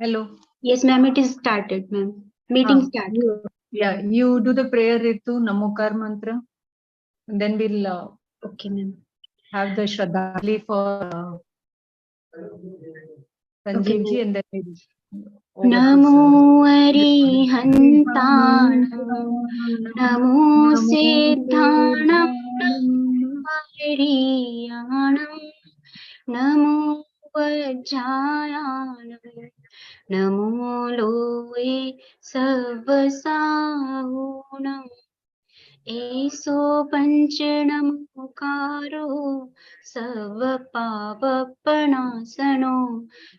Hello. Yes, ma'am, it is started, ma'am. Meeting started. You do the prayer Ritu, Namokar mantra. And then we'll Okay, ma'am. have the Shraddhali for Sanjeev ji, and then we'll Namo Arihantanam, Namo Siddhanam, Hariyanam, Namo Vajjayanam, Namo Loe Savasahunam, Eso Panchanamukaro Savapavapanasano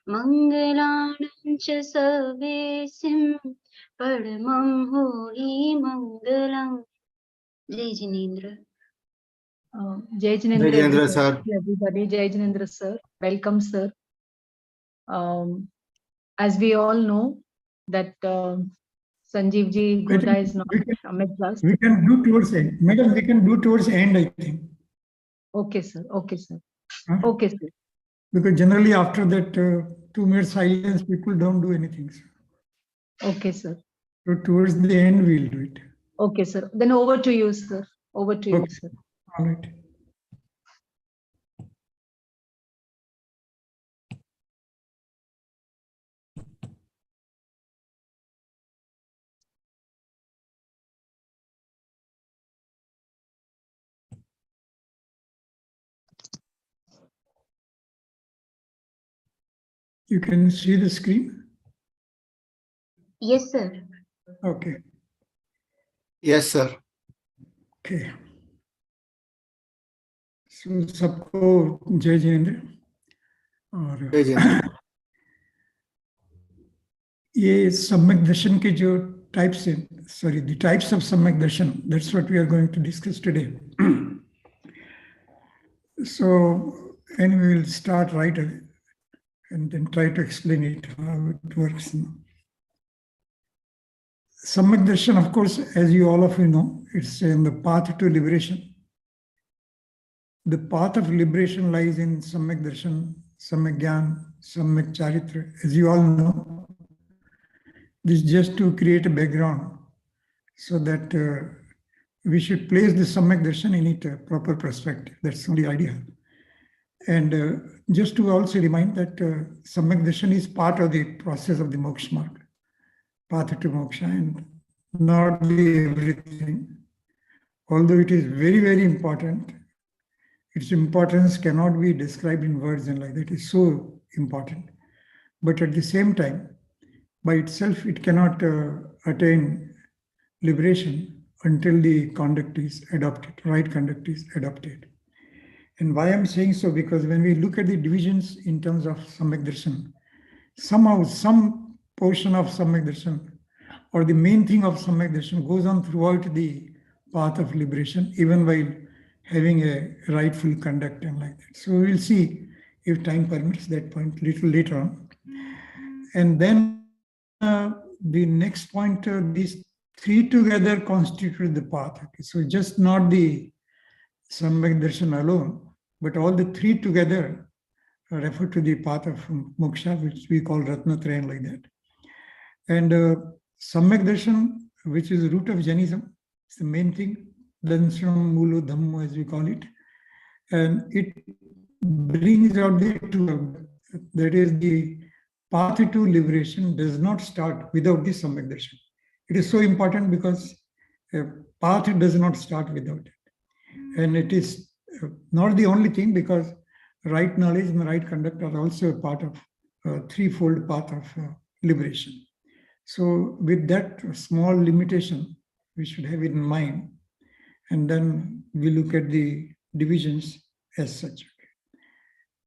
Mangalanam cha Savesim Padamam Hori Mangalam. Jai Jinendra. Jai Jinendra, Jai Jinendra, sir. Everybody, Jai Jinendra, sir. Welcome, sir. As we all know that Sanjeev ji Goda is not amid us. We can do towards end. Madam, we can do towards end, I think. Okay, sir. Okay, sir. Huh? Okay, sir. Because generally after that 2-minute silence, people don't do anything. Sir. Okay, sir. So towards the end, we'll do it. Okay, sir. Then over to you, sir. Over to you, sir. All right. You can see the screen? Yes, sir. Okay. Yes, sir. Okay. So सबको जय जिनेंद्र और जय जिनेंद्र। ये सम्यक दर्शन के जो types हैं, sorry, the types of सम्यक दर्शन, that's what we are going to discuss today. So anyway, we'll start right away and then try to explain it, how it works. Samyak Darshan, of course, as you all of you know, it's in the path to liberation. The path of liberation lies in Samyak Darshan, Samyak Gyan, Samyak Charitra. As you all know, this is just to create a background so that we should place the Samyak Darshan in its proper perspective. That's the only idea. And just to also remind that Samyak Darshan is part of the process of the moksha mark, path to moksha, and not the everything. Although it is very, very important, its importance cannot be described in words and like that. It's so important. But at the same time, by itself, it cannot attain liberation until the conduct is adopted, right conduct is adopted. And why I'm saying so, because when we look at the divisions in terms of Samyak Darshan, somehow some portion of Samyak Darshan or the main thing of Samyak Darshan goes on throughout the path of liberation, even while having a rightful conduct and like that. So we'll see if time permits that point little later on. And then the next point, these three together constitute the path. Okay? So just not the Samyak Darshan alone, but all the three together refer to the path of moksha, which we call Ratnatraya like that. And Samyak Darshan, which is the root of Jainism, is the main thing. Dansram Mulo Dhammo, as we call it. And it brings out the two, that is the path to liberation does not start without the Samyak Darshan. It is so important because a path does not start without it. And it is not the only thing, because right knowledge and right conduct are also a part of threefold path of liberation. So with that small limitation, we should have it in mind. And then we look at the divisions as such.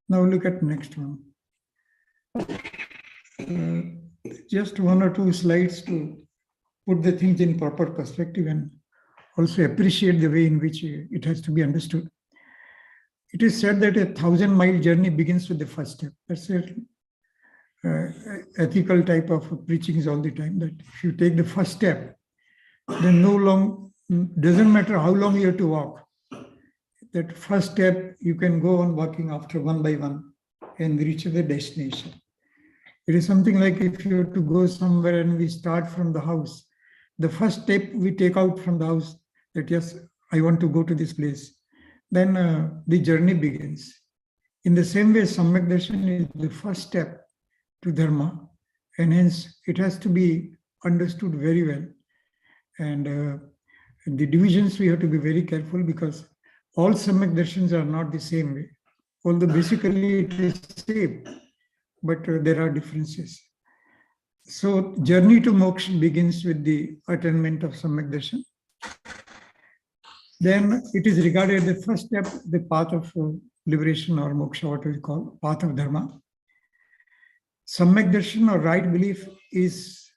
Now look at next one. Just one or two slides to put the things in proper perspective and also appreciate the way in which it has to be understood. It is said that a 1,000-mile journey begins with the first step. That's a ethical type of preaching all the time, that if you take the first step, then doesn't matter how long you have to walk. That first step, you can go on walking after one by one and reach the destination. It is something like if you have to go somewhere and we start from the house, the first step we take out from the house that yes, I want to go to this place. Then the journey begins. In the same way, Samyak Darshan is the first step to Dharma, and hence it has to be understood very well. And the divisions we have to be very careful, because all Samyak Darshans are not the same way. Although basically it is same, but there are differences. So journey to moksha begins with the attainment of Samyak Darshan. Then it is regarded the first step, the path of liberation or moksha, what we call path of Dharma. Samyak Darshan or right belief is,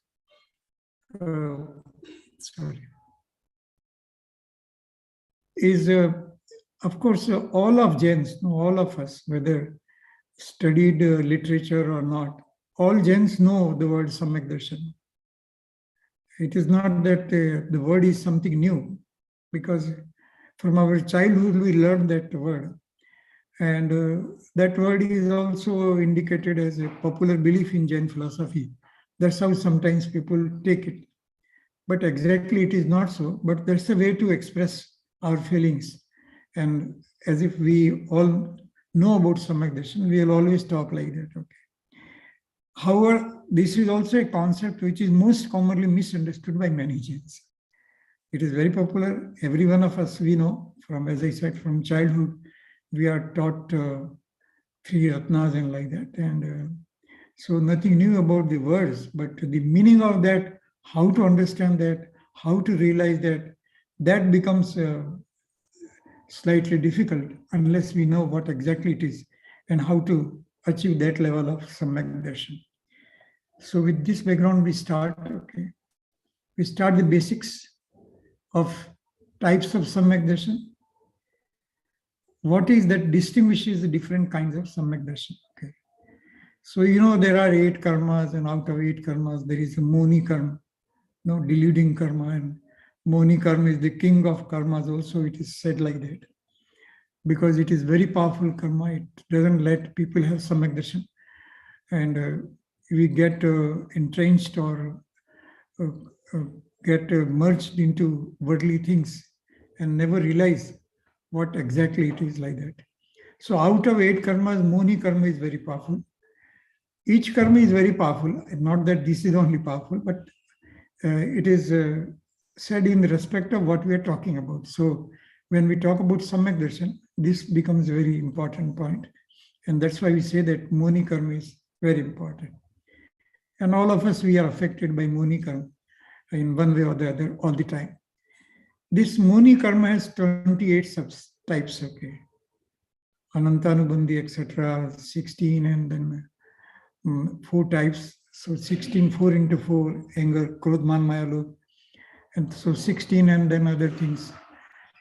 of course, all of Jains, all of us, whether studied literature or not, all Jains know the word Samyak Darshan. It is not that the word is something new, because from our childhood we learned that word. And that word is also indicated as a popular belief in Jain philosophy. That's how sometimes people take it. But exactly it is not so, but that's a way to express our feelings. And as if we all know about Samyak Darshan, we will always talk like that. Okay. However, this is also a concept which is most commonly misunderstood by many Jains. It is very popular. Every one of us, we know from, as I said, from childhood, we are taught three Ratnas and like that. And so nothing new about the words, but the meaning of that, how to understand that, how to realize that, that becomes slightly difficult unless we know what exactly it is and how to achieve that level of Samyak Darshan. So with this background, we start, okay. We start the basics of types of Samyak Darshan. What is that distinguishes the different kinds of Samyak Darshan? Okay. So, you know, there are 8 karmas, and out of 8 karmas, there is a Moni karma, no, deluding karma, and Moni karma is the king of karmas also, it is said like that. Because it is very powerful karma, it doesn't let people have Samyak Darshan. And we get entrenched or get merged into worldly things and never realize what exactly it is like that. So out of 8 karmas, Moni karma is very powerful. Each karma is very powerful, not that this is only powerful, but it is said in respect of what we are talking about. So when we talk about Samyak Darshan, this becomes a very important point. And that's why we say that Moni karma is very important. And all of us, we are affected by Moni karma in one way or the other all the time. This Moni karma has 28 subtypes, okay. Anantanubandhi, etc., 16, and then 4 types. So 16, 4 into 4, anger, krodman, mayalok. And so 16 and then other things.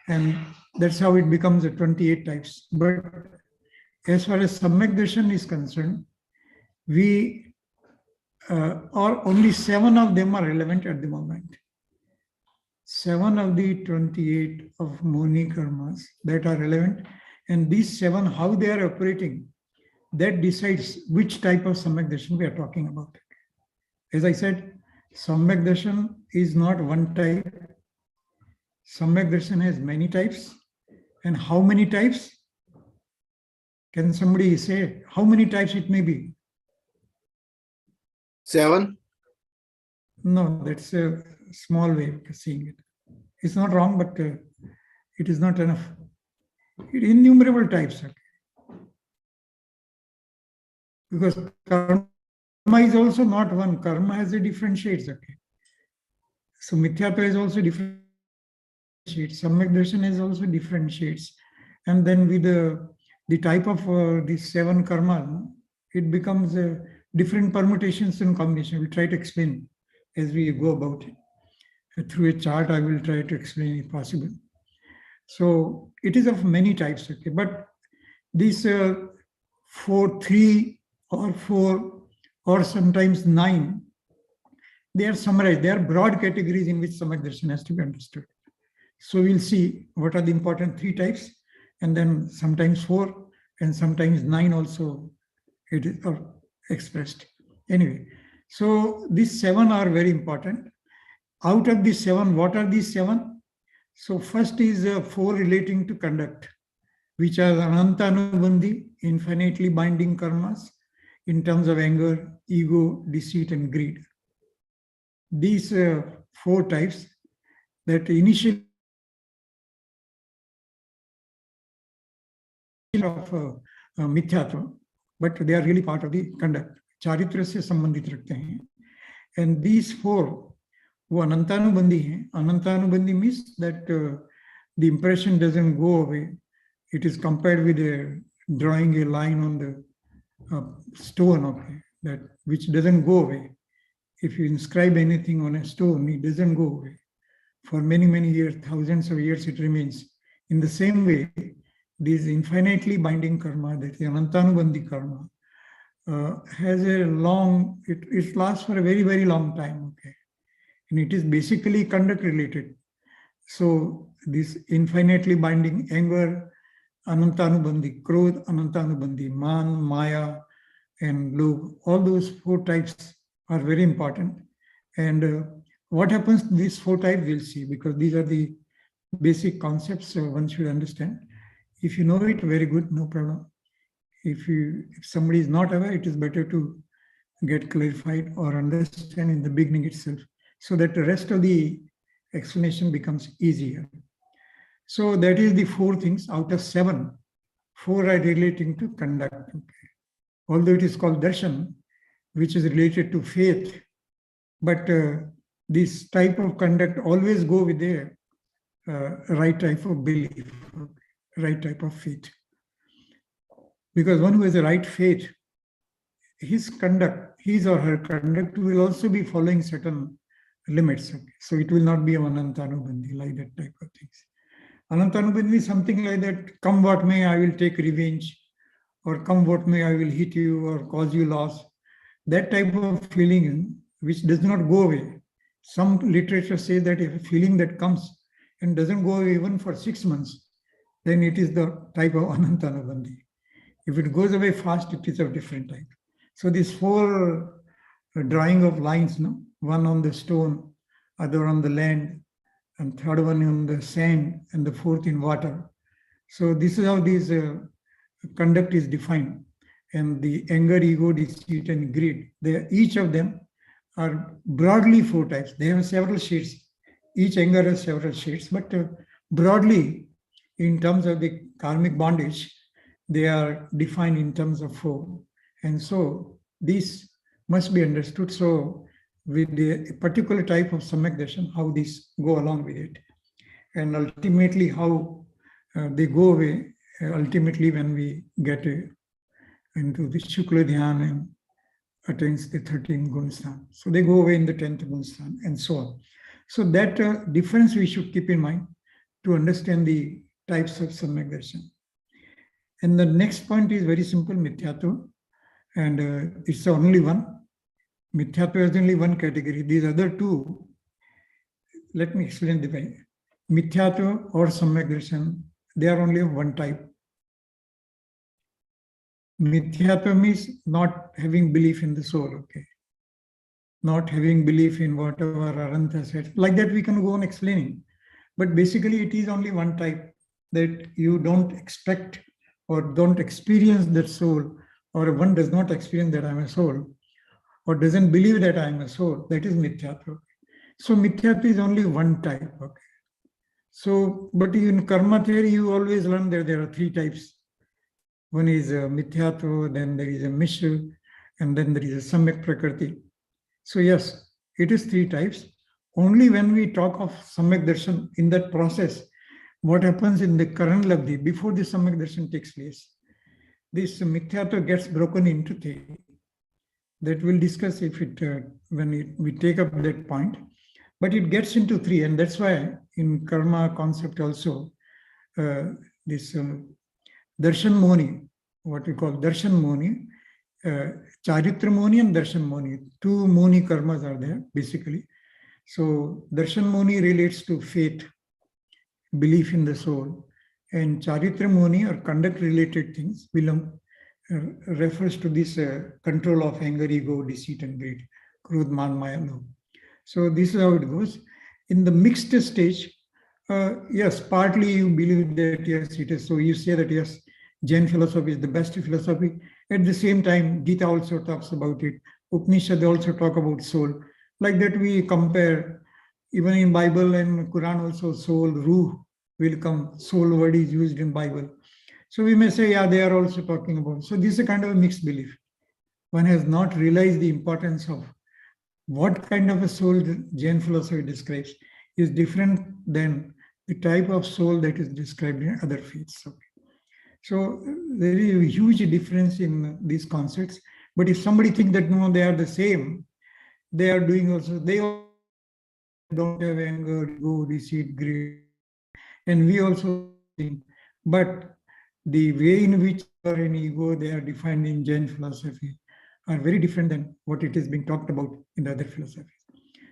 And that's how it becomes a 28 types. But as far as Samyak Darshan is concerned, we or only 7 of them are relevant at the moment. 7 of the 28 of Moni karmas that are relevant, and these 7, how they are operating, that decides which type of Samyak Darshan we are talking about. As I said, Samyak Darshan is not one type. Samyak Darshan has many types. And how many types? Can somebody say how many types it may be? 7. No, that's a small way of seeing it. It's not wrong, but it is not enough. Innumerable types. Okay. Because karma is also not one. Karma has a different shades. Okay. So Mithyatva is also different shades. Samyak Darshan is also different shades. And then with the type of these 7 karmas, it becomes different permutations and combination. We'll try to explain as we go about it. Through a chart, I will try to explain if possible. So it is of many types, okay. But these 4, 3 or 4 or sometimes 9, they are summarized. They are broad categories in which Samyak Darshan has to be understood. So we'll see what are the important 3 types, and then sometimes 4 and sometimes 9 also it is expressed. Anyway, so these 7 are very important. Out of these 7, what are these 7? So first is 4 relating to conduct, which are Anantanubandhi, infinitely binding karmas, in terms of anger, ego, deceit, and greed. These 4 types that initially of mithyatva, but they are really part of the conduct. Charitra se sambandhit rakhte hain. And these 4 वो अनंतानुबंधी हैं. Anantanubandhi means that the impression doesn't go away. It is compared with drawing a line on the stone, okay, that which doesn't go away. If you inscribe anything on a stone, it doesn't go away. For many, many years, thousands of years, it remains. In the same way, this infinitely binding karma, that is Anantanubandhi karma, has a long, it lasts for a very, very long time, okay. And it is basically conduct related. So this infinitely binding anger, Anantanubandhi, Krodh, Anantanubandhi, Man, Maya, and Lobh, all those 4 types are very important. And what happens to these 4 types, we'll see, because these are the basic concepts one should understand. If you know it, very good, no problem. If somebody is not aware, it is better to get clarified or understand in the beginning itself, so that the rest of the explanation becomes easier. So that is the 4 things. Out of 7, 4 are relating to conduct. Okay. Although it is called darshan, which is related to faith, but this type of conduct always go with the right type of belief, right type of faith. Because one who has the right faith, his or her conduct will also be following certain limits. Okay. So it will not be Anantanubandhi, like that type of things. Anantanubandhi is something like that, come what may, I will take revenge, or come what may, I will hit you or cause you loss. That type of feeling which does not go away. Some literature says that if a feeling that comes and doesn't go away even for 6 months, then it is the type of Anantanubandhi. If it goes away fast, it is of different type. So these 4 drawing of lines, no? One on the stone, other on the land, and third one on the sand, and the 4th in water. So this is how this conduct is defined. And the anger, ego, deceit, and greed, each of them are broadly 4 types. They have several shades. Each anger has several shades, but broadly, in terms of the karmic bondage, they are defined in terms of 4. And so these must be understood. So with the particular type of Samyak Darshan, how these go along with it. And ultimately how they go away, ultimately when we get into the Shukla Dhyan and attains the 13th Gunstan. So they go away in the 10th Gunstan and so on. So that difference we should keep in mind to understand the types of Samyak Darshan. And the next point is very simple, Mithyatva. And it's only one. Mithyatva is only one category. These other 2, let me explain the way. Mithyatva or Samyak Darshan, they are only of one type. Mithyatva means not having belief in the soul, okay? Not having belief in whatever Arantha said. Like that we can go on explaining. But basically it is only one type, that you don't expect or don't experience that soul, or one does not experience that I am a soul, or doesn't believe that I am a soul. That is Mithyatva. So Mithyatva is only one type, okay? So, but in karma theory, you always learn that there are 3 types. One is Mithyatva, then there is a Mishra, and then there is a Samyak Prakriti. So yes, it is 3 types. Only when we talk of Samyak Darshan, in that process, what happens in the Karan Labdhi, before the Samyak Darshan takes place, this Mithyatva gets broken into 3. That we'll discuss if we take up that point. But it gets into 3, and that's why in karma concept also, this Darshan Moni, what we call Darshan Moni, Charitra Moni and Darshan Moni. 2 Moni karmas are there, basically. So Darshan Moni relates to faith, belief in the soul, and Charitra Moni or conduct related things belong refers to this control of anger, ego, deceit, and greed. Krodh, man, maya, lobh. So this is how it goes. In the mixed stage, yes, partly you believe that yes, it is. So you say that yes, Jain philosophy is the best philosophy. At the same time, Gita also talks about it. Upanishad also talk about soul. Like that we compare, even in Bible and Quran also, soul, ruh will come. Soul word is used in Bible. So we may say, yeah, they are also talking about. So this is a kind of a mixed belief. One has not realized the importance of what kind of a soul Jain philosophy describes is different than the type of soul that is described in other faiths. So there is a huge difference in these concepts. But if somebody thinks that no, they are the same, they are doing also, they don't have anger, ego, deceit, greed, and we also think. But the way in which anger and ego they are defined in Jain philosophy are very different than what it is being talked about in the other philosophies.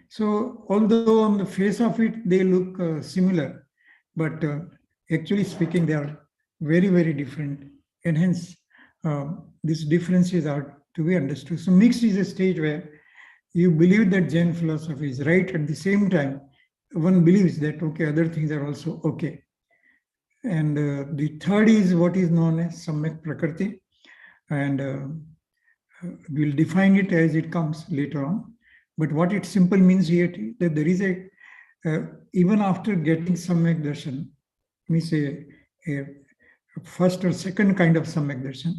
So although on the face of it they look similar, but actually speaking they are very, very different, and hence these differences are to be understood. So mixed is a stage where you believe that Jain philosophy is right, at the same time one believes that okay, other things are also okay. And the third is what is known as Samyak Prakriti, and we'll define it as it comes later on. But what it simple means here that there is a, even after getting Samyak Darshan, means a first or second kind of Samyak Darshan,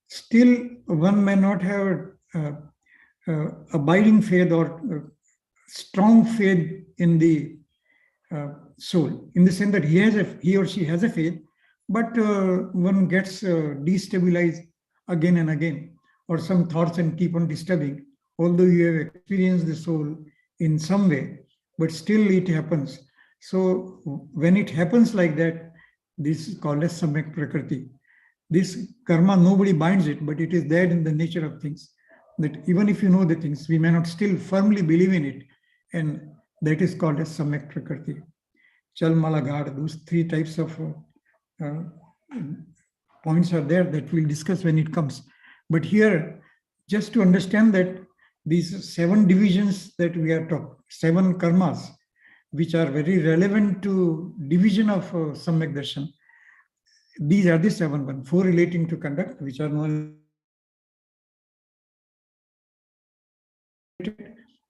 still one may not have abiding faith or strong faith in the soul, in the sense that he or she has a faith, but one gets destabilized again and again, or some thoughts and keep on disturbing, although you have experienced the soul in some way, but still it happens. So when it happens like that, this is called as Samyak Prakriti. This karma, nobody binds it, but it is there in the nature of things, that even if you know the things, we may not still firmly believe in it, and that is called as Samyak Prakriti. Chal, Mala, Ghad, those three types of points are there that we'll discuss when it comes. But here, just to understand that these 7 divisions that we are talking, 7 karmas, which are very relevant to division of Samyak Darshan, these are the 7 ones, 4 relating to conduct, which are known,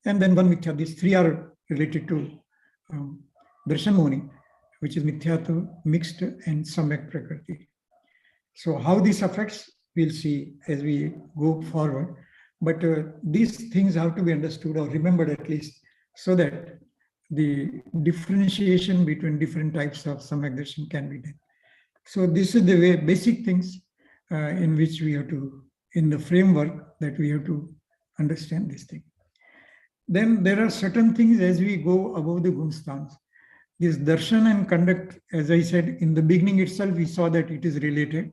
and then 1 mithya. These 3 are related to Darshan Muni, which is Mithyatva, mixed, and Samyak Prakriti. So how this affects, we'll see as we go forward. But these things have to be understood or remembered at least, so that the differentiation between different types of Samyak Darshan can be done. So this is the way, basic things in which we have to, in the framework that we have to understand this thing. Then there are certain things as we go above the gunstans. This darshan and conduct, as I said in the beginning itself, we saw that it is related.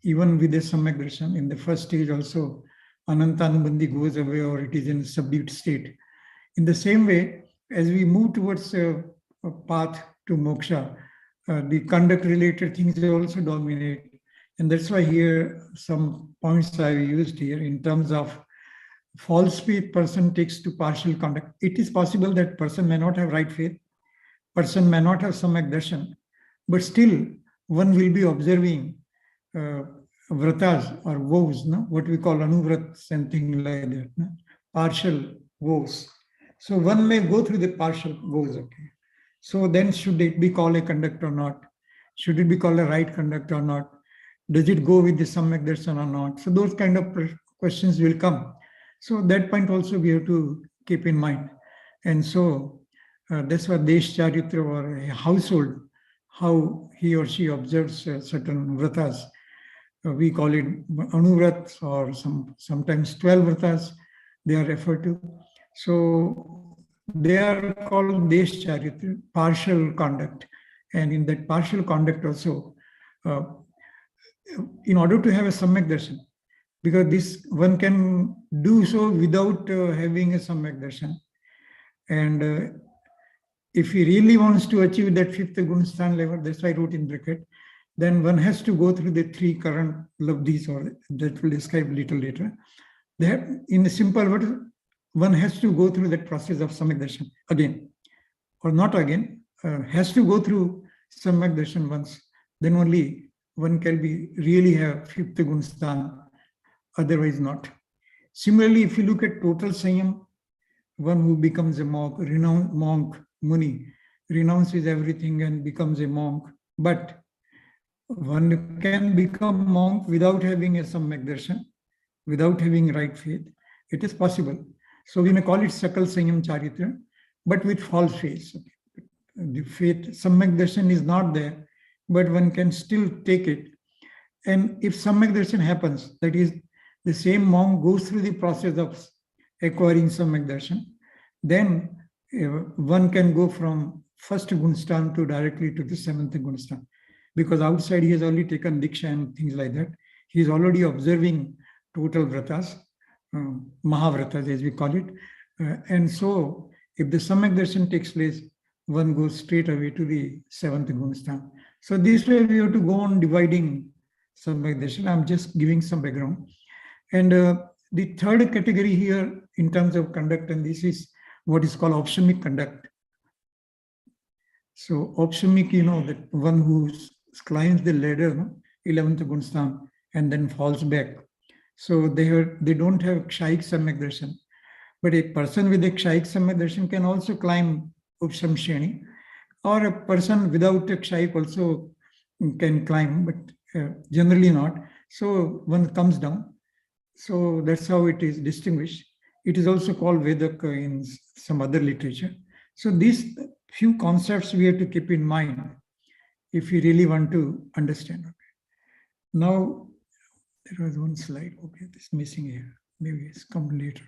Even with the Samyak Darshan, in the first stage also, Anantanubandhi goes away, or it is in a subdued state. In the same way, as we move towards a path to moksha, the conduct-related things also dominate. And that's why here some points I used here in terms of false faith person takes to partial conduct. It is possible that person may not have right faith, person may not have Samyak Darshan, but still one will be observing vratas or vows, no? What we call anuvrats and things like that, no? Partial vows. So one may go through the partial vows, okay. So then should it be called a conduct or not? Should it be called a right conduct or not? Does it go with the Samyak Darshan or not? So those kind of questions will come. So that point also we have to keep in mind. And so that's why Desh Charitra, or a household, how he or she observes certain vratas. We call it anuvrats, or sometimes 12 vratas they are referred to. So they are called Desh Charitra, partial conduct. And in that partial conduct also, in order to have a Samyak Darshan, because this one can do so without having a Samyak Darshan. And if he really wants to achieve that 5th Gunstan level, that's why I wrote in bracket, then one has to go through the three current labdhis, or that will describe little later. That in a simple word, one has to go through that process of Samyak Darshan again, or not again, has to go through Samyak Darshan once, then only one can be really have fifth gun sthan, otherwise not. Similarly, if you look at total Sanyam, one who becomes a monk, Muni, renounces everything and becomes a monk, but one can become monk without having a Samyak Darshan, without having right faith. It is possible. So we may call it Sakal Sanyam Charitra, but with false faith. The faith, Samyak Darshan is not there, but one can still take it. And if Samyak Darshan happens, that is, the same monk goes through the process of acquiring Samyak Darshan, then one can go from first Gunstan to directly to the seventh Gunstan. Because outside he has already taken Diksha and things like that. He is already observing total vratas, Mahavratas as we call it. And so if the Samyak Darshan takes place, one goes straight away to the seventh Gunstan. So this way we have to go on dividing Samyak Darshan. I'm just giving some background. And the third category here in terms of conduct, and this is what is called optionic conduct. So optionic, that one who climbs the ladder, 11th Gunstan, and then falls back. So they don't have Kshayik Samyak Darshan. But a person with a Kshayik Samyak Darshan can also climb Upsham Shreni, or a person without a Kshayik also can climb, but generally not. So one comes down. So that's how it is distinguished. It is also called Vedak in some other literature. So these few concepts we have to keep in mind if we really want to understand. Okay. Now, there was one slide. Okay, this missing here. Maybe it's come later.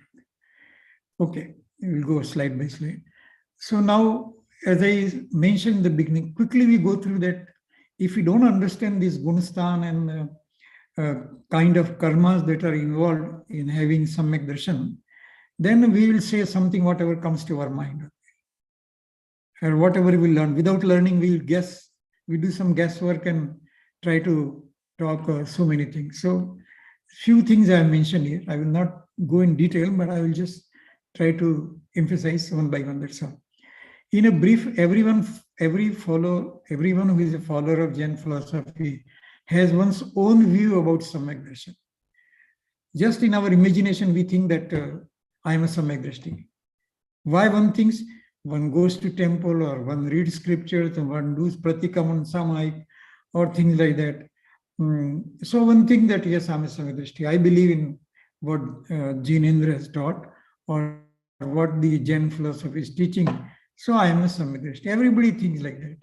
Okay, we'll go slide by slide. So now, as I mentioned in the beginning, quickly we go through that. If we don't understand this Gunstan and kind of karmas that are involved in having Samyak Darshan, then we will say something, whatever comes to our mind. Or whatever we learn. Without learning, we'll guess, we do some guesswork and try to talk so many things. So few things I have mentioned here. I will not go in detail, but I will just try to emphasize one by one, that's all. In a brief, everyone who is a follower of Jain philosophy has one's own view about Samyak Darshan. Just in our imagination, we think that I am a Samyak Drashti. Why one thinks? One goes to temple, or one reads scriptures, and one does Pratikaman Samayik, or things like that. So one thinks that yes, I am a Samyak Drashti. I believe in what Jainendra has taught, or what the Jain philosophy is teaching. So I am a Samyak Drashti. Everybody thinks like that.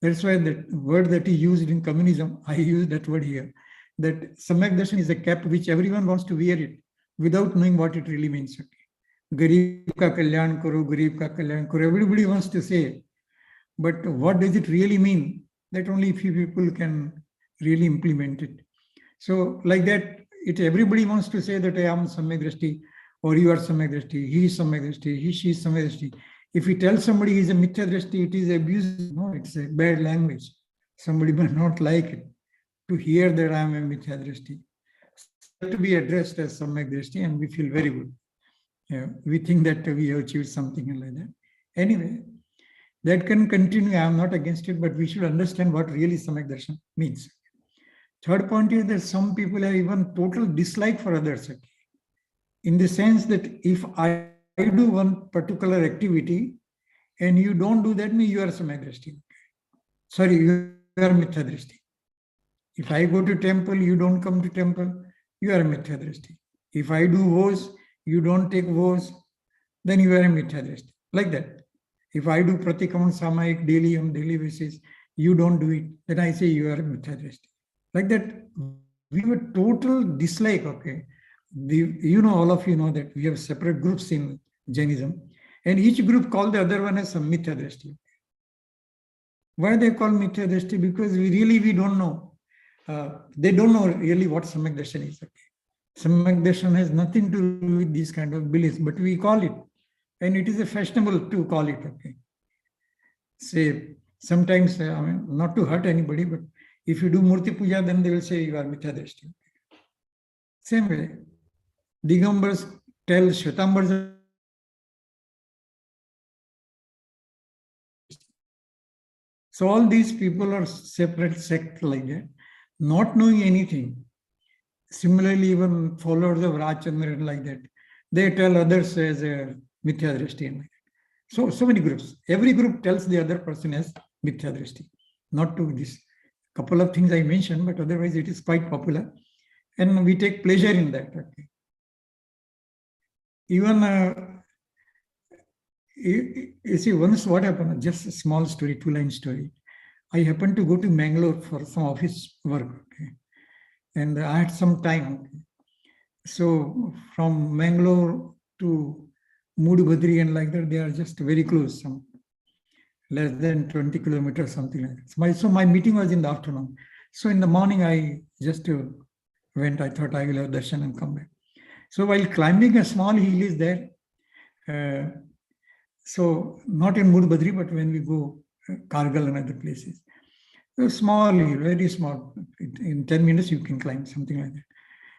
That's why that word that he used in communism, I use that word here. That Samyak Darshan is a cap which everyone wants to wear it without knowing what it really means. Okay. Garib ka kalyan karo, garib ka kalyan karo. Everybody wants to say it. But what does it really mean? That only few people can really implement it. So like that, everybody wants to say that I am Samyak Drashti, or you are Samyak Drashti, he is Samyak Drashti, she is Samyak Drashti. If you tell somebody he is a Mithya Drashti, it is abuse. No, it's a bad language. Somebody may not like it to hear that I am a Mithya Drashti. To be addressed as Samyak Drashti, and we feel very good. Yeah, we think that we have achieved something like that. Anyway, that can continue. I am not against it, but we should understand what really Samyak Darshan means. Third point is that some people have even total dislike for others. In the sense that if I do one particular activity and you don't do that, means you are Samyak Drashti. Sorry, you are Mithya Drashti. If I go to temple, you don't come to temple, you are a Mithya Drashti. If I do vows, you don't take vows, then you are a Mithya Drashti. Like that. If I do Pratikaman Samayik daily on daily basis, you don't do it, then I say you are a Mithya Drashti. Like that, we have a total dislike, okay. All of you know that we have separate groups in Jainism, and each group call the other one as some Mithya Drashti. Why they call Mithya Drashti? Because we don't know. They don't know really what Samyak Darshan is. Okay. Samyak Darshan has nothing to do with these kind of beliefs, but we call it, and it is a fashionable to call it. Okay. Say sometimes, not to hurt anybody, but If you do Murti Puja, then they will say you are Mithya Drishti. Same way, Digambars tell Shvetambars. So all these people are separate sects like that, not knowing anything. Similarly, even followers of Rajchandra like that, they tell others as a Mithya Drishti and like that. So many groups. Every group tells the other person as Mithya Drishti. Not to this couple of things I mentioned, but otherwise it is quite popular. And we take pleasure in that. Okay. Even, you see, once what happened, just a small story, 2-line story. I happened to go to Mangalore for some office work. Okay. And I had some time. Okay. So from Mangalore to Mudbadri and like that, they are just very close, some less than 20 kilometers, something like that. So my meeting was in the afternoon. So in the morning, I just went. I thought I will have darshan and come back. So while climbing a small hill is there, so not in Mudbadri, but when we go Kargil and other places, a small hill, very small. In 10 minutes you can climb, something like that.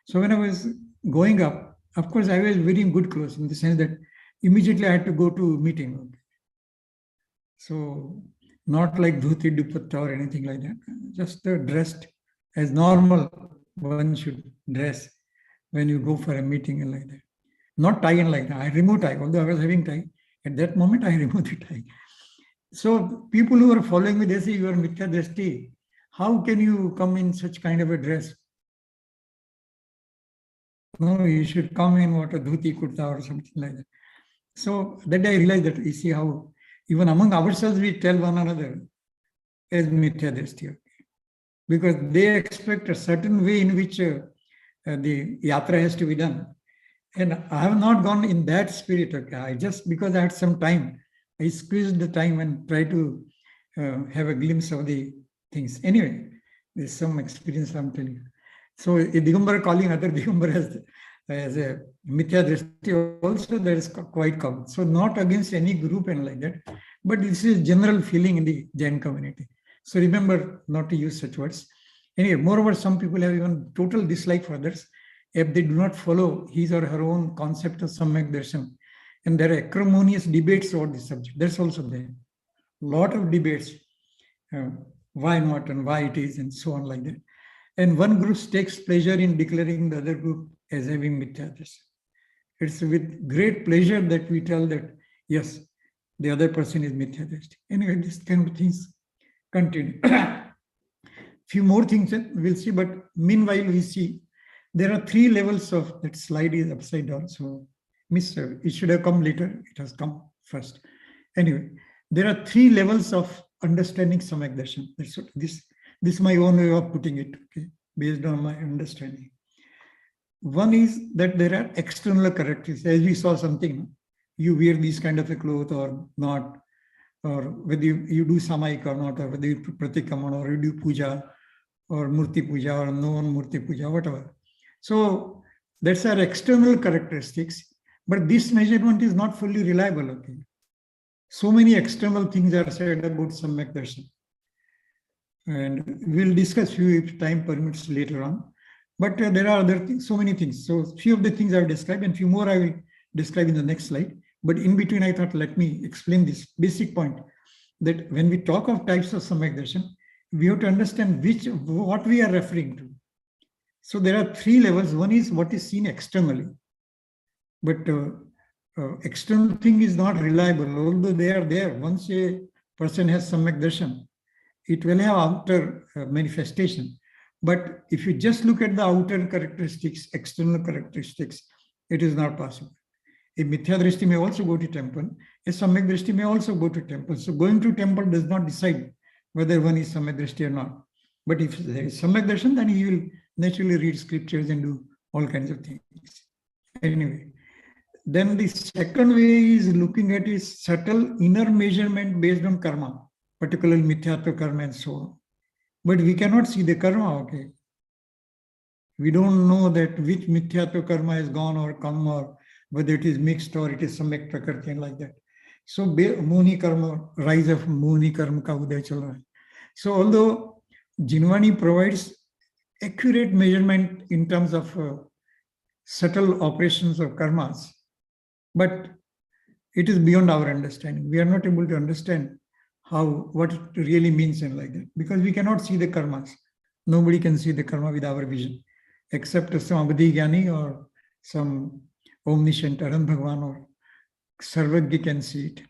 So when I was going up, of course, I was wearing good clothes in the sense that immediately I had to go to meeting. Okay. So not like dhuti, dupatta or anything like that, just dressed as normal one should dress when you go for a meeting and like that. Not tie and like that. I removed tie, although I was having tie. At that moment, I removed the tie. So people who are following me, they say, you are Mithya Drishti. How can you come in such kind of a dress? No, you should come in what a dhuti, kurta or something like that. So that day I realized that you see how even among ourselves we tell one another as Mithya Drishti. Because they expect a certain way in which the yatra has to be done. And I have not gone in that spirit. Okay. I just, because I had some time, I squeezed the time and tried to have a glimpse of the things. Anyway, there's some experience I'm telling you. So a Digambar calling other Digambar as a Mithya Drishti also, that is quite common. So not against any group and like that, but this is general feeling in the Jain community. So remember not to use such words. Anyway, moreover, some people have even total dislike for others if they do not follow his or her own concept of Samyak Darshan. And there are acrimonious debates over this subject. That's also there. A lot of debates, why not and why it is and so on like that. And one group takes pleasure in declaring the other group as having Mithya Darshan. It's with great pleasure that we tell that, yes, the other person is Mithya Drishti. Anyway, this kind of things continue. Few more things we'll see, but meanwhile we see there are 3 levels of, that slide is upside down. So, it should have come later. It has come first. Anyway, there are 3 levels of understanding Samyak Darshan. This is my own way of putting it, okay, based on my understanding. One is that there are external characteristics. As we saw something, you wear these kind of a cloth or not, or whether you do samayik or not, or whether you pratikraman or you do puja or murti puja or non-murti puja, whatever. So that's our external characteristics, but this measurement is not fully reliable. Okay, so many external things are said about Samyak Darshan, and we'll discuss few if time permits later on. But there are other things, so many things. So few of the things I've described, and few more I will describe in the next slide. But in between, I thought, let me explain this basic point, that when we talk of types of Samyak Darshan, we have to understand what we are referring to. So there are 3 levels. One is what is seen externally, but external thing is not reliable, although they are there. Once a person has Samyak Darshan, it will have outer manifestation. But if you just look at the outer characteristics, external characteristics, it is not possible. A Mithya Drishti may also go to temple. A Samyak Drishti may also go to temple. So going to temple does not decide whether one is Samyak Drishti or not. But if there is Samyak Darshan, then he will naturally read scriptures and do all kinds of things. Anyway, then the second way is looking at his subtle inner measurement based on karma, particularly Mithyatva karma and so on. But we cannot see the karma, okay? We don't know that which Mithyatva karma has gone or come, or whether it is mixed or it is Samyak Prakriti and like that. So Muni karma, rise of Muni karma ka uday chal raha hai. So although Jinvani provides accurate measurement in terms of subtle operations of karmas, but it is beyond our understanding. We are not able to understand what it really means and like that, because we cannot see the karmas. Nobody can see the karma with our vision, except some Abadi Gyani or some omniscient Aran Bhagwan or Sarvagya can see it.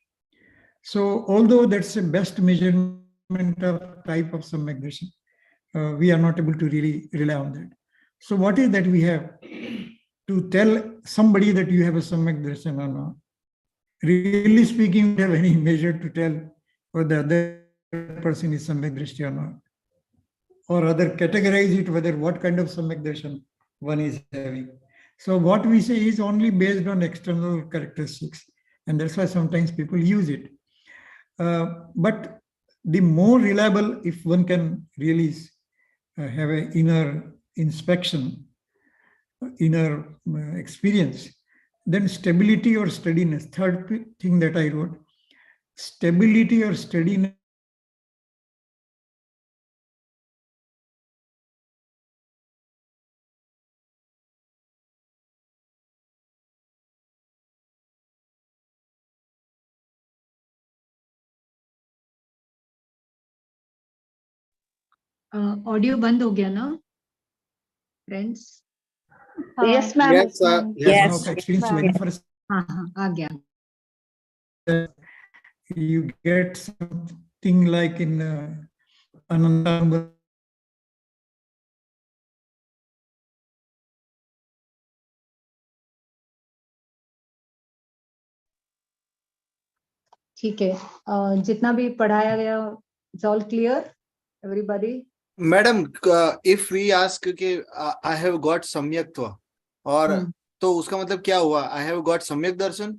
So although that's the best measurement of type of Samyak Darshan, we are not able to really rely on that. So what is that we have to tell somebody that you have a Samyak Darshan or not? Really speaking, we don't have any measure to tell whether the other person is Samyak Drishti or not, or rather categorize it whether what kind of Samyak Darshan one is having. So what we say is only based on external characteristics, and that's why sometimes people use it. But the more reliable, if one can really have an inner inspection, inner experience, then stability or steadiness. Third thing that I wrote, stability or steadiness audio बंद हो गया ना friends? Yes, ma'am. Yes, sir. Yes. experience ma'am. when first हाँ हाँ आ गया. you get something like in Ananda. ठीक है, जितना भी पढ़ाया गया, it's all clear, everybody? Madam, if we ask कि I have got Samyaktva, और तो उसका मतलब क्या हुआ? I have got Samyak Darshan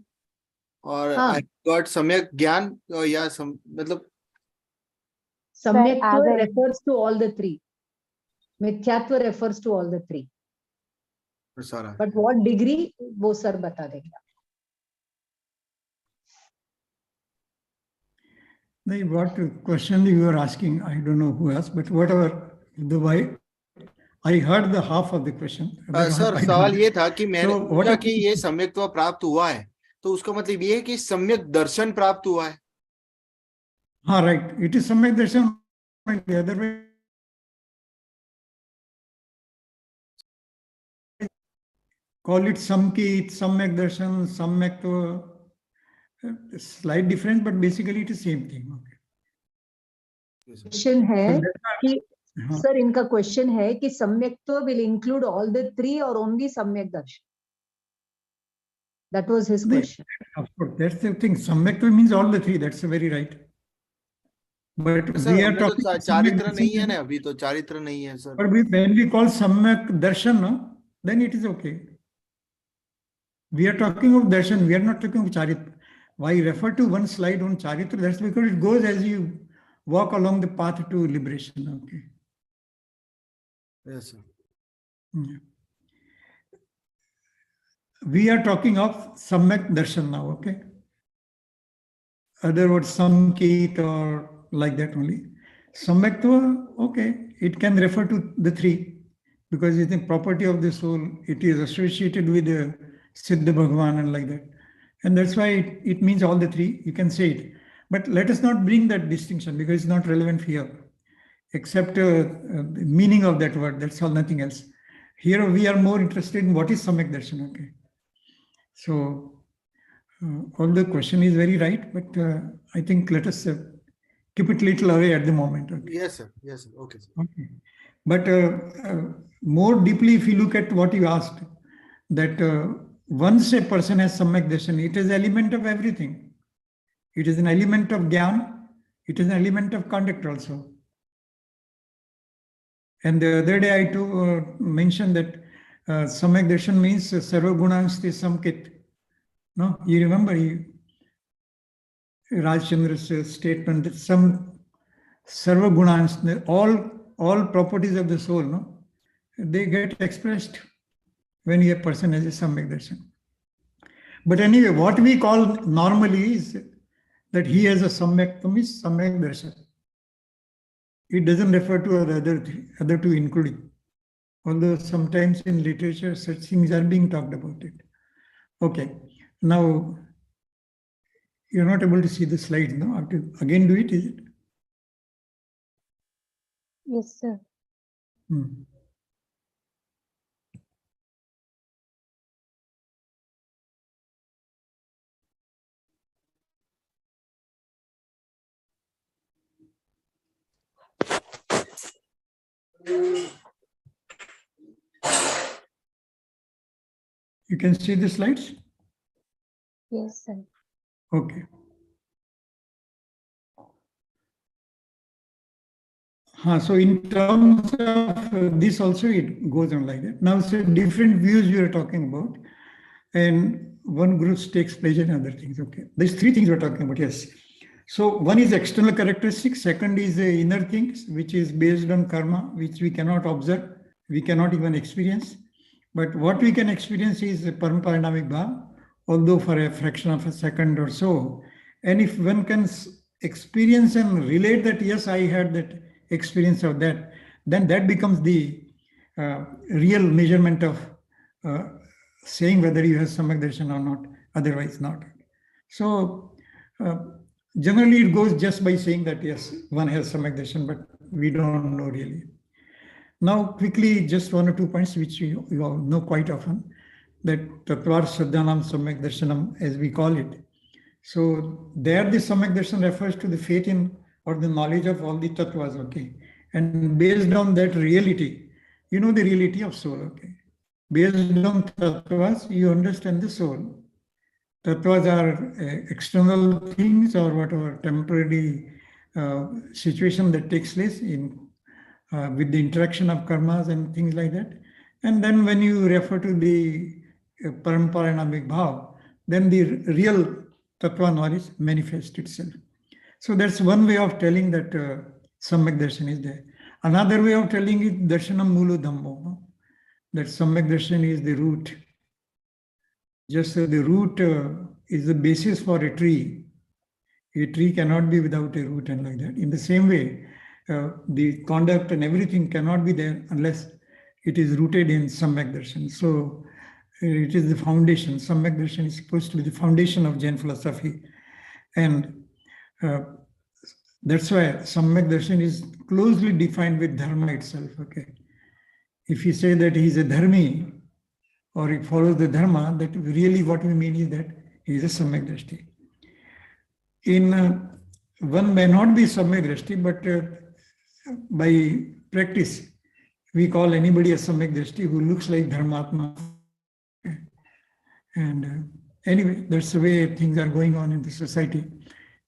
और हाँ. I got Samyak Gyan, या मतलब Samyaktva as I- refers to all the three. Mithyatva refers to all the three. सारा. But what degree, वो सर बता देगा. What question you were asking, I don't know who asked, but whatever, the why, I heard the half of the question. Sir सवाल ये था कि मैंने So, पूछा कि ये सम्यक्त्व प्राप्त हुआ है, तो उसका मतलब ये है कि सम्यक दर्शन प्राप्त हुआ है. हाँ, right. It is Samyak Darshan. The other way, call it Samkit, Samyak Darshan, Samyaktva. Slight difference, but basically it is same thing. Okay. Question है कि हाँ. सर इनका क्वेश्चन है कि सम्यक्त्व will include all the three or only सम्यक दर्शन? That was his question. Of course, that's the thing. Samyaktva means all the three. That's very right. But sir we are हमें तो talking चारित्र नहीं है ना, अभी तो चारित्र नहीं है sir. But when we call Samyak Darshan, no, then it is okay. We are talking of Darshan, we are not talking of Charitra. Why refer to one slide on Charitra? That's because it goes as you walk along the path to liberation. Okay. Yes, sir. Yeah. We are talking of Samyak Darshan now, okay? Other words, Samkit or like that only. Samyaktva, okay, it can refer to the three because it's a property of the soul. It is associated with the Siddha Bhagavan and like that. And that's why it means all the three. You can say it. But let us not bring that distinction because it's not relevant here, except the meaning of that word. That's all, nothing else. Here we are more interested in what is Samyak Darshan, okay? So, all the question is very right, but I think let us keep it little away at the moment. Okay? Yes, sir. Yes, sir. Okay, sir. Okay. But more deeply, if you look at what you asked, that once a person has Samyak Darshan, it is an element of everything. It is an element of Gyan. It is an element of conduct also. And the other day I too mentioned that Samyak Darshan means Sarva Gunansti Samkit. No, you remember Rajchandra's statement that some Sarva Gunans, all properties of the soul, no, they get expressed when a person has a Samyak Darshan. But anyway, what we call normally is that he has a Samyak Darshan. It doesn't refer to the other two including. Although sometimes in literature such things are being talked about it. Okay, now you're not able to see the slides, no? I have to again do it, is it? Yes, sir. Hmm. You can see the slides? Yes, sir. Okay. So in terms of this also it goes on like that. Now, so different views we are talking about, and one group takes pleasure in other things. Okay, there's three things we're talking about. Yes. So one is external characteristics. Second is the inner things, which is based on karma, which we cannot observe, we cannot even experience. But what we can experience is the paramparanamic bhava, although for a fraction of a second or so. And if one can experience and relate that, yes, I had that experience of that, then that becomes the real measurement of saying whether you have samyak darshan or not, otherwise not. So generally it goes just by saying that yes, one has samyak darshan, but we don't know really. Now quickly, just one or two points which you all know quite often, that Tatvar Shraddhanam Samyak Darshanam, as we call it. So there the Samyak Darshan refers to the faith in or the knowledge of all the tattvas, okay? And based on that reality, you know the reality of soul, okay? Based on tattvas, you understand the soul. Tattvas are external things or whatever temporary situation that takes place in with the interaction of karmas and things like that. And then when you refer to the paramparanamic bhav, then the real tattva knowledge manifests itself. So that's one way of telling that samyak darshan is there. Another way of telling it, darshanam mulu dhammo, that samyak darshan is the root. Just the root is the basis for a tree. A tree cannot be without a root and like that. In the same way, the conduct and everything cannot be there unless it is rooted in Samyak Darshan. So it is the foundation. Samyak Darshan is supposed to be the foundation of Jain philosophy. And that's why Samyak Darshan is closely defined with Dharma itself. Okay, if you say that he is a Dharmi or it follows the Dharma, that really what we mean is that he is a Samyak Drashti. In one may not be Samyak Drashti, but by practice, we call anybody a Samyak Drashti who looks like Dharmatma. And anyway, that's the way things are going on in the society.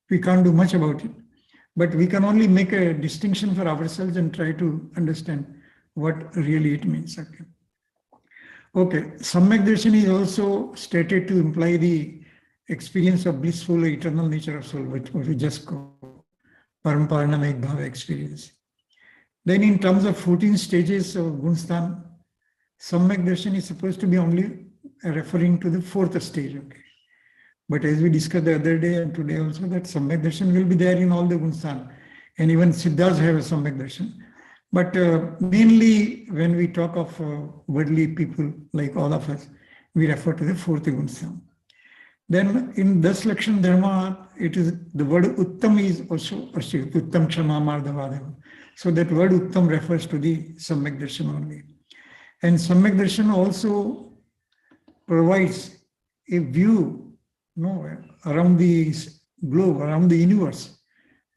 We can't do much about it, but we can only make a distinction for ourselves and try to understand what really it means. Okay, Samyak Darshan is also stated to imply the experience of blissful eternal nature of soul, which we just call Paramparanamic Bhava experience. Then in terms of 14 stages of Gunstan, Samyak Darshan is supposed to be only referring to the fourth stage. Okay. But as we discussed the other day and today also, that Samyak Darshan will be there in all the Gunstan, and even Siddhas have a Samyak Darshan. But mainly when we talk of worldly people like all of us, we refer to the fourth Gunstan. Then in Das Lakshan Dharma, it is the word Uttam is also Uttam Kshama Mardhavadava. So that word Uttam refers to the Samyak Darshan only. And Samyak Darshan also provides a view around the globe, around the universe,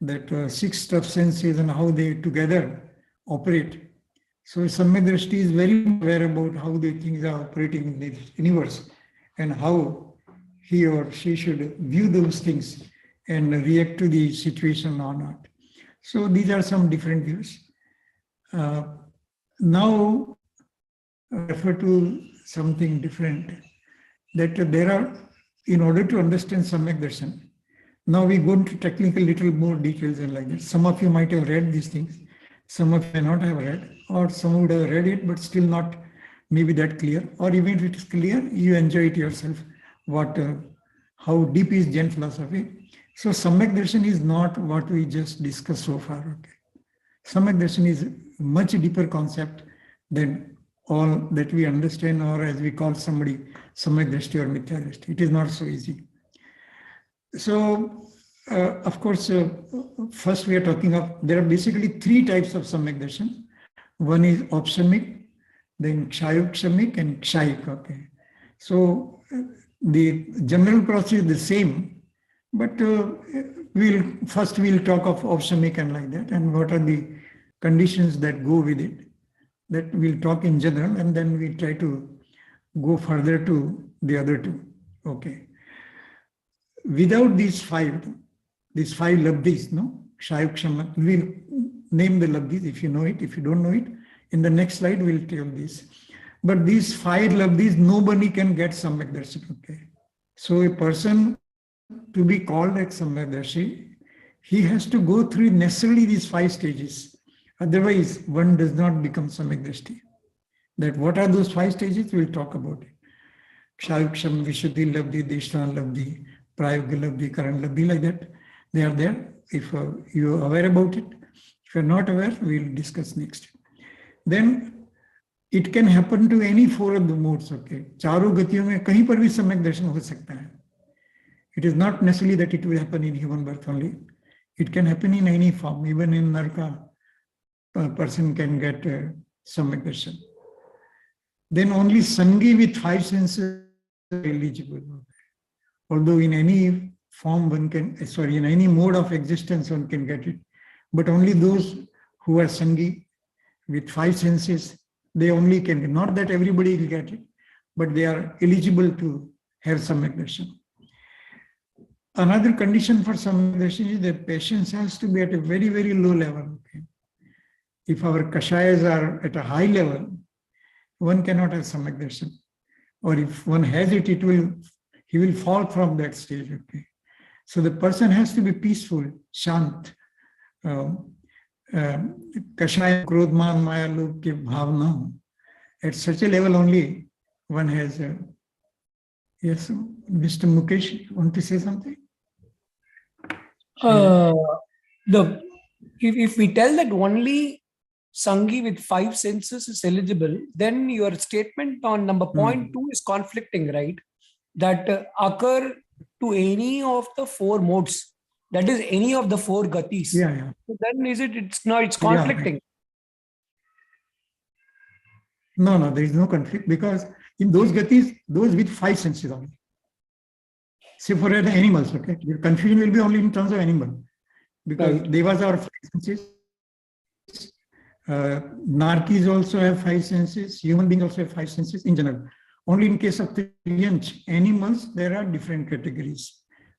that six of senses and how they together operate. So Samyak Drashti is very aware about how the things are operating in the universe and how he or she should view those things and react to the situation or not. So these are some different views. Now refer to something different, that there are, in order to understand Samyak Darshan, now we go into technical little more details and like that. Some of you might have read these things, some of you may not have read, or some would have read it but still not maybe that clear, or even if it is clear, you enjoy it yourself. How deep is Jain philosophy? So Samyak Darshan is not what we just discussed so far. Okay, Samyak Darshan is a much deeper concept than all that we understand, or as we call somebody Samyak Drishti or Mithya Drishti. It is not so easy. So, of course, first we are talking of, there are basically three types of Samyak Darshan. One is opsamic, then kshayukshamic and kshayik. Okay. So the general process is the same, but we'll talk of opsamic and like that, and what are the conditions that go with it. That we'll talk in general, and then we try to go further to the other two. Okay. Without these five labdhis, no? Kshayukshama, we'll name the labdhis if you know it. If you don't know it, in the next slide we'll tell this. But these five labdhis, nobody can get Samyak Darshan. Okay. So a person to be called as Samyak Darshi, he has to go through necessarily these 5 stages. Otherwise, one does not become Samyak Drishti. That what are those 5 stages? We'll talk about it. Kshayuksham, Vishuddhi Labdhi, Deshtan Labdhi, Prayoga Labdhi, Karan Labdhi, like that. They are there. If you are aware about it. If you are not aware, we'll discuss next. Then it can happen to any 4 of the modes. Okay. Charo gatiyon mein kahin par bhi Samyak Darshan ho sakta hai. It is not necessarily that it will happen in human birth only. It can happen in any form. Even in Narka, a person can get Samyak Darshan. Then only Sangi with 5 senses are eligible. Although in any form one can, in any mode of existence one can get it. But only those who are Sangi with 5 senses, they only can get. Not that everybody will get it, but they are eligible to have Samyak Darshan. Another condition for Samyak Darshan is that patience has to be at a very, very low level. Okay. If our kashayas are at a high level, one cannot have Samyak Darshan. Or if one has it, he will fall from that stage. Okay. So the person has to be peaceful, shant. Kashaya, Krodman, Maya, Lok ki bhavna. At such a level only one has. Yes, Mr. Mukesh, you want to say something? If we tell that only Sangi with 5 senses is eligible, then your statement on number point 2 is conflicting, right? That occur to any of the 4 modes. That is any of the 4 gatis. Yeah. So then it's conflicting. Yeah. No, there is no conflict, because in those gatis, those with 5 senses only. Say for the animals, okay? The confusion will be only in terms of animal. Because devas are 5 senses. Narkis also have 5 senses. Human beings also have 5 senses in general. Only in case of Triyanch, animals, there are different categories.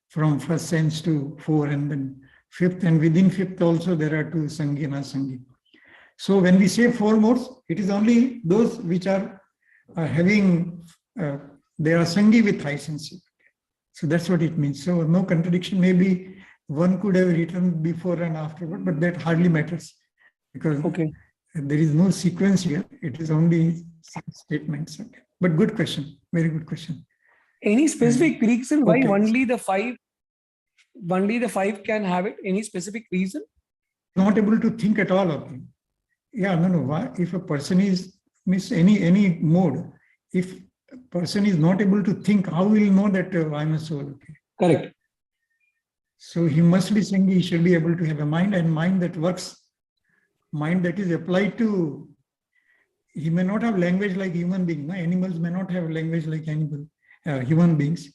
From 1st sense to 4, and then 5th, and within 5th also there are 2 Sangi and Asangi. So when we say 4 modes, it is only those which are having, they are Sangi with 5 senses. So that's what it means. So no contradiction. Maybe one could have written before and afterward, but that hardly matters, because there is no sequence here. It is only statements. Okay. But good question. Very good question. Any specific reason why only the 5 can have it? Any specific reason? Not able to think at all. Okay. Yeah, no. Why? If a person is any mode, if a person is not able to think, how will he know that I'm a soul? Okay. Correct. So he must be saying he should be able to have a mind, and mind that works, mind that is applied to. He may not have language like human beings. No? Animals may not have language like human beings.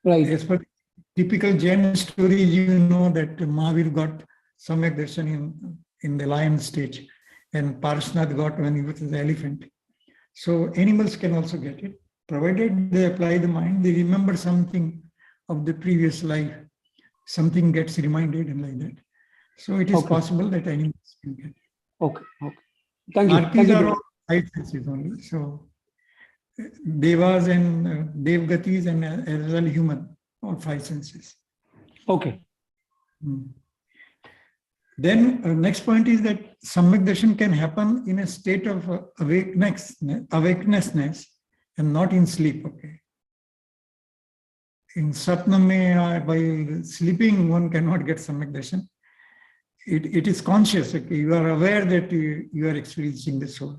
Right. As per typical Jain stories, you know that Mahavir got Samyak Darshan in the lion stage, and Parshnath got when he was the elephant. So animals can also get it, provided they apply the mind, they remember something of the previous life, something gets reminded and like that. So it is possible that animals can get it. Okay. Thank you. Artis are all 5 senses only. So devas and devgatis and as well human, all 5 senses. Okay. Then next point is that Samyak Darshan can happen in a state of awakeness and not in sleep. Okay. In Satnam, while sleeping, one cannot get Samyak Darshan. it is conscious. Okay, you are aware that you are experiencing the soul.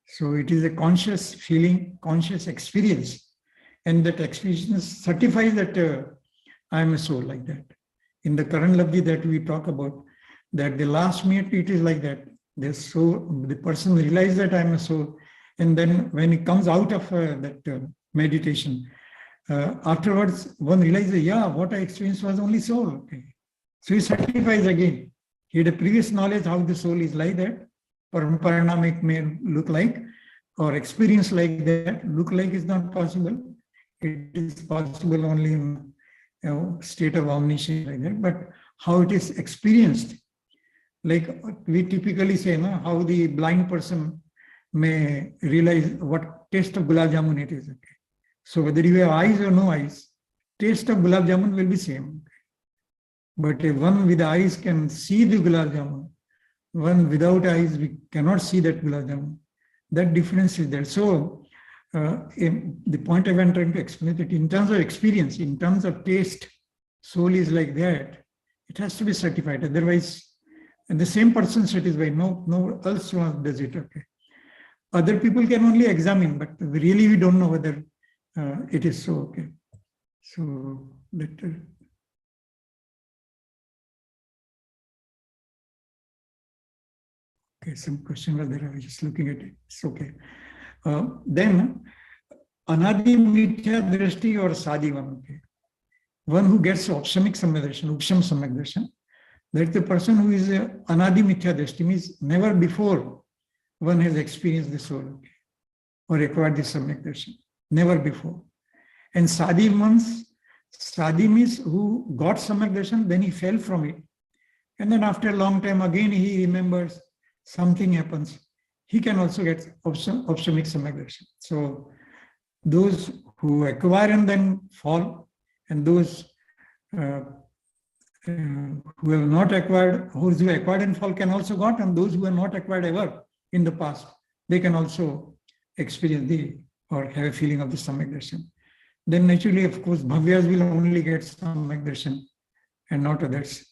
So it is a conscious feeling, conscious experience, and that experience certifies that I am a soul, like that. In the current Labdhi that we talk about, that the last minute it is like that. The person realizes that I am a soul, and then when he comes out of that meditation, afterwards one realizes, yeah, what I experienced was only soul. Okay, so he certifies again. He had a previous knowledge how the soul is like that. Paranamic may look like, or experience like that. Look like is not possible. It is possible only in state of omniscience like that. But how it is experienced, like we typically say, no, how the blind person may realize what taste of gulab jamun it is. Okay. So whether you have eyes or no eyes, taste of gulab jamun will be same. But one with eyes can see the gulab jamun. One without eyes, we cannot see that gulab jamun. That difference is there. So the point I am trying to explain that in terms of experience, in terms of taste, soul is like that. It has to be certified. Otherwise, and the same person satisfied. No else does it. Okay. Other people can only examine, but really we don't know whether it is so. Okay. So that. Okay, some question was there. I was just looking at it. It's okay. Then Anadi Mithya Drishti or Sadivan. Okay. One who gets Opshamic Samyaksha, Uksham Samyaksha, that's the person who is Anadi Mithya Drishti, means never before one has experienced the soul, okay, or acquired the Samyaksha. Never before. And Sadi means who got Samyaksha, then he fell from it. And then after a long time again he remembers, something happens. He can also get Opshamic Samyaksha. So those who acquire and then fall, and those who have not acquired, those who acquired and fall can also got, and those who have not acquired ever in the past, they can also experience or have a feeling of the Samyak Darshan. Then naturally, of course, Bhavyas will only get Samyak Darshan and not others.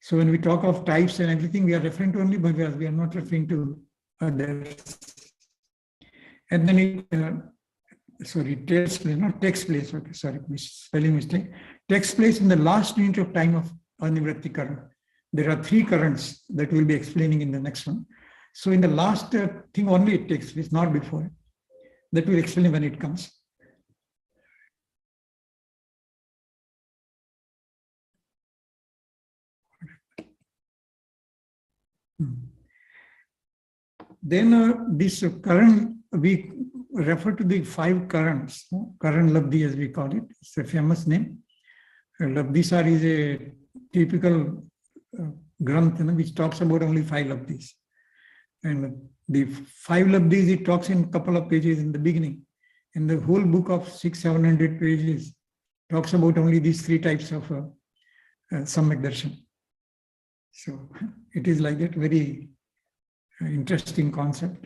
So when we talk of types and everything, we are referring to only Bhavyas, we are not referring to others. And then it takes place, not takes place, okay, sorry, spelling mistake, takes place in the last unit of time of Anivritti current. There are 3 currents that we'll be explaining in the next one. So in the last thing only it takes place, not before. That we'll explain when it comes. Then this current, we refer to the 5 currents, current Labdhi as we call it. It's a famous name. Labdhisar is a typical granth which talks about only 5 Labdhis. And the 5 Labdhis, it talks in a couple of pages in the beginning. And the whole book of 600-700 pages talks about only these 3 types of Samyak Darshan. So it is like that, very interesting concept.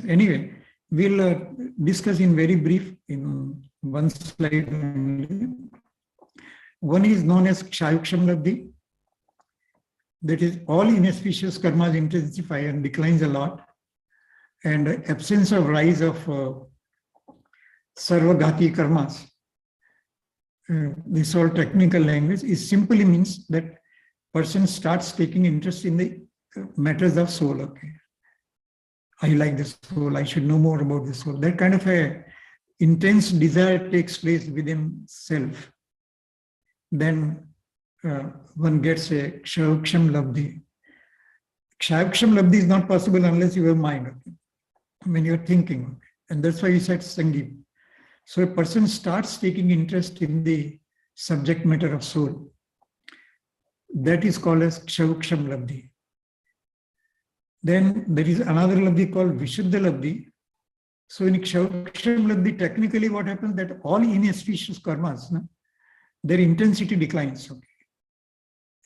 Anyway, we'll discuss in very brief in one slide only. One is known as Kshayuksham Labdhi. That is, all inauspicious karmas intensify and declines a lot. And absence of rise of Sarvagati karmas. This all technical language is simply means that person starts taking interest in the matters of soul. Okay, I like the soul, I should know more about the soul. That kind of a intense desire takes place within self. Then one gets a Kshayuksham Labdhi. Kshayuksham Labdhi is not possible unless you have mind, okay? When you're thinking. Okay? And that's why he said Sangeet. So a person starts taking interest in the subject matter of soul. That is called as Kshayuksham Labdhi. Then there is another Labdhi called Vishuddha Labdhi. So in Kshayuksham Labdhi, technically what happens that all inauspicious karmas, their intensity declines. Okay.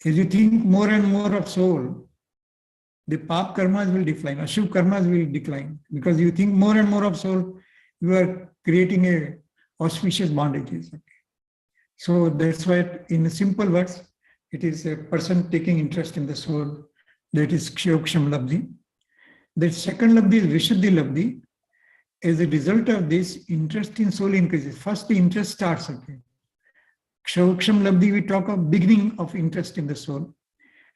As you think more and more of soul, the pap karmas will decline, ashuv karmas will decline. Because you think more and more of soul, you are creating a auspicious bondages. Okay. So that's why in simple words, It is a person taking interest in the soul. That is Kshayoksham Labdhi. The second Labdhi is Vishuddhi Labdhi. As a result of this, interest in soul increases. First, the interest starts. Okay. Kshayoksham Labdhi, we talk of beginning of interest in the soul.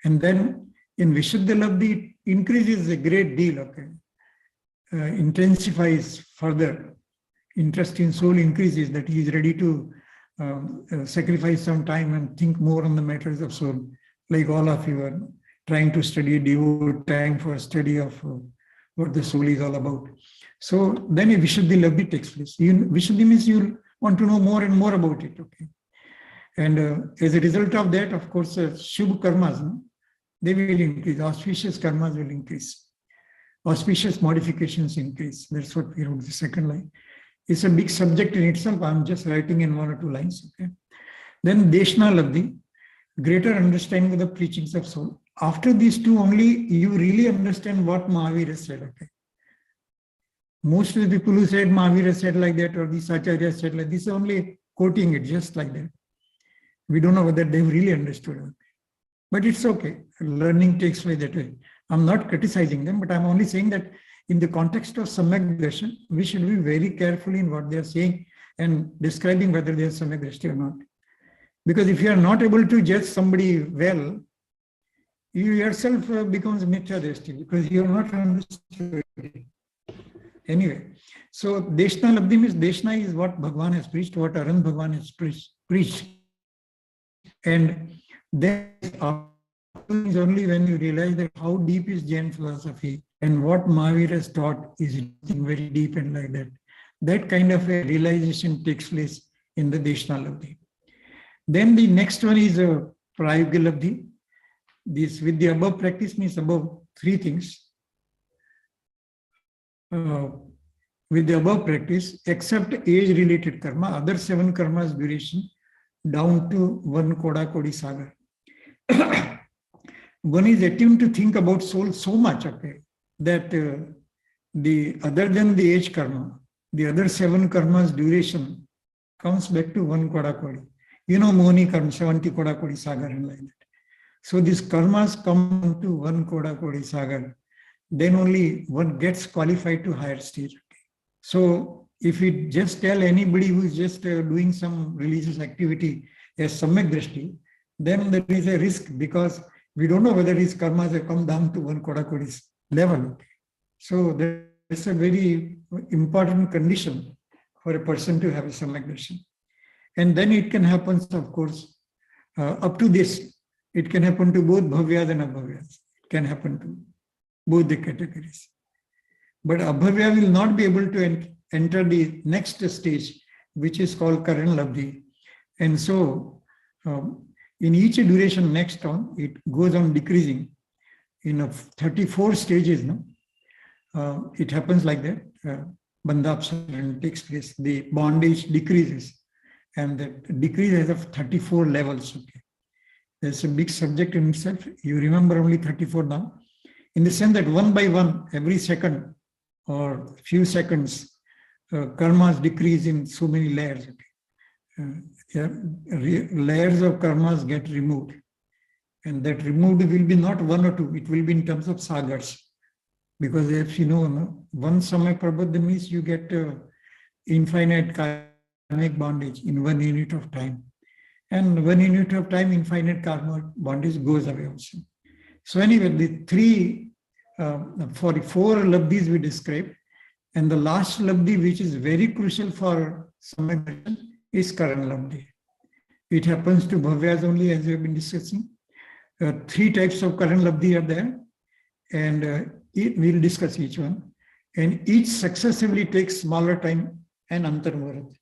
And then in Vishuddhi Labdhi, it increases a great deal. Okay. Intensifies further. Interest in soul increases, that he is ready to sacrifice some time and think more on the matters of soul, like all of you are trying to study, devote time for study of what the soul is all about. So then a Vishuddhi Labdhi takes place. Vishuddhi means you want to know more and more about it. Okay. And as a result of that, of course, Shubh karmas, no? They will increase. Auspicious karmas will increase. Auspicious modifications increase. That's what we wrote the second line. It's a big subject in itself. I'm just writing in 1 or 2 lines. Okay. Then Deshna Labdhi, greater understanding of the preachings of soul. After these two only, you really understand what Mahavira said. Okay. Most of the people who said Mahavira said like that, or the Acharya said like this, only quoting it just like that. We don't know whether they've really understood it. But it's okay. Learning takes place that way. I'm not criticizing them, but I'm only saying that in the context of Samyak Darshan, we should be very careful in what they are saying and describing whether they are Samyak Drishti or not. Because if you are not able to judge somebody well, you yourself becomes Mithya Drishti because you are not understood. Anyway, so Deshna Labdhi means Deshna is what Bhagavan has preached, what Arand Bhagavan has preached. And then is only when you realize that how deep is Jain philosophy and what Mahavira has taught is very deep and like that. That kind of a realization takes place in the Deshna Labdhi. Then the next one is a Prayoga Labdhi. This with the above practice means above 3 things. With the above practice, except age-related karma, other 7 karmas duration down to 1 Koda Kodi Sagar. One is attuned to think about soul so much, okay, that the other than the age karma, the other 7 karmas duration comes back to 1 Koda Kodi. You know, Mohini karma, 70 Koda Kodi Sagar and like that. So these karmas come to 1 Koda Kodi Sagar. Then only one gets qualified to higher stage. Okay. So if we just tell anybody who is just doing some religious activity as Samyak Drishti, then there is a risk because we don't know whether his karmas have come down to 1 Koda Kodi's level. Okay. So that's a very important condition for a person to have a Samyak Darshan. And then it can happen, of course, up to this, it can happen to both Bhavyas and Abhavyas. It can happen to both the categories. But Abhavya will not be able to enter the next stage, which is called Karan Labdhi. And so, in each duration next on, it goes on decreasing in 34 stages. No? It happens like that. Bandhapsaran takes place. The bondage decreases. And the decrease has of 34 levels. Okay. There's a big subject in itself. You remember only 34 now. In the sense that one by one, every second or few seconds, karmas decrease in so many layers. Okay. Layers of karmas get removed. And that removed will be not 1 or 2, it will be in terms of sagars. Because if you know, one Samyak Prabodha means you get infinite karmic bondage in 1 unit of time. And 1 unit of time, infinite karmic bondage goes away also. So anyway, the 4 labdhis we described, and the last labdhi, which is very crucial for Samyak Darshan, is Karan Labdhi. It happens to Bhavyas only, as we have been discussing. 3 types of Karan Labdhi are there, and we'll discuss each one. And each successively takes smaller time and Antarmurat.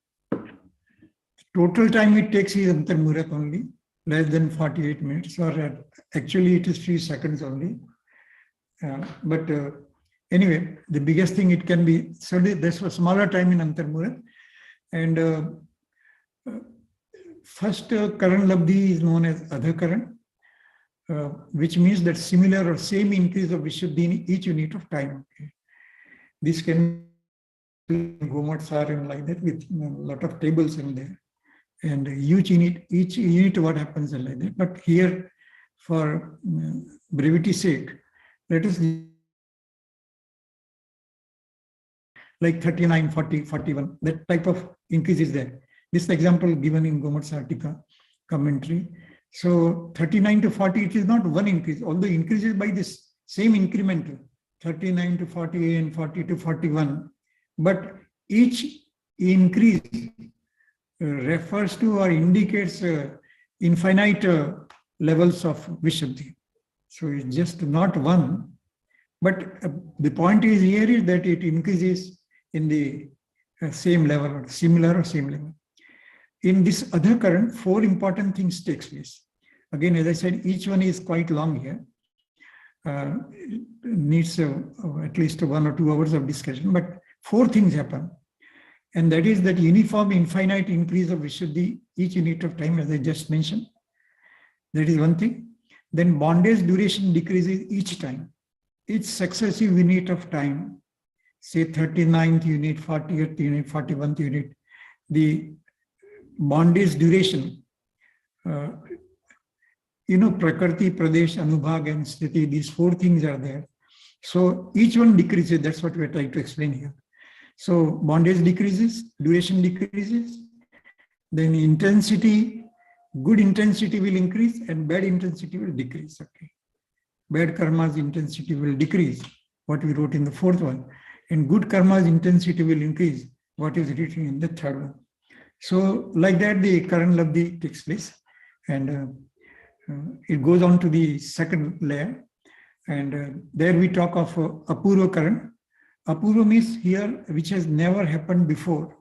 Total time it takes is Antarmurat only, less than 48 minutes, or actually it is few seconds only. But anyway, the biggest thing it can be, so there's a smaller time in Antarmurat. And first Karan Labdhi is known as Adhakaran, which means that similar or same increase of Vishuddhi in each unit of time. Okay. This can be Gomats are and like that with a lot of tables in there. and each unit what happens and like that. But here, for brevity's sake, let us like 39, 40, 41, that type of increase is there. This example given in Gomatsartika commentary. So 39 to 40, it is not one increase, although increases by this same increment, 39 to 40 and 40 to 41. But each increase refers to or indicates infinite levels of Vishuddhi. So it's just not one. But the point is here is that it increases in the same level or similar or same level. In this other current, 4 important things takes place. Again, as I said, each one is quite long here. Needs at least 1 or 2 hours of discussion, but 4 things happen. And that is that uniform infinite increase of Vishuddhi each unit of time, as I just mentioned. That is one thing. Then bondage duration decreases each time. Each successive unit of time, say 39th unit, 40th unit, 41th unit, the bondage duration, Prakriti, Pradesh, Anubhag, and Sthiti, these 4 things are there. So each one decreases, that's what we're trying to explain here. So bondage decreases, duration decreases, then intensity, good intensity will increase and bad intensity will decrease. Okay. Bad karma's intensity will decrease, what we wrote in the 4th one, and good karma's intensity will increase, what is written in the 3rd one. So like that, the current labdhi takes place, and it goes on to the 2nd layer, and there we talk of apuro current. Apuro means here, which has never happened before,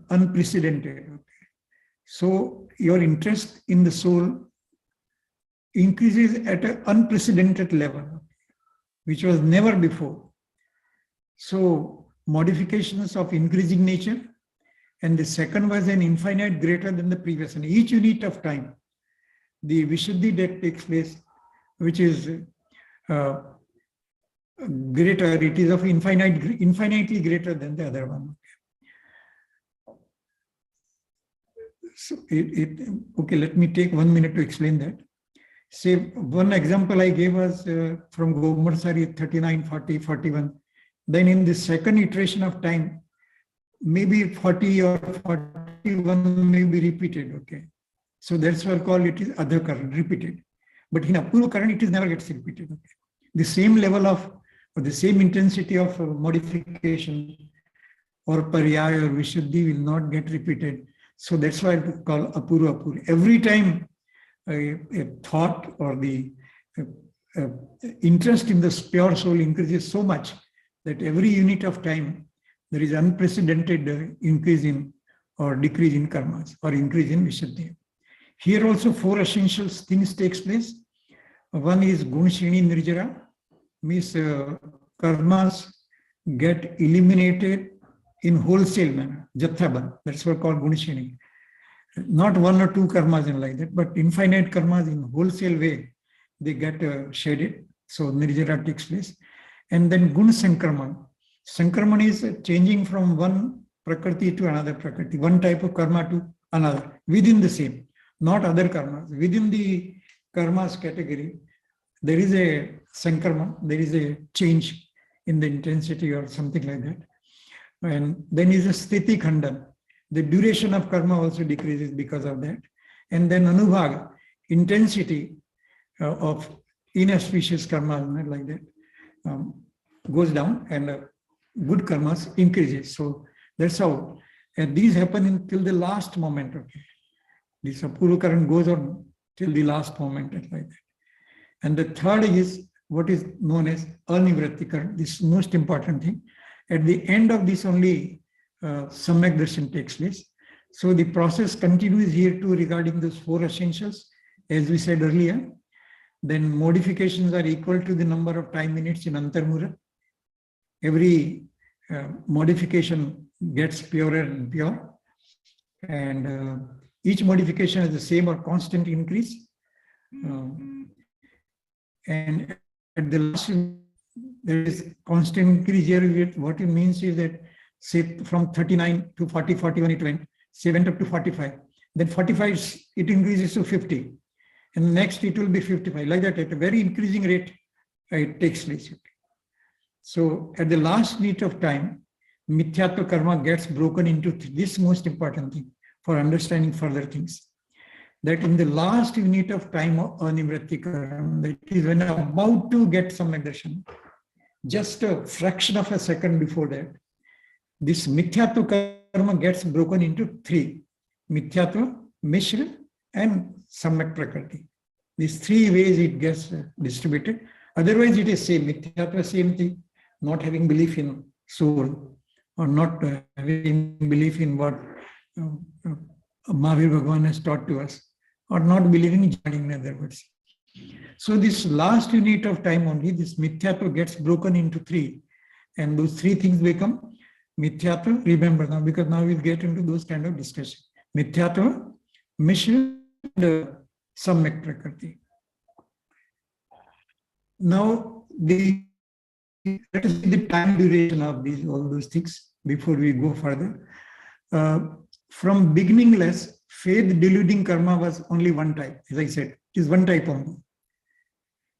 unprecedented. Okay. So your interest in the soul increases at an unprecedented level, which was never before. So modifications of increasing nature, and the second was an infinite greater than the previous. And each unit of time, the Vishuddhi that takes place, which is greater, it is of infinitely greater than the other one. So okay, let me take 1 minute to explain that. Say one example I gave was from Gomatsari 39, 40, 41. Then in the second iteration of time, maybe 40 or 41 may be repeated. Okay. So that's why I call it is other current, repeated. But in Apuro current, it is never gets repeated. Okay. The same level of, or the same intensity of modification or paryaya or Vishuddhi will not get repeated. So that's why I call Apuro. Every time a thought or the interest in the pure soul increases so much that every unit of time there is unprecedented increase in or decrease in karmas or increase in Vishuddhi. Here also 4 essential things takes place. One is Gunshrini Nirjara, means karmas get eliminated in wholesale manner, Jathaban, that's what called Gunshrini. Not 1 or 2 karmas and like that, but infinite karmas in wholesale way, they get shaded. So Nirjara takes place. And then Gun Sankraman. Sankraman is changing from one Prakriti to another Prakriti, one type of karma to another, within the same, not other karmas. Within the karmas category, there is a Sankraman, there is a change in the intensity or something like that. And then is a Sthiti Khandan. The duration of karma also decreases because of that. And then Anubhag, intensity of inauspicious karma, like that, goes down, and good karmas increases. So that's how. And these happen until the last moment. Okay. This Apuro current goes on till the last moment, like that. And the third is what is known as Anivritti current. This is the most important thing. At the end of this only Samyak Darshan takes place. So the process continues here too regarding those 4 essentials, as we said earlier. Then modifications are equal to the number of time minutes in Antarmura. Every modification gets purer and pure. And each modification has the same or constant increase. And at the last, there is constant increase here. What it means is that, say, from 39 to 40, 41 it went, say went up to 45. Then 45, it increases to 50. And next it will be 55. Like that, at a very increasing rate, it takes place. Okay. So at the last unit of time, Mithyatva karma gets broken into this most important thing for understanding further things. That in the last unit of time of anivritti karma, that is when I'm about to get Samyak darshan, just a fraction of a second before that, this Mithyatva karma gets broken into three: Mithyatva, Mishra, and Samyak Prakriti. These three ways it gets distributed. Otherwise, it is same. Mithyatva, same thing. Not having belief in soul, or not having belief in what Mahavir Bhagavan has taught to us, or not believing in jain, in other words. So this last unit of time only, this Mithyatva gets broken into three. And those three things become Mithyatva, remember now, because now we'll get into those kind of discussion. Mithyatva, Mishra, and Samyak Prakriti. Now, let us see the time duration of these, all those things before we go further. From beginningless, faith deluding karma was only one type, as I said, it is one type only.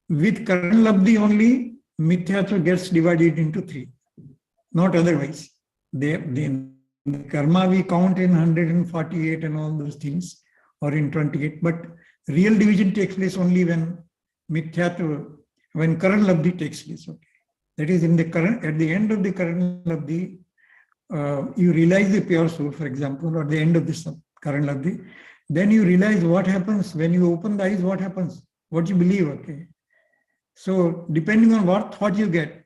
With Karan Labdhi only, Mithyatva gets divided into three, not otherwise. The karma we count in 148 and all those things, or in 28, but real division takes place only when Mithyatva, when Karan Labdhi takes place. Okay. That is, in the current, at the end of the Karan Labdhi, you realize the pure soul, for example, or at the end of this Karan Labdhi, then you realize what happens when you open the eyes, what happens, what you believe. Okay. So depending on what thought you get,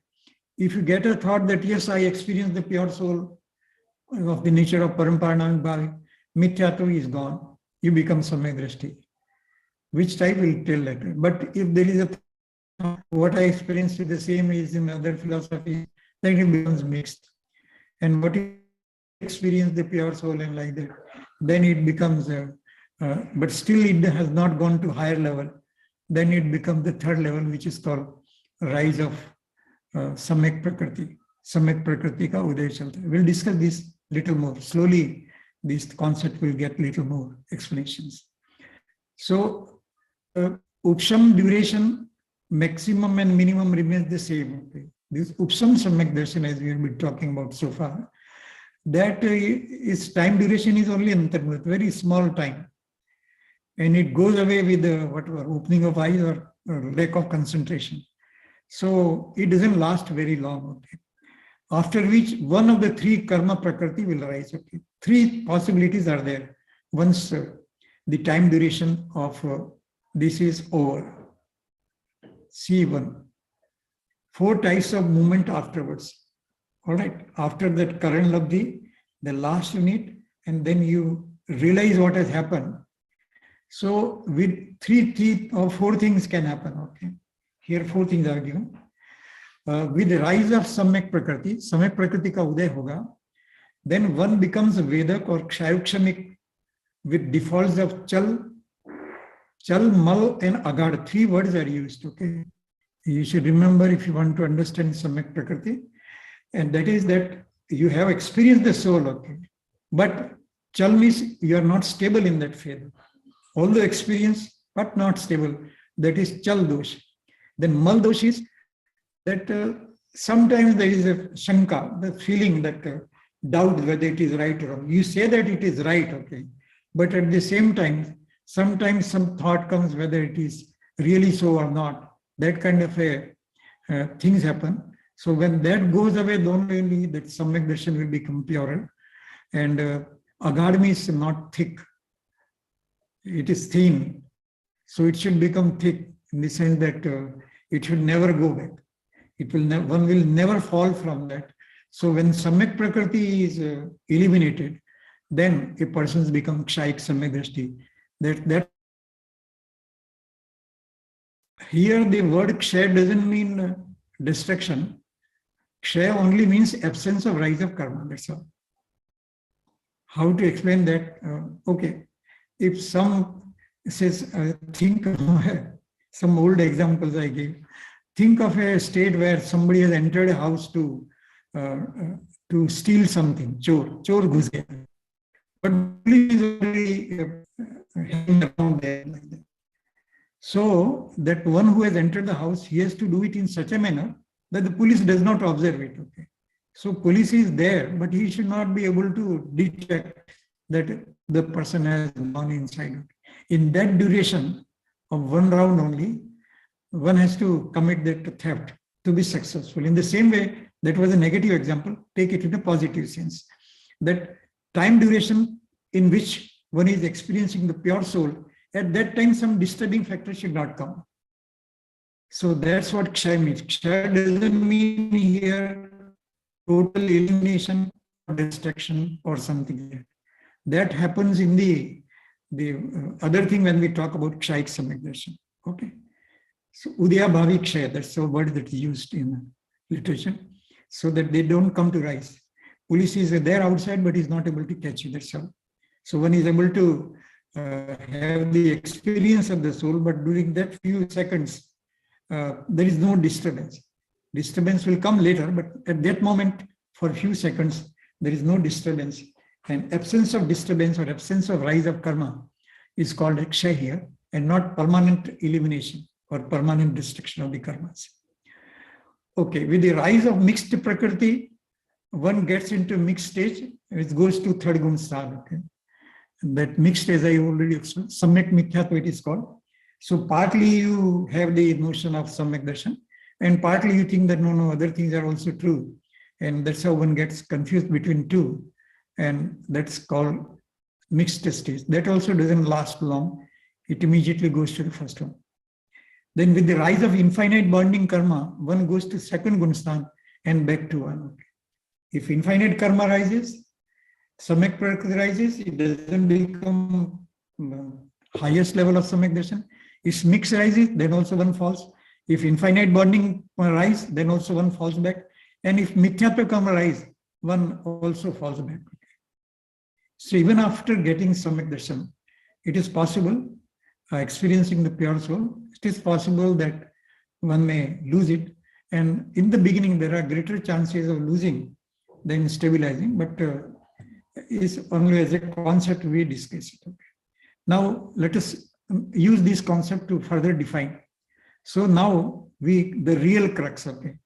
if you get a thought that yes, I experience the pure soul of the nature of Paramparana Bhavi, Mithyatva is gone, you become Samyak Drishti. Which type will tell later. But if there is a what I experienced with the same is in other philosophies, then it becomes mixed. And what you experience the pure soul and like that, then it becomes, but still it has not gone to higher level. Then it becomes the third level, which is called rise of Samyak Prakriti. Samyak Prakriti ka Uday Chalta. We'll discuss this little more. Slowly, this concept will get little more explanations. So, Upsham duration, maximum and minimum remains the same. Okay. This Upsham Samyak Darshan, as we have been talking about so far, that its time duration is only antarmut, very small time. And it goes away with the whatever, opening of eyes or lack of concentration. So it doesn't last very long. Okay. After which one of the three karma prakriti will arise. Okay. Three possibilities are there once the time duration of this is over. C1. 4 types of movement afterwards. All right. After that Karan Labdhi, the last unit, and then you realize what has happened. So with three or 4 things can happen. Okay. Here 4 things are given. With the rise of Samyak Prakriti ka uday hoga, then one becomes Vedak or Kshayukshamik with defaults of Chal, Mal and Agad. 3 words are used. Okay. You should remember if you want to understand Samyak Prakriti, and that is that you have experienced the soul. Okay. But Chal means you are not stable in that faith. Although experience, but not stable. That is Chal dosh. Then Mal dosh is that sometimes there is a Shanka, the feeling that doubt whether it is right or wrong. You say that it is right, okay. But at the same time, sometimes some thought comes whether it is really so or not. That kind of things happen. So when that goes away, don't really that Samyak Darshan will become purer. And Agadmi is not thick. It is thin. So it should become thick in the sense that it should never go back. It will one will never fall from that. So when Samyak Prakriti is eliminated, then a person's become Kshayik Samyak Drishti. That here the word Kshay doesn't mean destruction. Kshay only means absence of rise of karma. That's all. How to explain that? Okay. If some says, think of some old examples I gave. Think of a state where somebody has entered a house to steal something. Chor ghus gaya. but police is already hanging around there like that. So that one who has entered the house, he has to do it in such a manner that the police does not observe it. Okay. So police is there, but he should not be able to detect that the person has gone inside. In that duration of one round only, one has to commit that theft to be successful. In the same way, that was a negative example, take it in a positive sense. That time duration in which one is experiencing the pure soul, at that time some disturbing factor should not come. So that's what Kshay means. Kshay doesn't mean here total elimination or destruction or something. That happens in the other thing when we talk about Kshayik Samyak Darshan. Okay. So Udaya Bhavi Kshaya, that's the word that is used in literature, so that they don't come to rise. Police is there outside, but is not able to catch you, that's all. So one is able to have the experience of the soul, but during that few seconds, there is no disturbance. Disturbance will come later, but at that moment, for a few seconds, there is no disturbance. And absence of disturbance or absence of rise of karma is called Kshay here, and not permanent elimination or permanent destruction of the karmas. Okay, with the rise of mixed prakriti, one gets into mixed stage, it goes to third gun stha. Okay. And that mixed, as I already explained, Samyak Mithyatva it is called. So partly you have the notion of Samyak Darshan, and partly you think that no, other things are also true. And that's how one gets confused between two. And that's called mixed stage. That also doesn't last long. It immediately goes to the first one. Then with the rise of infinite bonding karma, one goes to second gunsthan and back to one. Okay. If infinite karma rises, Samyak Prakriti rises, it doesn't become highest level of Samyak Darshan. If mix rises, then also one falls. If infinite bonding rise, then also one falls back. And if Mithyatva karma rise, one also falls back. So even after getting Samyak Darshan, it is possible, experiencing the pure soul, it is possible that one may lose it. And in the beginning, there are greater chances of losing than stabilizing, but is only as a concept we discuss it. Okay. Now, let us use this concept to further define. So now, the real crux, okay.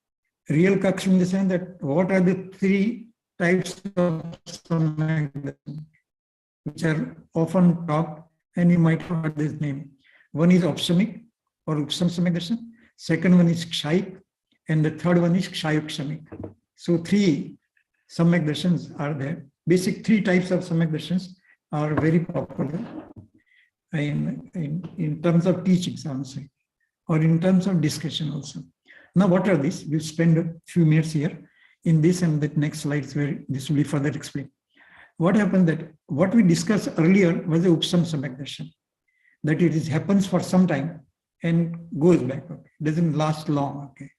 Real crux in the sense that what are the three types of Samyak Darshan, which are often talked, and you might have heard this name. One is Opshamik or Upsam Samyak Darshan. Second one is Kshayik, and the third one is Kshayuk-Shamik. So three Samyak Darshans are there. Basic three types of Samyak Darshans are very popular in terms of teachings, I'm saying, or in terms of discussion also. Now, what are these? We'll spend a few minutes here in this, and the next slides where this will be further explained. What happened that what we discussed earlier was the Upsam Samyak Darshan, that it happens for some time and goes back. Okay. Doesn't last long. Okay.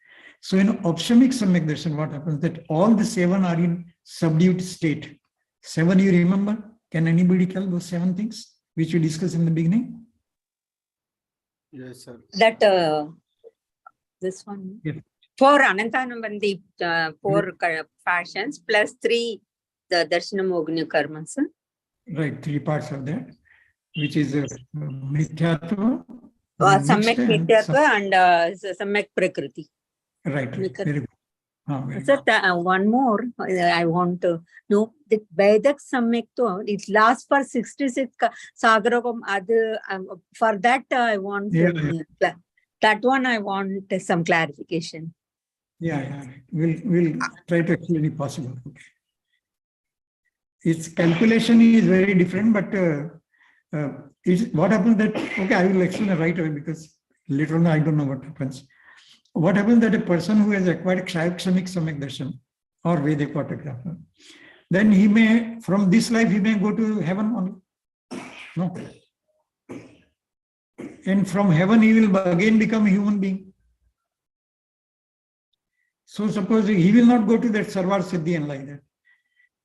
So in Opshamik Samyak Darshan, what happens that all the seven are in subdued state. Seven, you remember? Can anybody tell those seven things which we discussed in the beginning? Yes, sir. That this one. Yes. 4 Anantanambandi, 4 fashions plus 3 the Darshanamognya karmas. Right, three parts of that, which is Mithyatva, Samyak Mithyatva and Samyak Prakriti. Right, very good. Very Sir, good. one more I want to know. The Vedak Samyaktva, it lasts for 66 Sagarogam. For that, I want that one. I want some clarification. Yeah. We'll try to explain if possible. Okay. Its calculation is very different, but what happens that, okay, I will explain right away because later on I don't know what happens. What happens that a person who has acquired Kshayuk-Shamik Samyak Darshan or Vedic photographer, then he may, from this life, he may go to heaven only. No. And from heaven, he will again become a human being. So suppose he will not go to that Sarvar Siddhi and like that.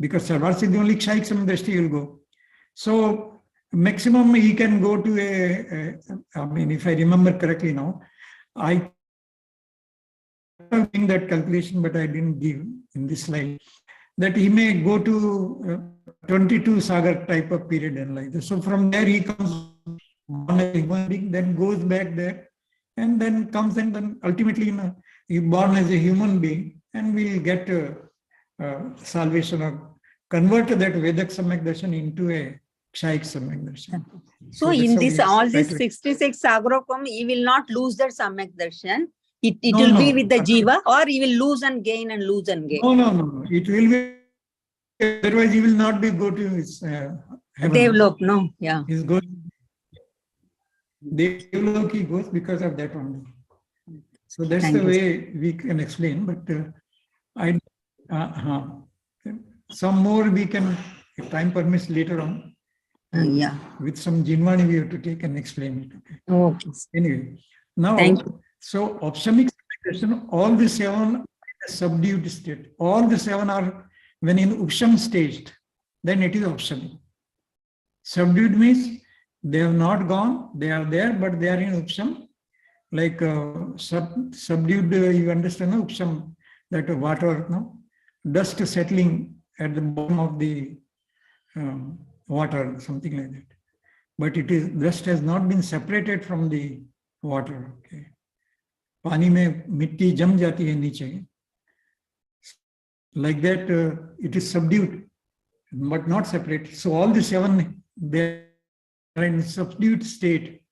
Because Sarvar Siddhi only Kshayik Samyak Drishti will go. So maximum he can go to I mean, if I remember correctly now, I doing that calculation, but I didn't give in this slide. that he may go to 22 sagar type of period in life. So from there he comes born as a human being, then goes back there, and then comes and then ultimately he born as a human being, and will get salvation or convert that Vedic Samyak Darshan into a Kshaik Samyak Darshan. So that's in how this, we all try this to- 66 Sagrokam, he will not lose that Samyak Darshan. It No, will be no. with the Jiva, or he will lose and gain and lose and gain. No. It will be, otherwise he will not be go to his heaven. Develop, no? Yeah. He's going, Devlok he goes because of that only. So that's Thank the you. way we can explain, but some more we can, if time permits later on, Yeah. with some Jinvani we have to take and explain it. Okay. Anyway, now, Thank you. so optionic question, all the seven are in a subdued state. All the seven are, when in Upsham stage, then it is optionic. Subdued means they have not gone, they are there, but they are in Upsham. Like subdued, you understand, no? Upsham, that water, no? Dust settling at the bottom of the water, something like that. But it is, dust has not been separated from the water. Okay. पानी में मिट्टी जम जाती है नीचे. Like that, it is subdued, but not separated. So all the seven, they are in subdued state.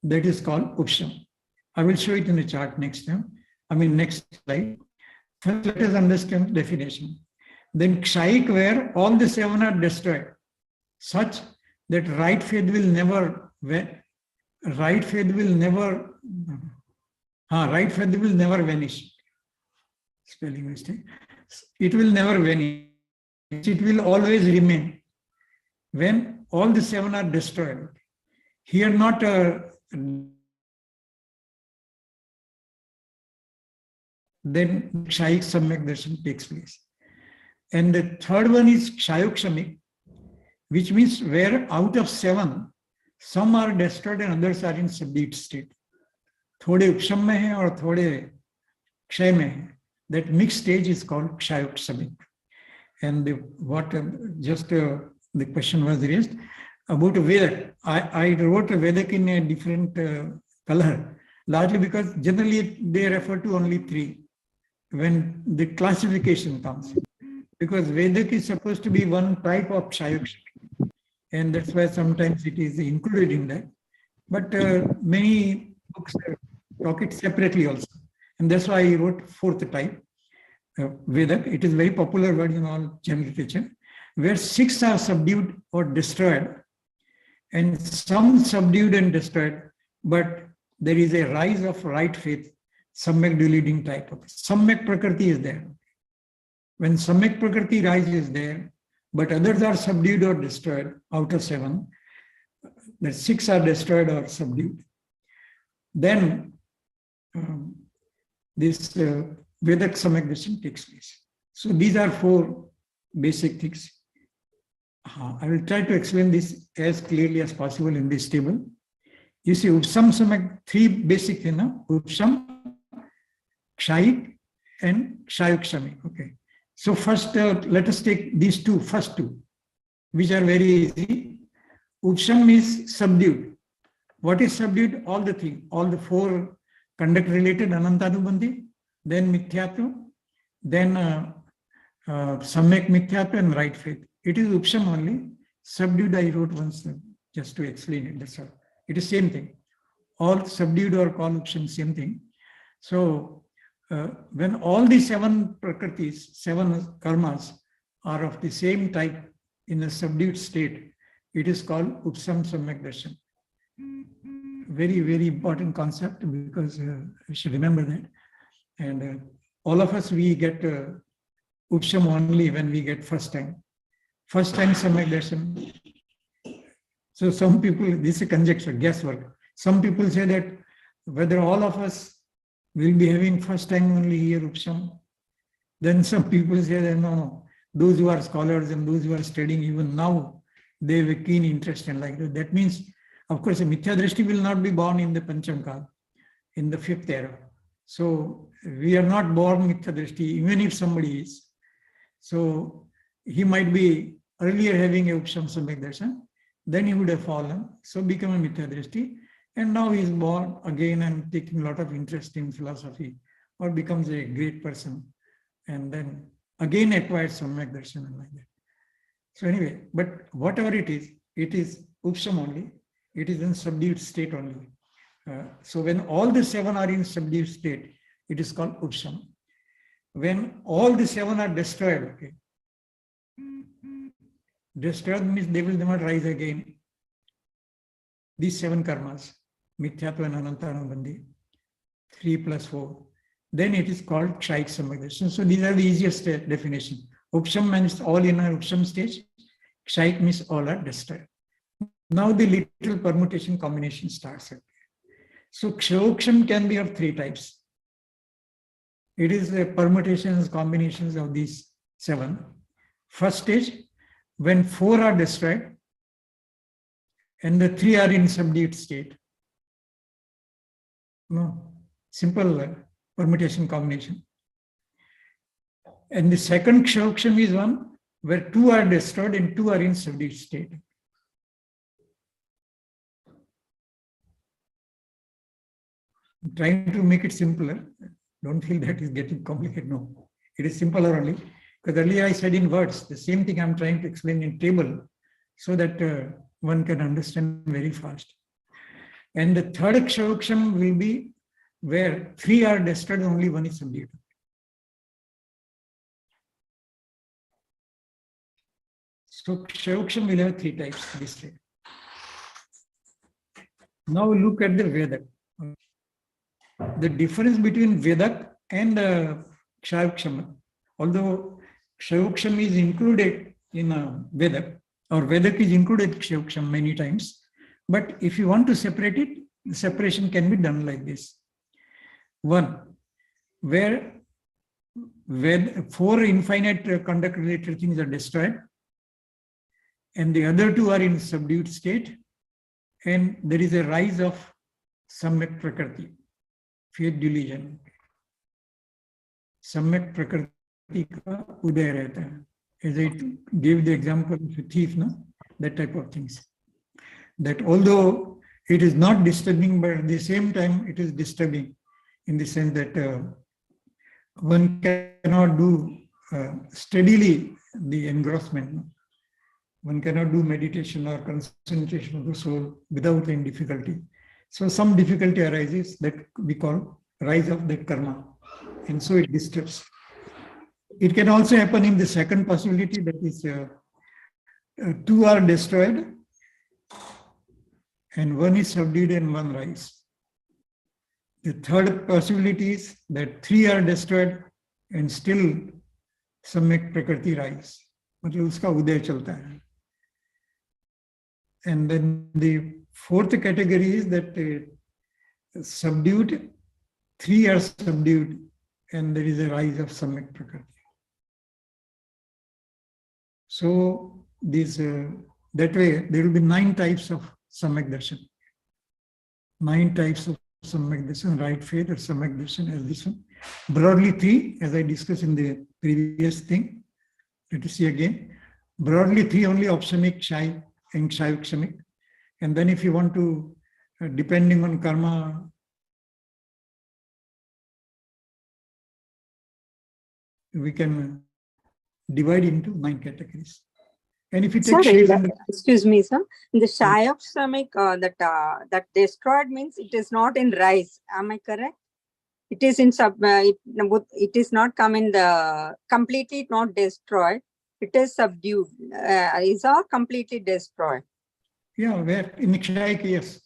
That is called Upsham. I will show it in the chart next time. Next slide. First, let us understand definition. Then Kshaik, where all the seven are destroyed, such that right faith will never vanish. Spelling mistake. It will never vanish. It will always remain. When all the seven are destroyed, here not then Kshaik Samyak Darshan takes place. And the third one is Kshayuk which means where out of seven, some are destroyed and others are in subdued state. थोड़े उपशम में है और थोड़े क्षय में है. That mixed stage is called Kshayuk. And the question was raised about Vedic. I wrote a Vedic in a different color, largely because generally they refer to only three when the classification comes. Because Vedic is supposed to be one type of Kshayuk, and that's why sometimes it is included in that. But many books talk it separately also. And that's why I wrote fourth type, Vedic. It is very popular word in all Jain literature, where six are subdued or destroyed, and some subdued and destroyed, but there is a rise of right faith, Samyak leading type of Samyak Prakriti is there. When Samyak Prakriti rises there, but others are subdued or destroyed out of seven, the six are destroyed or subdued. Then this Vedic Samyak Darshan takes place. So these are four basic things. I will try to explain this as clearly as possible in this table. You see, Upsam Samyak, three basic things, no? Upsam, Kshayik, and Kshayuk. Okay. So first, let us take these first two, which are very easy. Upsam is subdued. What is subdued? All the things, all the four conduct related, Anantadubandhi, then Mithyatva, then Samyak Mithyatva and right faith. It is Upsam only. Subdued I wrote once just to explain it. That's all. It is same thing. All subdued or called Upsam, same thing. So when all the seven prakritis, seven karmas are of the same type in a subdued state, it is called Upsam Samyak Darshan. Very, very important concept, because we should remember that. And all of us, we get Upsam only when we get first time. First time Samyak Darshan. So some people, this is a conjecture, guesswork. Some people say that whether all of us will be having first time only here Upsam. Then some people say that no, those who are scholars and those who are studying even now, they have a keen interest in like that. That means, of course, a Mithya Drishti will not be born in the Pancham Kal, in the fifth era. So we are not born Mithya Drishti, even if somebody is. So he might be earlier having a Upsham Samyak Darshan, then he would have fallen, so become a Mithya Drishti, and now he is born again and taking a lot of interest in philosophy, or becomes a great person, and then again acquires Samyak Darshan and like that. So anyway, but whatever it is Upsham only, it is in subdued state only. So when all the 7 are in subdued state, it is called Upsham. When all the 7 are destroyed, okay, destroyed means they will never rise again. These 7 karmas, Mithyatva and Anantanubandhi, 3 plus 4, then it is called Kshayik Samyak Darshan. So these are the easiest definition. Upsham means all in our Upsham stage. Kshayik means all are destroyed. Now the little permutation combination starts. So Kshayoksham can be of 3 types. It is the permutations, combinations of these 7. First stage, when 4 are destroyed and the 3 are in subdued state. No, simple permutation combination. And the second Kshayoksham is one where 2 are destroyed and 2 are in subdued state. I'm trying to make it simpler. Don't feel that is getting complicated. No, it is simpler only. Because earlier I said in words, the same thing I'm trying to explain in table so that one can understand very fast. And the third Kshayoksham will be where 3 are destroyed, only 1 is subdued. So Kshayoksham will have 3 types this way. Now look at the Vedak. The difference between Vedak and Kshayoksham, although Kshayoksham is included in Vedak, or Vedak is included in Kshayoksham many times, but if you want to separate it, the separation can be done like this. 1, where 4 infinite conduct-related things are destroyed, and the other 2 are in subdued state, and there is a rise of Samyak Prakriti, faith delusion. Samyak Prakriti ka uday rehta hai. As I gave the example of a thief, no? That type of things. That although it is not disturbing, but at the same time it is disturbing in the sense that one cannot do steadily the engrossment. No? One cannot do meditation or concentration of the soul without any difficulty. So some difficulty arises that we call rise of that karma. And so it disturbs. It can also happen in the second possibility, that is 2 are destroyed and 1 is subdued and 1 rise. The third possibility is that 3 are destroyed and still Samyak Prakriti rise. मतलब उसका उदय चलता है. And then the fourth category is that subdued, 3 are subdued, and there is a rise of Samyak Prakriti. So this that way there will be 9 types of Samyak Darshan. 9 types of Samyak Darshan, right faith or Samyak Darshan as this one. Broadly 3, as I discussed in the previous thing. Let us see again. Broadly 3 only, Opsamic, Kshayik, and Kshayokshamic. And then if you want to, depending on karma, we can divide into 9 categories. And if you take excuse me, sir, the Kshayokshamic, that destroyed means it is not in rise. Am I correct? It is in it is not come in the completely not destroyed. It is subdued. Is all completely destroyed. Yeah, where in Kshayik, yes.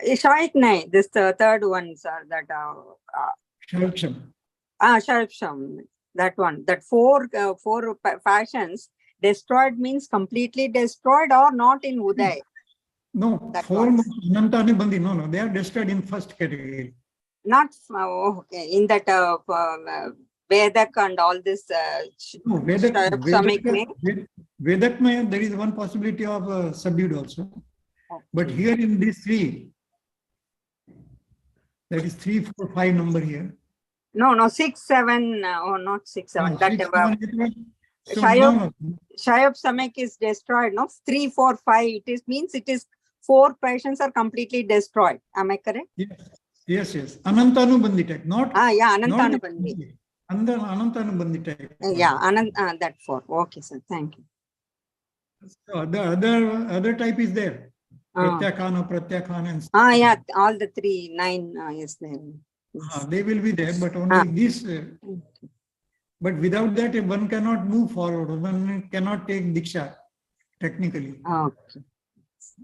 Kshayik, nahi. This third one, sir. That Kshayoksham. Kshayoksham. That one. That four fashions. Destroyed means completely destroyed or not in Uday. No, that 4 Anantani Bandi. No, they are destroyed in first category. Not okay. In that Vedak and all this. No, Vedak mein, there is one possibility of subdued also. Okay. But here in these 3, that is 3, 4, 5 number here. No, 6, 7. Not 6, 7. That 6, So Shayop, no, Shayop Samek is destroyed, no? 3, 4, 5. It is means it is 4 patients are completely destroyed. Am I correct? yes. Anantanubandhi type, not Yeah, not Anantanubandhi. Anantanubandhi type. Yeah, that 4. Okay, sir. Thank you. So the other type is there. Pratyakhan and Yeah, all the 3, 9 is there. Yes. they will be there, but only this. But without that, one cannot move forward. One cannot take diksha technically. Okay.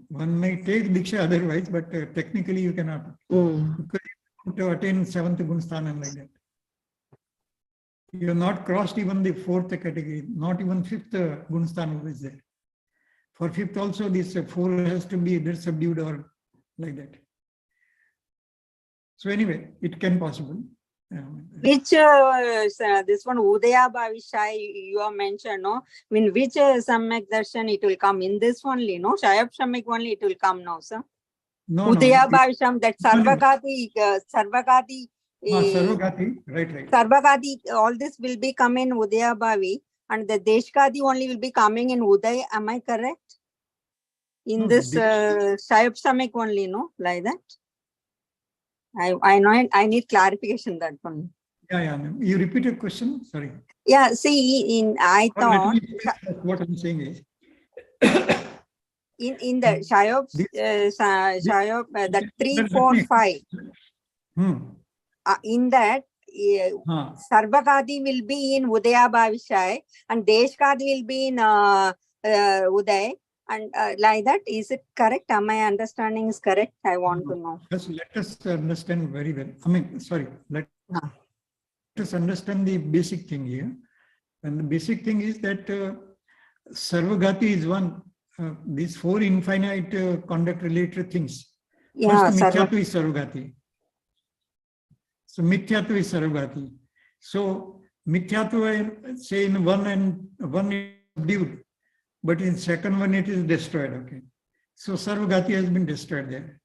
One may take diksha otherwise, but technically you cannot. Because you have to attain 7th Gunsthana like that. You have not crossed even the 4th category, not even 5th Gunsthana is there. For 5th also, this 4 has to be either subdued or like that. So anyway, it can possible. Which this one Udaya Bhavishai you have mentioned, no? In which Samyak Darshan it will come? In this only, no? Shayab Samyak only it will come now, sir. No, Udaya no. Bhavisham, that Sarvagati, Sarvagati, right. Sarvagati, all this will be coming in Udaya Bhavi, and the Deshkadi only will be coming in Uday. Am I correct? In No, this Shayab Samyak only, no? Like that? I know, I need clarification that one. Yeah. You repeat your question? Sorry. Yeah, see, I Or thought let me explain what I'm saying is. in the Shayop, that 3, 4, 5. In that, Sarvagadi will be in Udaya Bhavishai and Deshkadi will be in Uday. And like that, is it correct? Am my understanding is correct? I want to know. Just let us understand very well. Let us understand the basic thing here. And the basic thing is that Sarvagati is one. These 4 infinite conduct related things. First, Mithyatva is Sarvagati. So Mithyatva is Sarvagati. So Mithyatva, say in one is subdued, but in second one it is destroyed. Okay. So Sarvagati has been destroyed there.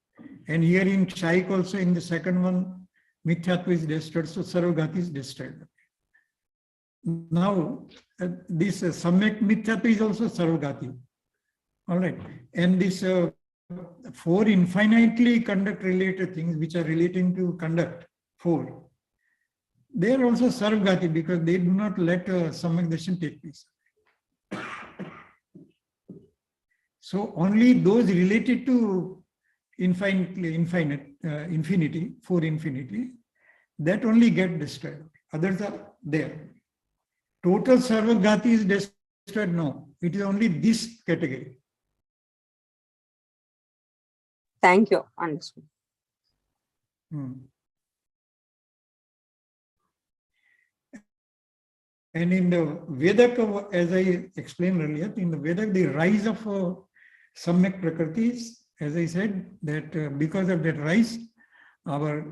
And here in Shaik also in the second one, Mithyatva is destroyed. So Sarvagati is destroyed. Now, this Samyak Mithyatva is also Sarvagati. All right. And this 4 infinitely conduct related things which are relating to conduct, 4, they are also Sarvagati because they do not let Samyak Darshan take place. So only those related to infinity, 4 infinity, that only get destroyed. Others are there. Total Sarvagati is destroyed? No. It is only this category. Thank you. Understood. And in the Vedak, as I explained earlier, in the Vedak, the rise of Samyak Prakriti is, as I said, that because of that rise, our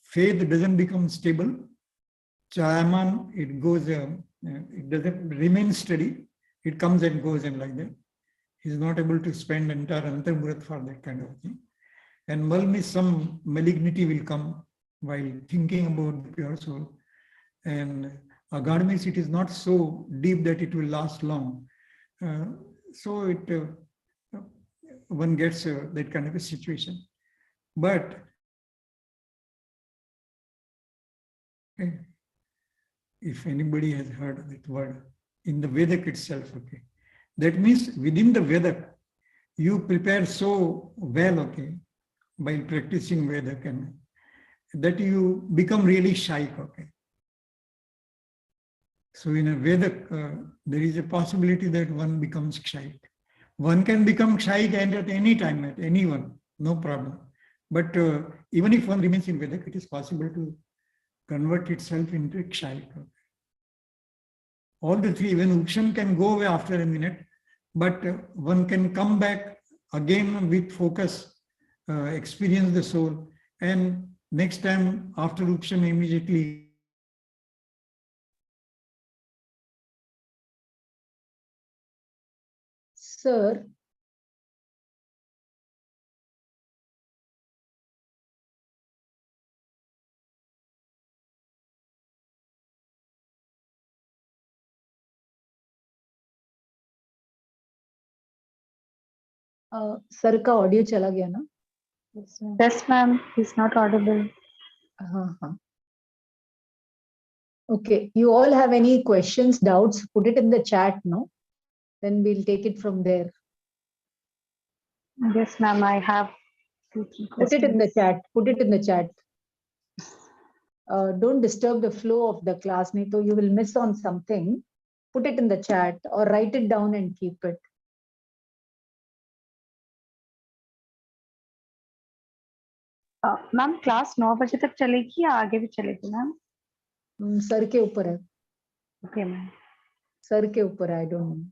faith doesn't become stable. Chayaman, it goes, it doesn't remain steady. It comes and goes and like that. He's not able to spend entire Antarmurat for that kind of thing. And Malmi, some malignity will come while thinking about the pure soul. And Agadmis, it is not so deep that it will last long. So it one gets that kind of a situation. But if anybody has heard that word in the Vedak itself, okay, that means within the Vedak, you prepare so well, okay, by practicing Vedak, and that you become really shaik, okay. So in a Vedak, there is a possibility that one becomes shaik. One can become shaik and at any time, at anyone, no problem. But even if one remains in Vedak, it is possible to convert itself into shaik. All the 3, even Ukshan can go away after a minute, but one can come back again with focus, experience the soul, and next time after Ukshan immediately. Sir, sir का audio चला गया ना? Yes, ma'am. Yes, ma'am. He's not audible. हाँ. Okay, you all have any questions, doubts, put it in the chat, no? Then we'll take it from there. Yes, ma'am. I have 2-3 Put it in the questions. chat, put it in the chat. Don't disturb the flow of the class, Nito, you will miss on something. Put it in the chat or write it down and keep it. Ma'am class 9 बजे तक चलेगी या आगे भी चलेगी ma'am? Sir के ऊपर है, ओके मैम. सर के ऊपर है, I don't know.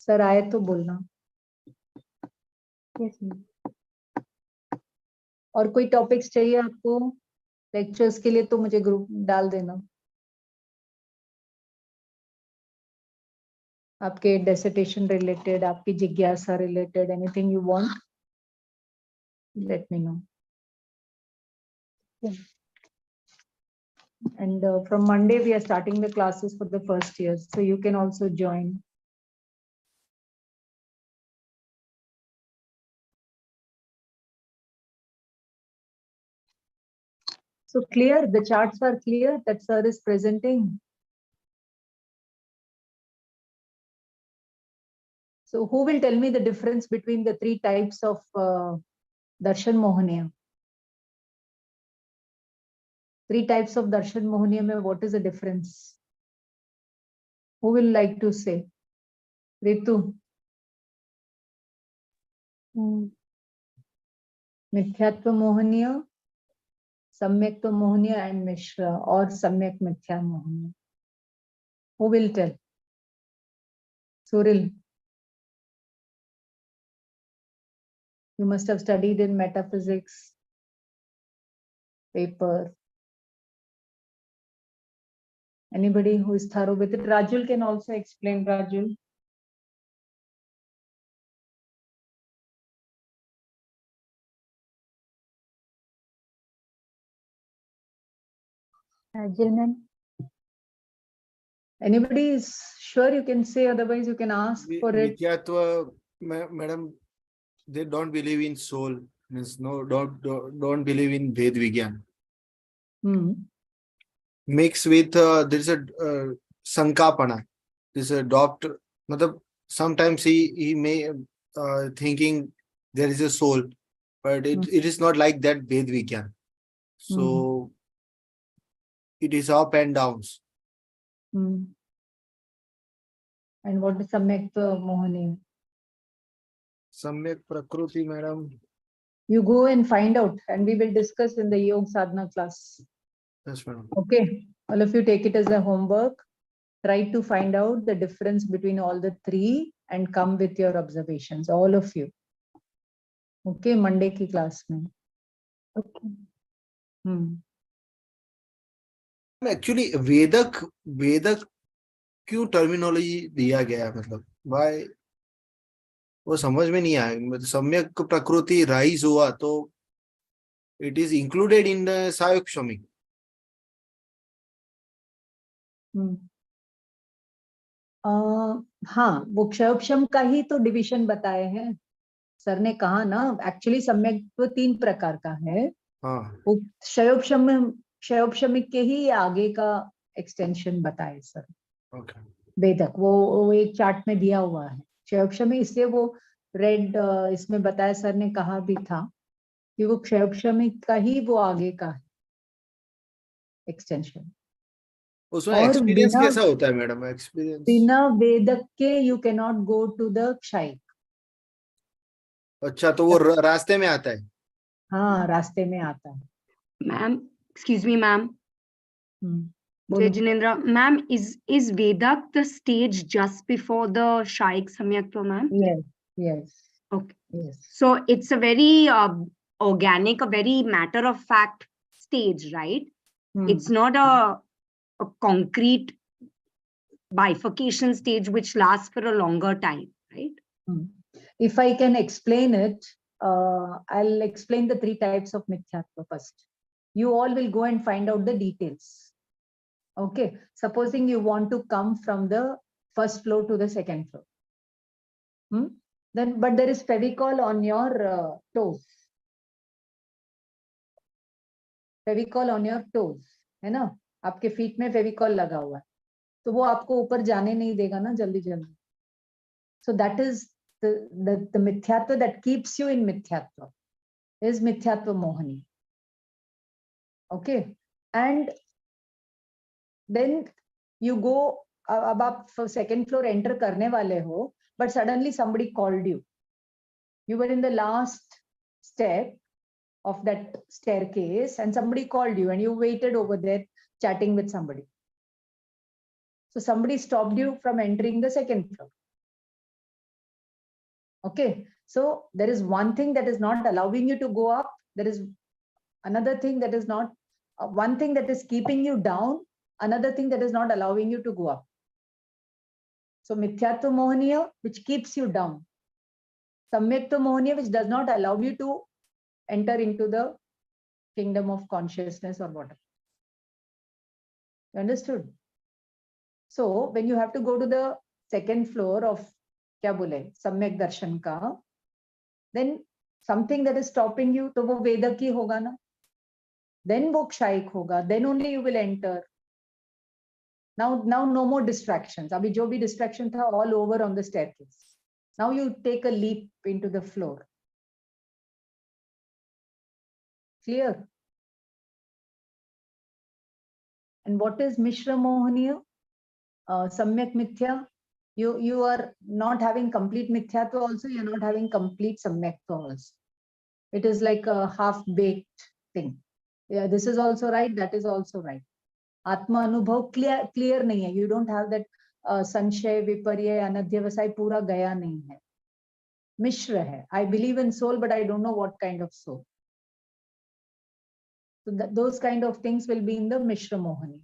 सर आए तो बोलना. Yes ma'am. और कोई टॉपिक्स चाहिए आपको लेक्चर्स के लिए तो मुझे ग्रुप डाल देना. आपके डिसर्टेशन रिलेटेड, आपकी जिज्ञासा related, anything you want, let me know. And from Monday we are starting the classes for the first years, so you can also join. So clear, the charts are clear that sir is presenting. So who will tell me the difference between the three types of Darshan Mohaniya? Three types of Darshan Mohaniya, what is the difference? Who will like to say? Ritu. Mithyatva Mohaniya, Samyaktva Mohaniya and Mishra, or Samyak Mithya Mohaniya. Who will tell? Suril. You must have studied in metaphysics paper. Anybody who is thorough with it? Rajul can also explain, Rajul. Rajul ma'am. Anybody is sure you can say, otherwise you can ask for it. Mithyatva, madam, they don't believe in soul. Means no, don't believe in Ved Vigyan. Mixed with there is a Sankapana. There is a doctor. Sometimes he may thinking there is a soul, but it is not like that Ved Vigyan. So it is up and downs. And what is Samyaktva Mohaniya? Samyak Prakruti, madam. You go and find out, and we will discuss in the Yoga Sadhana class. Yes, madam. Okay, all of you take it as a homework. Try to find out the difference between all the three and come with your observations, all of you. Okay, Monday ki class mein. Okay. Actually, Vedak क्यों terminology दिया गया है, मतलब भाई वो समझ में नहीं आया. मतलब सम्यक प्रकृति राइज हुआ तो it is included in the सायुक्षमिक. हाँ, वो क्षयोपशम का ही तो डिविजन बताए हैं सर ने कहा ना. एक्चुअली सम्यक्त्व 3 प्रकार का है. वो क्षयोपशमिक के ही आगे का एक्सटेंशन बताए सर. वेदक वो एक चार्ट में दिया हुआ है क्षयोपशमी, इसलिए वो रेड इसमें बताया सर ने कहा भी था कि वो क्षयोपशमिक का ही वो आगे का है एक्सटेंशन. उसमें एक्सपीरियंस कैसा होता है मैडम? एक्सपीरियंस बिना वेदक के you can not go to the क्षयिक. अच्छा, तो वो रास्ते में आता है? हाँ, रास्ते में आता है. Ma'am, excuse me, ma'am. बोलो. Jinendra, ma'am, is Vedak the stage just before the Shaik Samyaktva, ma'am? Yes. Okay. Yes. So it's a very organic, a very matter of fact stage, right? It's not a concrete bifurcation stage which lasts for a longer time, right? If I can explain it, I'll explain the 3 types of Mithyatva first. You all will go and find out the details. Okay, supposing you want to come from the first floor to the second floor. Then, but there is Fevicol on your toes. Fevicol on your toes, है ना? आपके feet में Fevicol लगा हुआ है, तो वो आपको ऊपर जाने नहीं देगा ना जल्दी जल्दी. So that is the mithyatva that keeps you in mithyatva is mithyatva mohani. Okay, and then you go. अब आप second floor enter करने वाले हो, but suddenly somebody called you. You were in the last step of that staircase and somebody called you and you waited over there chatting with somebody. So somebody stopped you from entering the second floor. Okay, so there is one thing that is not allowing you to go up. There is another thing that is not, one thing that is keeping you down, another thing that is not allowing you to go up. So mithyatva mohaniya, which keeps you down. Samyaktva mohaniya, which does not allow you to enter into the kingdom of consciousness or whatever. You understood? So when you have to go to the second floor of क्या बोले सम्यक दर्शन का, then something that is stopping you, तो वो वेदक ही होगा ना, then वो क्षायिक होगा, then only you will enter. Now no more distractions. अभी जो भी distraction था all over on the staircase. Now you take a leap into the floor. Clear? And what is Mishra Mohaniya? Samyak Mithya. You are not having complete Mithyatva also, you are not having complete Samyaktva also. It is like a half-baked thing. Yeah, this is also right, that is also right. Atma Anubhav clear nahi hai. You don't have that Sanshay, Viparya, Anadhyavasai pura gaya nahi hai. Mishra hai. I believe in soul, but I don't know what kind of soul. So those kind of things will be in the Mishra Mohani.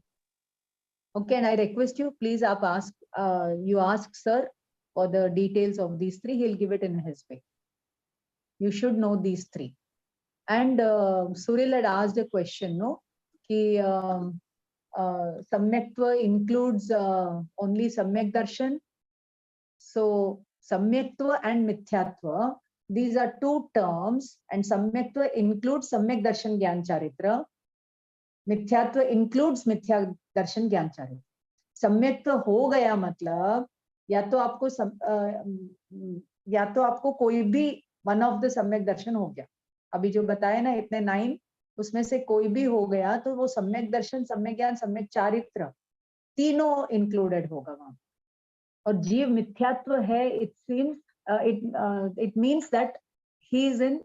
Okay, and I request you, please you ask sir for the details of these three. He'll give it in his way. You should know these three. And Suril had asked a question, no? Ki Samyaktva includes only Samyak Darshan. So Samyaktva and Mithyatva, these are two terms, and Samyaktva includes Samyak Darshan Gyan Charitra. Mithyatva includes Mithya Darshan Gyan Charitra. Samyaktva हो गया मतलब या तो आपको कोई भी one of the Samyak Darshan हो गया. अभी जो बताया ना इतने 9, उसमें से कोई भी हो गया तो वो Samyak Darshan, Samyak Gyan, Samyak Charitra तीनों included होगा वहां. और जीव मिथ्यात्व है, it means that he is in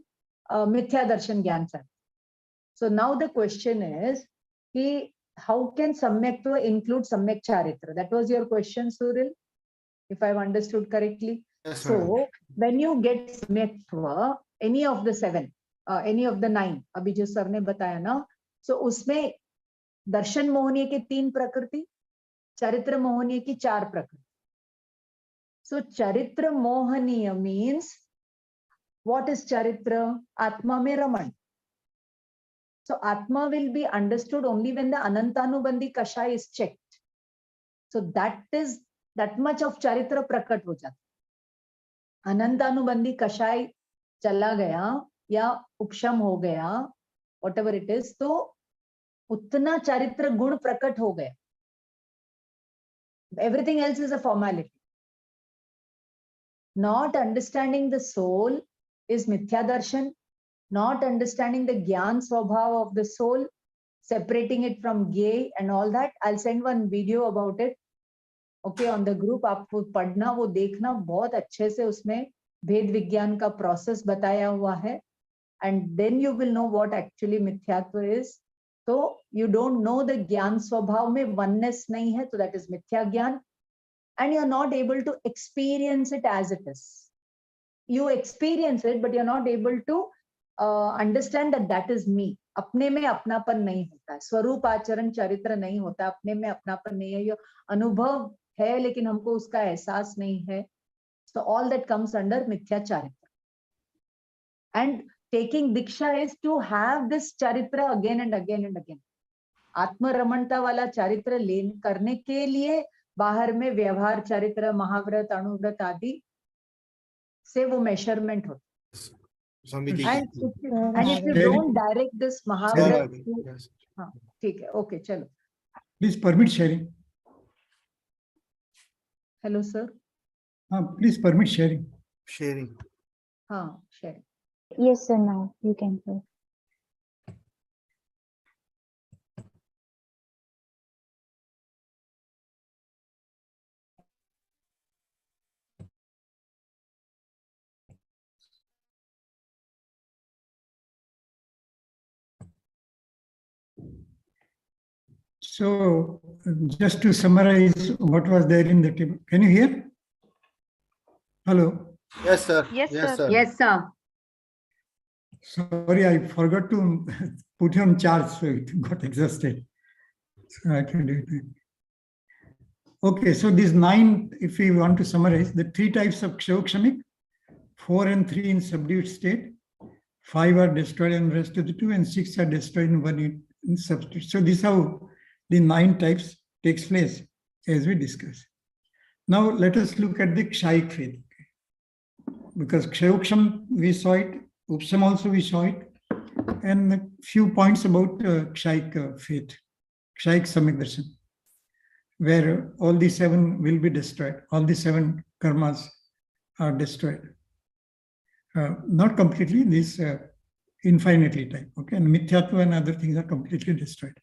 Mithya Darshan Gyan Charitra. So now the question is, how can Samyaktva include Samyak Charitra? That was your question, Suril, if I've understood correctly. Yes, so when you get Samyaktva, any of the 7, any of the 9, अभी जो sir ने बताया ना, so उसमें दर्शन मोहनीय के 3 प्रकृति, चरित्र मोहनीय की 4 प्रकृति. So charitra mohaniya means, what is charitra? Atma mein Raman. So Atma will be understood only when the Anantanubandhi Kashai is checked. So that much of Charitra prakat ho jata. Anantanubandhi Kashai chala gaya ya upsham ho gaya, whatever it is, तो उतना Charitra gun prakat ho gaya. Everything else is a formality. Not understanding the soul is Mithya Darshan. Not understanding the Gyan Swabhav of the soul, separating it from Gay and all that. I'll send one video about it. Okay, on the group, आपको पढ़ना, वो देखना, बहुत अच्छे से उसमें भेद विज्ञान का process बताया हुआ है. And then you will know what actually Mithyatva is. So you don't know the Gyan Swabhav में oneness नहीं है, so that is Mithya Gyan. And you're not able to experience it as it is. You experience it, but you're not able to understand that is me. अपने में अपनापन नहीं होता है, स्वरूप आचरण चरित्र नहीं होता, अपने में अपनापन नहीं है, ये अनुभव है लेकिन हमको उसका एहसास नहीं है. So all that comes under Mithya Charitra. And taking Diksha is to have this Charitra again and again and again. आत्मरमणता वाला चारित्र करने के लिए बाहर में व्यवहार चारित्र, महाव्रत, अणुव्रत आदि से वो मेजरमेंट होता है। And if you don't direct this महाव्रत, हाँ ठीक है, ओके चलो। Please permit sharing. Hello sir. Please permit sharing. Sharing. हाँ share. Yes, sir. Now you can go. So, just to summarize what was there in the table. Can you hear? Hello. Yes, sir. Yes, sir. Yes, sir. Sorry, I forgot to put you on charge, so it got exhausted. So I can do it. Okay, so these 9, if we want to summarize, the 3 types of kshaukshamic, 4 and 3 in subdued state, 5 are destroyed in the rest of the 2, and 6 are destroyed in 1 in substitute. So this is how the 9 types takes place, as we discussed. Now let us look at the kshayik faith. Because kshayuksham we saw it, upsham also we saw it, and a few points about kshayik faith, kshayik samyaktva, where all the 7 will be destroyed, all the 7 karmas are destroyed. Not completely, this infinitely type, okay, and mithyatva and other things are completely destroyed.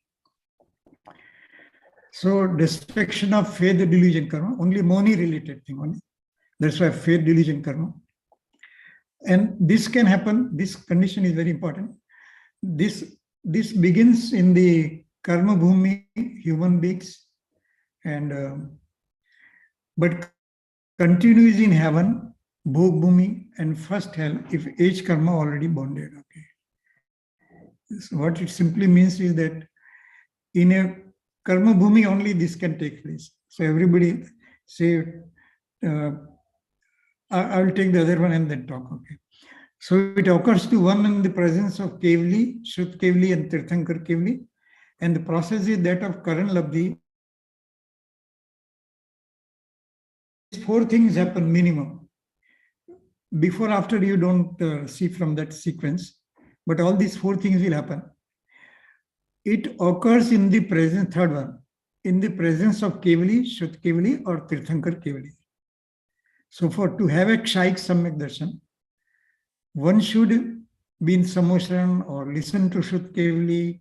So destruction of faith, delusion, karma, only moni related thing only. That's why faith, delusion, karma. And this can happen, this condition is very important. This begins in the karma bhumi, human beings, and but continues in heaven, bhog bhumi, and first hell if age karma already bonded. Okay. So what it simply means is that in a karma bhumi only this can take place. So everybody say, I will take the other one and then talk. Okay. So it occurs to one in the presence of Kevli, Shrut Kevli, and Tirthankar Kevli, and the process is that of Karan Labdhi. 4 things happen minimum. Before, after, you don't see from that sequence, but all these 4 things will happen. It occurs in the presence, third one, in the presence of Kevli, Shrut Kevli, or Tirthankar Kevli. So to have a kshayik samyak darshan, one should be in Samosran or listen to Shrut Kevli,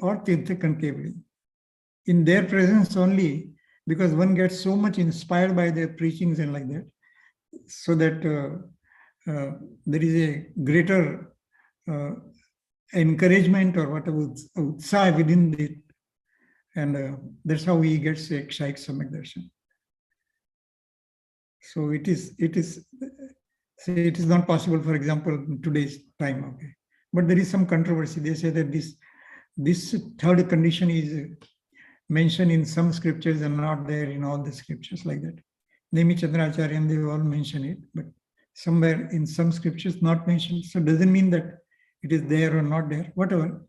or Tirthankar Kevli. In their presence only, because one gets so much inspired by their preachings and like that, so that there is a greater encouragement or whatever utsaha within it, and that's how he gets a kshayik samyak darshan. So it is not possible, for example, in today's time. Okay, but there is some controversy. They say that this third condition is mentioned in some scriptures and not there in all the scriptures, like that. Nemi Chandracharya and they all mention it, but somewhere in some scriptures not mentioned. So doesn't mean that it is there or not there, whatever.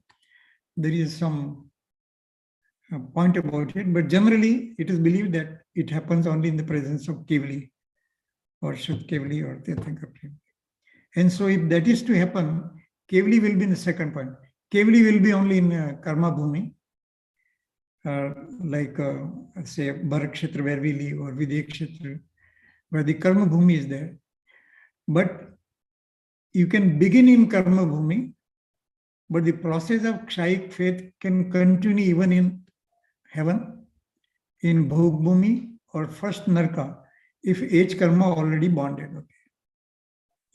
There is some point about it, but generally it is believed that it happens only in the presence of Kevli or Shrut Kevli or Tirthankar Kevli. And so if that is to happen, Kevli will be in the second point. Kevli will be only in Karma Bhumi, like say Bharakshetra where we live, or Videkshetra, where the Karma Bhumi is there. But you can begin in Karma Bhumi, but the process of kshayik faith can continue even in heaven, in Bhog Bhumi, or first Narka, if age karma already bonded. Okay.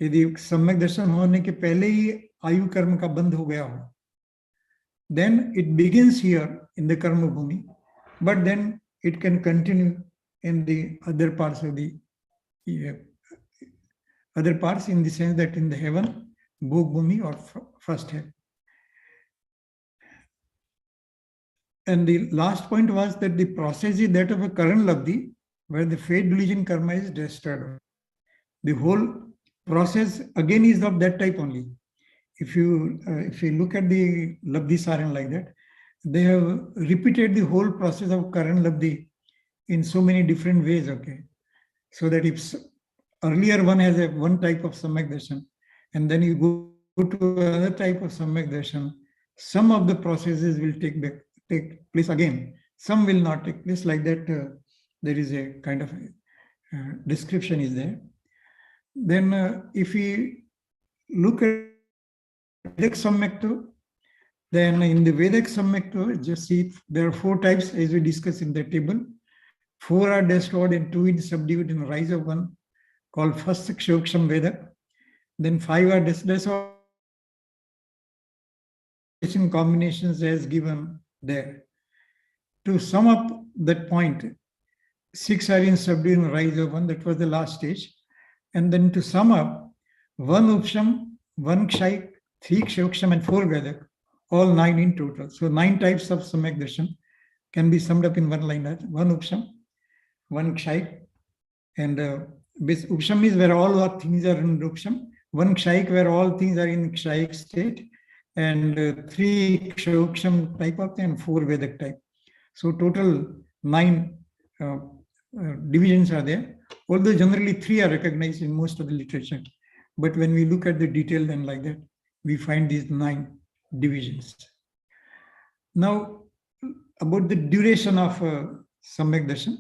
यदि सम्यक दर्शन होने के पहले ही आयु कर्म का बंध हो गया हो, then it begins here in the karma bhumi, but then it can continue in the other parts of the other parts, in the sense that in the heaven, Bhog Bhumi or first hell. And the last point was that the process is that of a Karan Labdhi, where the fate, delusion, karma is destroyed. The whole process again is of that type only. If you look at the Labdhi Saran like that, they have repeated the whole process of Karan Labdhi in so many different ways, okay? So that if earlier one has one type of Samyak Darshan, and then you go to another type of Samyak Darshan, some of the processes will take place again. Some will not take place. Like that, there is a kind of description is there. Then if we look at Vedic Samyaktva, then in the Vedic Samyaktva, just see there are 4 types as we discussed in the table. 4 are destroyed and 2 is subdued in the rise of 1, called first Kshoksham Vedak. Then 5 are destroyed in combinations as given there. To sum up that point, 6 are in subdued in rise of 1, that was the last stage. And then to sum up, 1 Upsham, 1 Kshaik, 3 Kshoksham and 4 Vedak, all 9 in total. So 9 types of Samyak Darshan can be summed up in one line. 1 Upsham, 1 Kshaik, and Upsham is where all things are in Upsham, 1 Kshaik where all things are in Kshaik state, and 3 Kshoksham type of and 4 Vedak type. So total 9 divisions are there, although generally 3 are recognized in most of the literature. But when we look at the detail then like that, we find these 9 divisions. Now, about the duration of Samyak Darshan,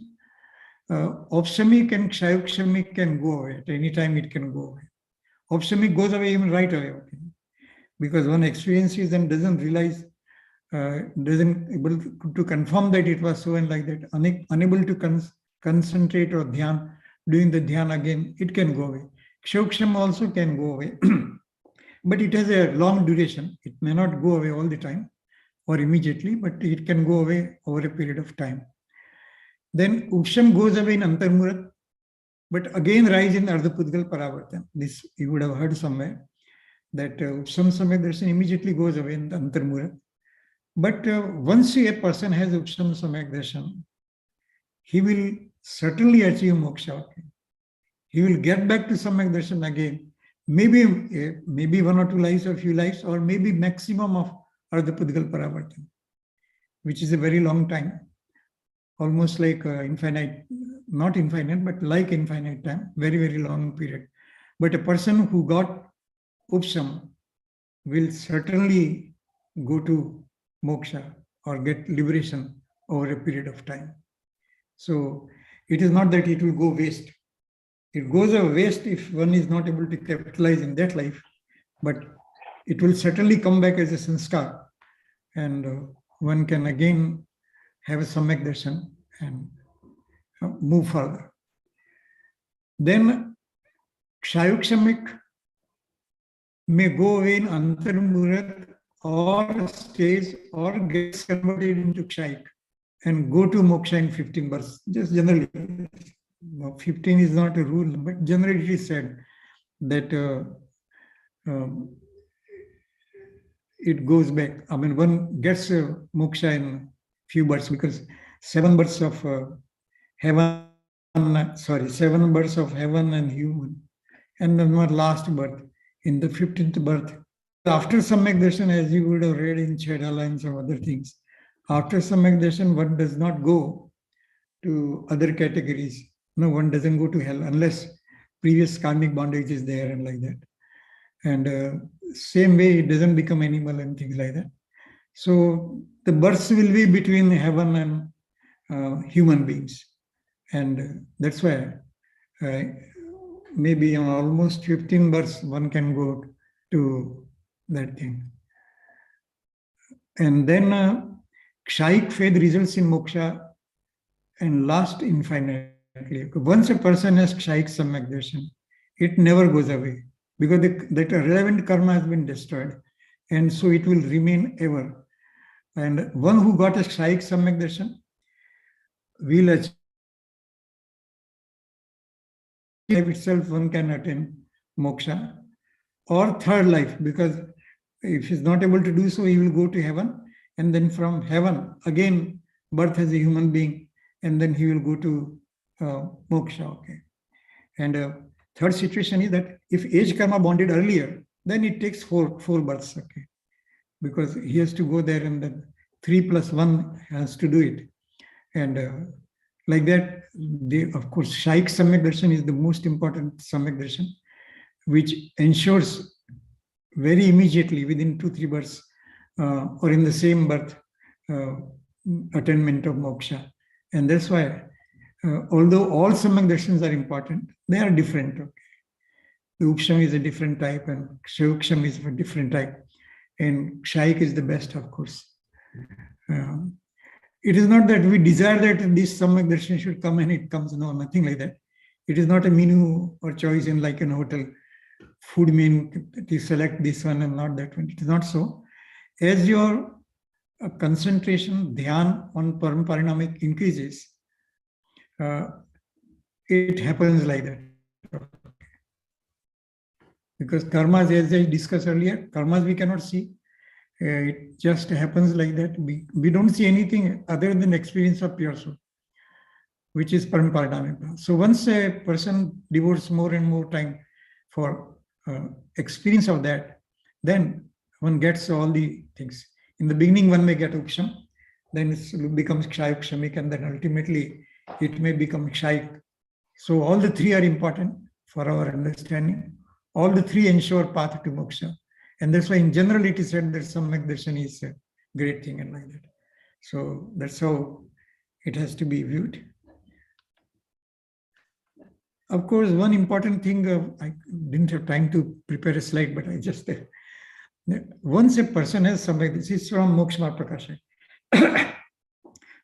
Upshamik and Kshayukshamic can go away. At any time it can go away. Upshamik goes away even right away. Okay? Because one experiences and doesn't realize, doesn't able to confirm that it was so and like that, unable to concentrate or dhyan, doing the dhyan again, it can go away. Kshoksham also can go away. But it has a long duration. It may not go away all the time or immediately, but it can go away over a period of time. Then Upsham goes away in Antarmurat, but again rise in Ardhapudgal Paravartan. This you would have heard somewhere, that Upsham Samyak Darshan immediately goes away in Antarmurat. But once a person has Upsham Samyak Darshan, he will certainly achieve moksha. Okay? He will get back to Samyak Darshan again. Maybe 1 or 2 lives or few lives, or maybe maximum of Ardhapudgal Paravartan, which is a very long time, almost like infinite, not infinite, but like infinite time, very, very long period. But a person who got Upsham will certainly go to moksha or get liberation over a period of time. So it is not that it will go waste. It goes a waste if one is not able to capitalize in that life, but it will certainly come back as a sanskar, and one can again have a Samyak Darshan and move further. Then Kshayukshamik may go away in Antarmurat or stays or gets converted into Kshaik and go to moksha in 15 births. Just generally, 15 is not a rule, but generally it is said that it goes back. I mean, one gets moksha in few births, because 7 births of heaven, 7 births of heaven and human, and then one last birth in the 15th birth. After Samyak Darshan, as you would have read in Chedala and some other things, after Samyak Darshan, one does not go to other categories. No, one doesn't go to hell unless previous karmic bondage is there and like that. And same way, it doesn't become animal and things like that. So the births will be between heaven and human beings. And that's why maybe on almost 15 births, one can go to that thing. And then Kshaik faith results in moksha and last infinitely. Once a person has Kshaik Samyak Darshan, it never goes away, because that relevant karma has been destroyed, and so it will remain ever. And one who got a Kshaik Samyak Darshan will achieve itself, one can attain moksha or third life, because if he's not able to do so, he will go to heaven, and then from heaven again birth as a human being, and then he will go to moksha. Okay. And third situation is that if age karma bonded earlier, then it takes four births. Okay, because he has to go there and then 3 plus 1 has to do it. And like that, of course, Shaik Samyak Darshan is the most important Samyak Darshan, which ensures very immediately within 2-3 births or in the same birth attainment of moksha. And that's why, although all Samyak Darshans are important, they are different. Okay? The Uksham is a different type and Shayuksham is a different type. And Shaik is the best, of course. It is not that we desire that this Samyak Darshan should come and it comes. No, nothing like that. It is not a menu or choice in like an hotel food menu to select this one and not that one. It is not so. As your concentration, dhyan on paranamic increases, it happens like that. Because karmas, as I discussed earlier, karmas we cannot see. It just happens like that. We don't see anything other than experience of pure soul, which is paranamic. So once a person devotes more and more time for experience of that, then one gets all the things. In the beginning, one may get uksham, then it becomes kshayukshamik, and then ultimately it may become kshayik. So all the three are important for our understanding. All the three ensure path to moksha. And that's why in general it is said that Samyak Darshan is a great thing and like that. So that's how it has to be viewed. Of course, one important thing, I didn't have time to prepare a slide, but I just, once a person has Samyak, this is from Mokshma Prakasha.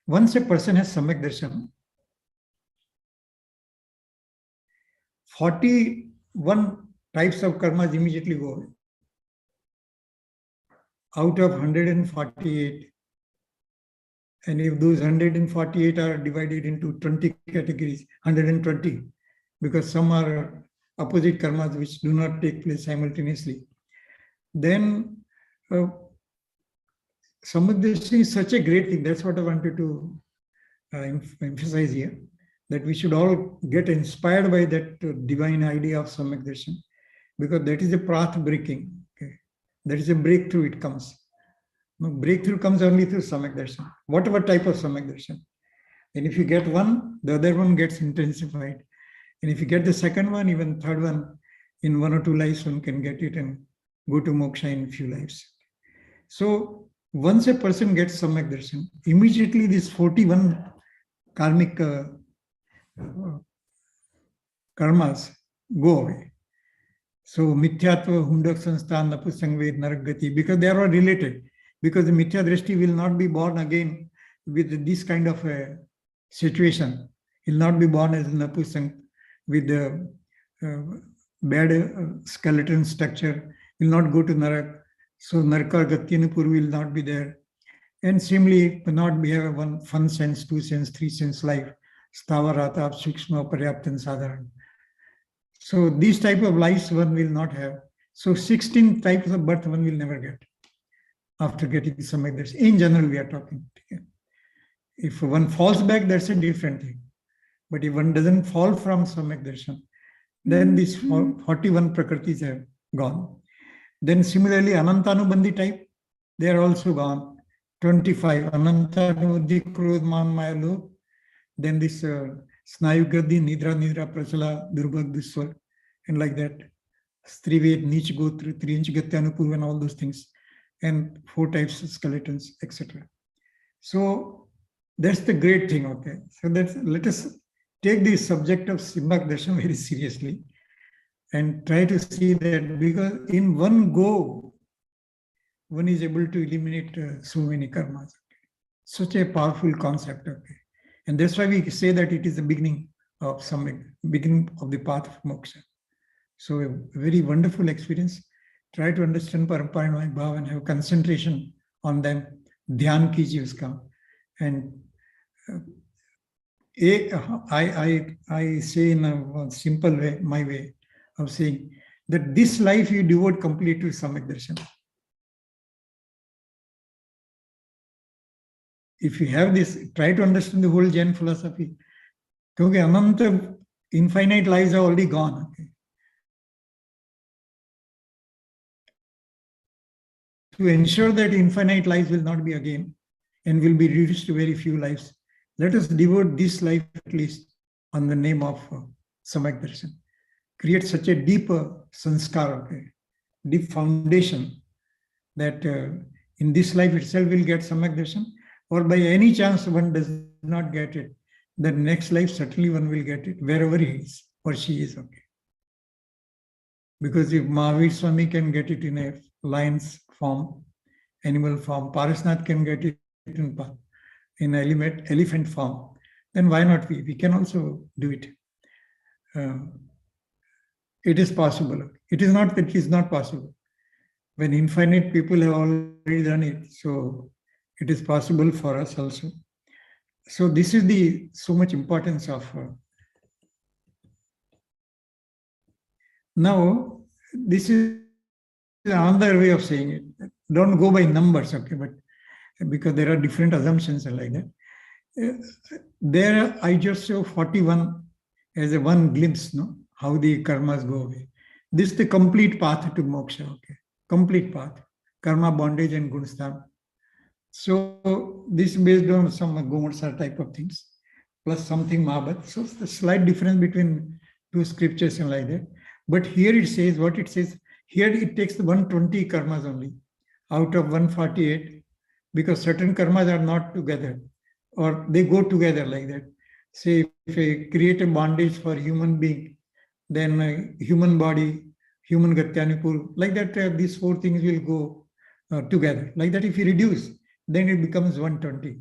Once a person has Samyak Darshan, 41 types of karmas immediately go away. Out of 148, and if those 148 are divided into 20 categories, 120, because some are opposite karmas which do not take place simultaneously, then Samyak Darshan is such a great thing. That's what I wanted to emphasize here, that we should all get inspired by that divine idea of Samyak Darshan, because that is a path breaking. That is a breakthrough, it comes. No, breakthrough comes only through Samyak Darshan, whatever type of Samyak Darshan. And if you get one, the other one gets intensified. And if you get the second one, even third one, in 1 or 2 lives, one can get it and go to moksha in few lives. So once a person gets Samyak Darshan, immediately these 41 karmic karmas go away. So Mithyatva, Hundak Sansthan, Napusangved, Naragati, because they are all related. Because the Mithya Drishti will not be born again with this kind of a situation. He will not be born as a Napusang with a bad skeleton structure, will not go to Narak. So Naraka Gatyanupur will not be there. And similarly, will not be have one fun sense, 2 sense, 3 sense life. Stavarata, Shikshma, Paryaptan, Sadharan. So these type of lives one will not have. So 16 types of birth one will never get after getting Samyak Darshan. In general, we are talking. If one falls back, that's a different thing. But if one doesn't fall from Samyak Darshan, then these 41 prakritis have gone. Then similarly, Anantanubandhi type, they are also gone. 25, Anantanubandhi, Krodh, Man, Maya, Lobh. Then this Snayugadhi, Nidra, Prachala, Durbhag, Duswar, and like that. Strived, Nich, Gotra, Triyanch, Gatyanupur, and all those things. And 4 types of skeletons, etc. So that's the great thing, okay? So let us take the subject of Samyak Darshan very seriously and try to see that, because in one go, one is able to eliminate so many karmas. Okay? Such a powerful concept, okay? And that's why we say that it is the beginning of Samyak, beginning of the path of moksha. So a very wonderful experience. Try to understand Parampara Bhav and have concentration on them. Dhyan kijiye uska. And I say in a simple way, my way of saying, that this life you devote completely to Samyak Darshan. If you have this, try to understand the whole Jain philosophy. Because Ananta, infinite lives are already gone. Okay? To ensure that infinite lives will not be again, and will be reduced to very few lives. Let us devote this life at least on the name of Samyak Darshan. Create such a deep sanskar, okay, deep foundation that in this life itself will get Samyak Darshan, or by any chance one does not get it, the next life certainly one will get it wherever he is or she is, okay. Because if Mahavir Swami can get it in a lion's form, animal form, Parasnath can get it in elephant form, then why not we? We can also do it. It is possible. It is not that it is not possible. When infinite people have already done it, so it is possible for us also. So this is the so much importance of. Now, this is another way of saying it. Don't go by numbers, okay, but because there are different assumptions and like that. There, I just show 41 as a one glimpse, no, how the karmas go away. This is the complete path to moksha, okay, complete path, karma, bondage, and gunsthan. So this is based on some Gomotsa type of things, plus something Mahabhat. So it's the slight difference between two scriptures and like that. But here it says what it says. Here it takes the 120 karmas only out of 148, because certain karmas are not together, or they go together like that. Say if I create a bondage for human being, then human body, human Gatyanipur, like that, these four things will go together. Like that, if you reduce, then it becomes 120.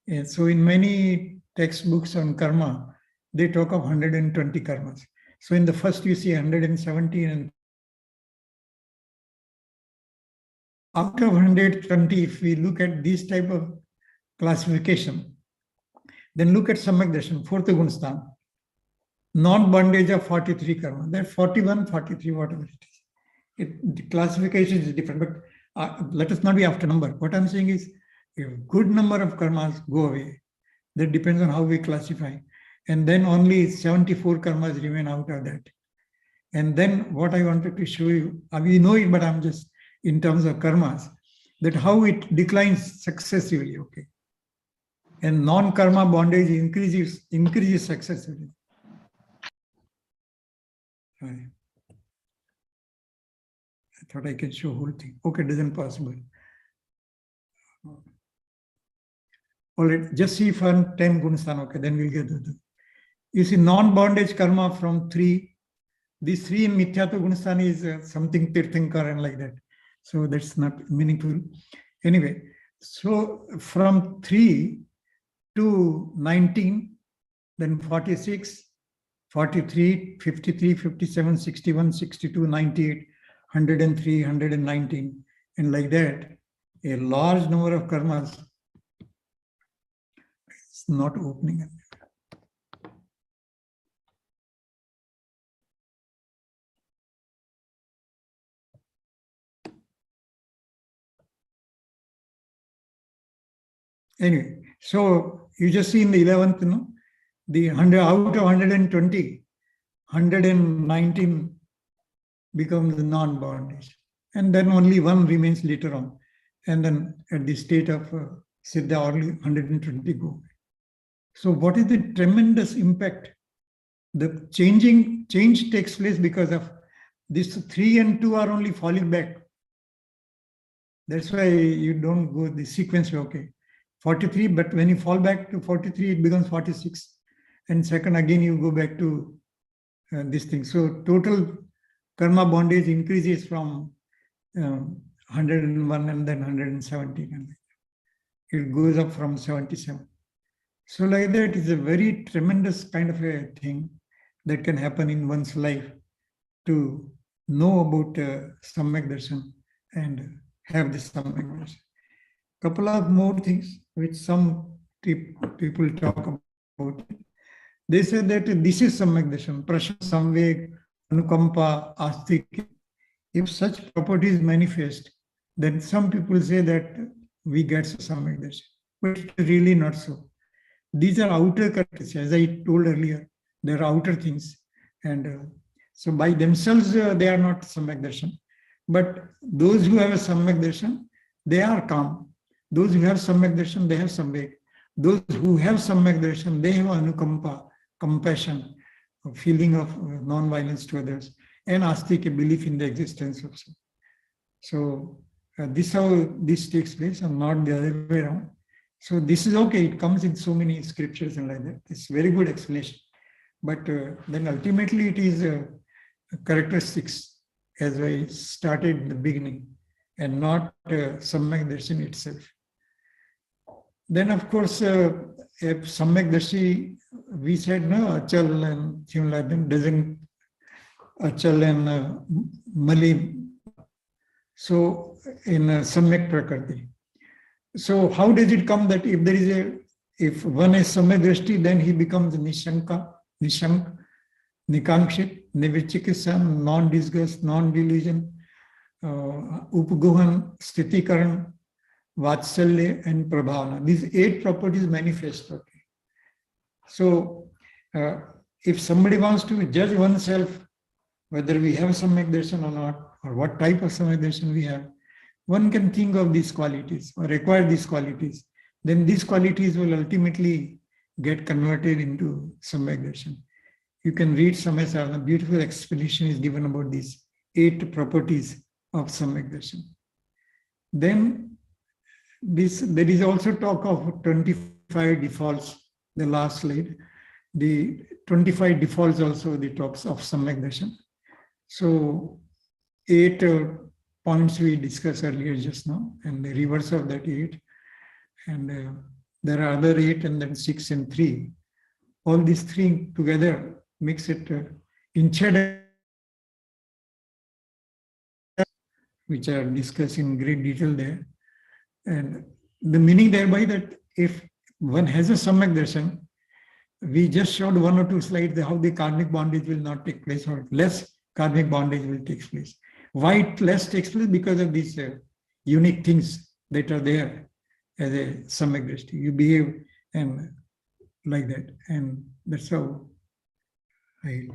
And so in many textbooks on karma, they talk of 120 karmas. So in the first you see 117, and out of 120, if we look at this type of classification, then look at Samyak Darshan, fourth Gunsthan, non-bondage of 43 karma. That 41, 43, whatever it is. The classification is different, but let us not be after number. What I'm saying is, a good number of karmas go away. That depends on how we classify. And then only 74 karmas remain out of that. And then what I wanted to show you, we know it, but I'm just in terms of karmas, that how it declines successively, okay. And non-karma bondage increases successively. Sorry. I thought I could show whole thing. Okay, it isn't possible. All right, just see for 10 gunsthan, okay, then we'll get the. You see, non-bondage karma from 3. This 3 in Mithyatva Gunsthan is something Tirthankar and like that. So that's not meaningful. Anyway, so from 3 to 19, then 46, 43, 53, 57, 61, 62, 98, 103, 119, and like that, a large number of karmas. It's not opening. Anyway, so you just see in the 11th, the 100 out of 120, 119 becomes the non-bondage. And then only 1 remains later on. And then at the state of Siddha, only 120 go. So what is the tremendous impact? The change takes place because of this 3 and 2 are only falling back. That's why you don't go the sequence, okay. 43, but when you fall back to 43, it becomes 46. And second, again, you go back to this thing. So total karma bondage increases from 101 and then 117. And it goes up from 77. So like that is a very tremendous kind of a thing that can happen in one's life to know about Samyak Darshan and have this Samyak Darshan. Couple of more things which some people talk about. They say that this is Samyak Darshan, Prashna, Samveg, Anukampa, Astik. If such properties manifest, then some people say that we get Samyak Darshan, but it's really not so. These are outer characteristics, as I told earlier, they are outer things. And so by themselves, they are not Samyak Darshan. But those who have a Samyak Darshan, they are calm. Those who have Samyak Darshan, they have Samvek. Those who have Samyak Darshan, they have Anukampa, compassion, a feeling of non-violence to others, and Astik, a belief in the existence of soul. So this is how this takes place and not the other way around. So this is okay. It comes in so many scriptures and like that. It's very good explanation. But then ultimately it is characteristics as I started in the beginning and not Samyak Darshan itself. Then of course, if Samyak Darshi, we said no, Achal and Chimladan doesn't Achal and Mali. So in Samyak Prakriti. So how does it come that if there is if one is Samyak Drishti, then he becomes Nishanka, Nishank, Nikankshit, Nivichikisa, non-disgust, non-delusion, Upguhan, Sthitikaran, Vatsalya, and Prabhavana. These 8 properties manifest. Okay. So if somebody wants to judge oneself, whether we have Samyak Darshan or not, or what type of Samyak Darshan we have, one can think of these qualities or acquire these qualities. Then these qualities will ultimately get converted into Samyak Darshan. You can read Samyak Sadhana. A beautiful explanation is given about these 8 properties of Samyak Darshan. Then there is also talk of 25 defaults, the last slide. The 25 defaults also the talks of Samyak Darshan. So 8 points we discussed earlier just now, and the reverse of that 8. And there are other 8 and then 6 and 3. All these 3 together makes it Inchad, which are discussed in great detail there. And the meaning thereby that if one has a Samyak Darshan, we just showed 1 or 2 slides how the karmic bondage will not take place, or less karmic bondage will take place. Why it less takes place? Because of these unique things that are there as a Samyak Drishti. You behave and like that, and that's how I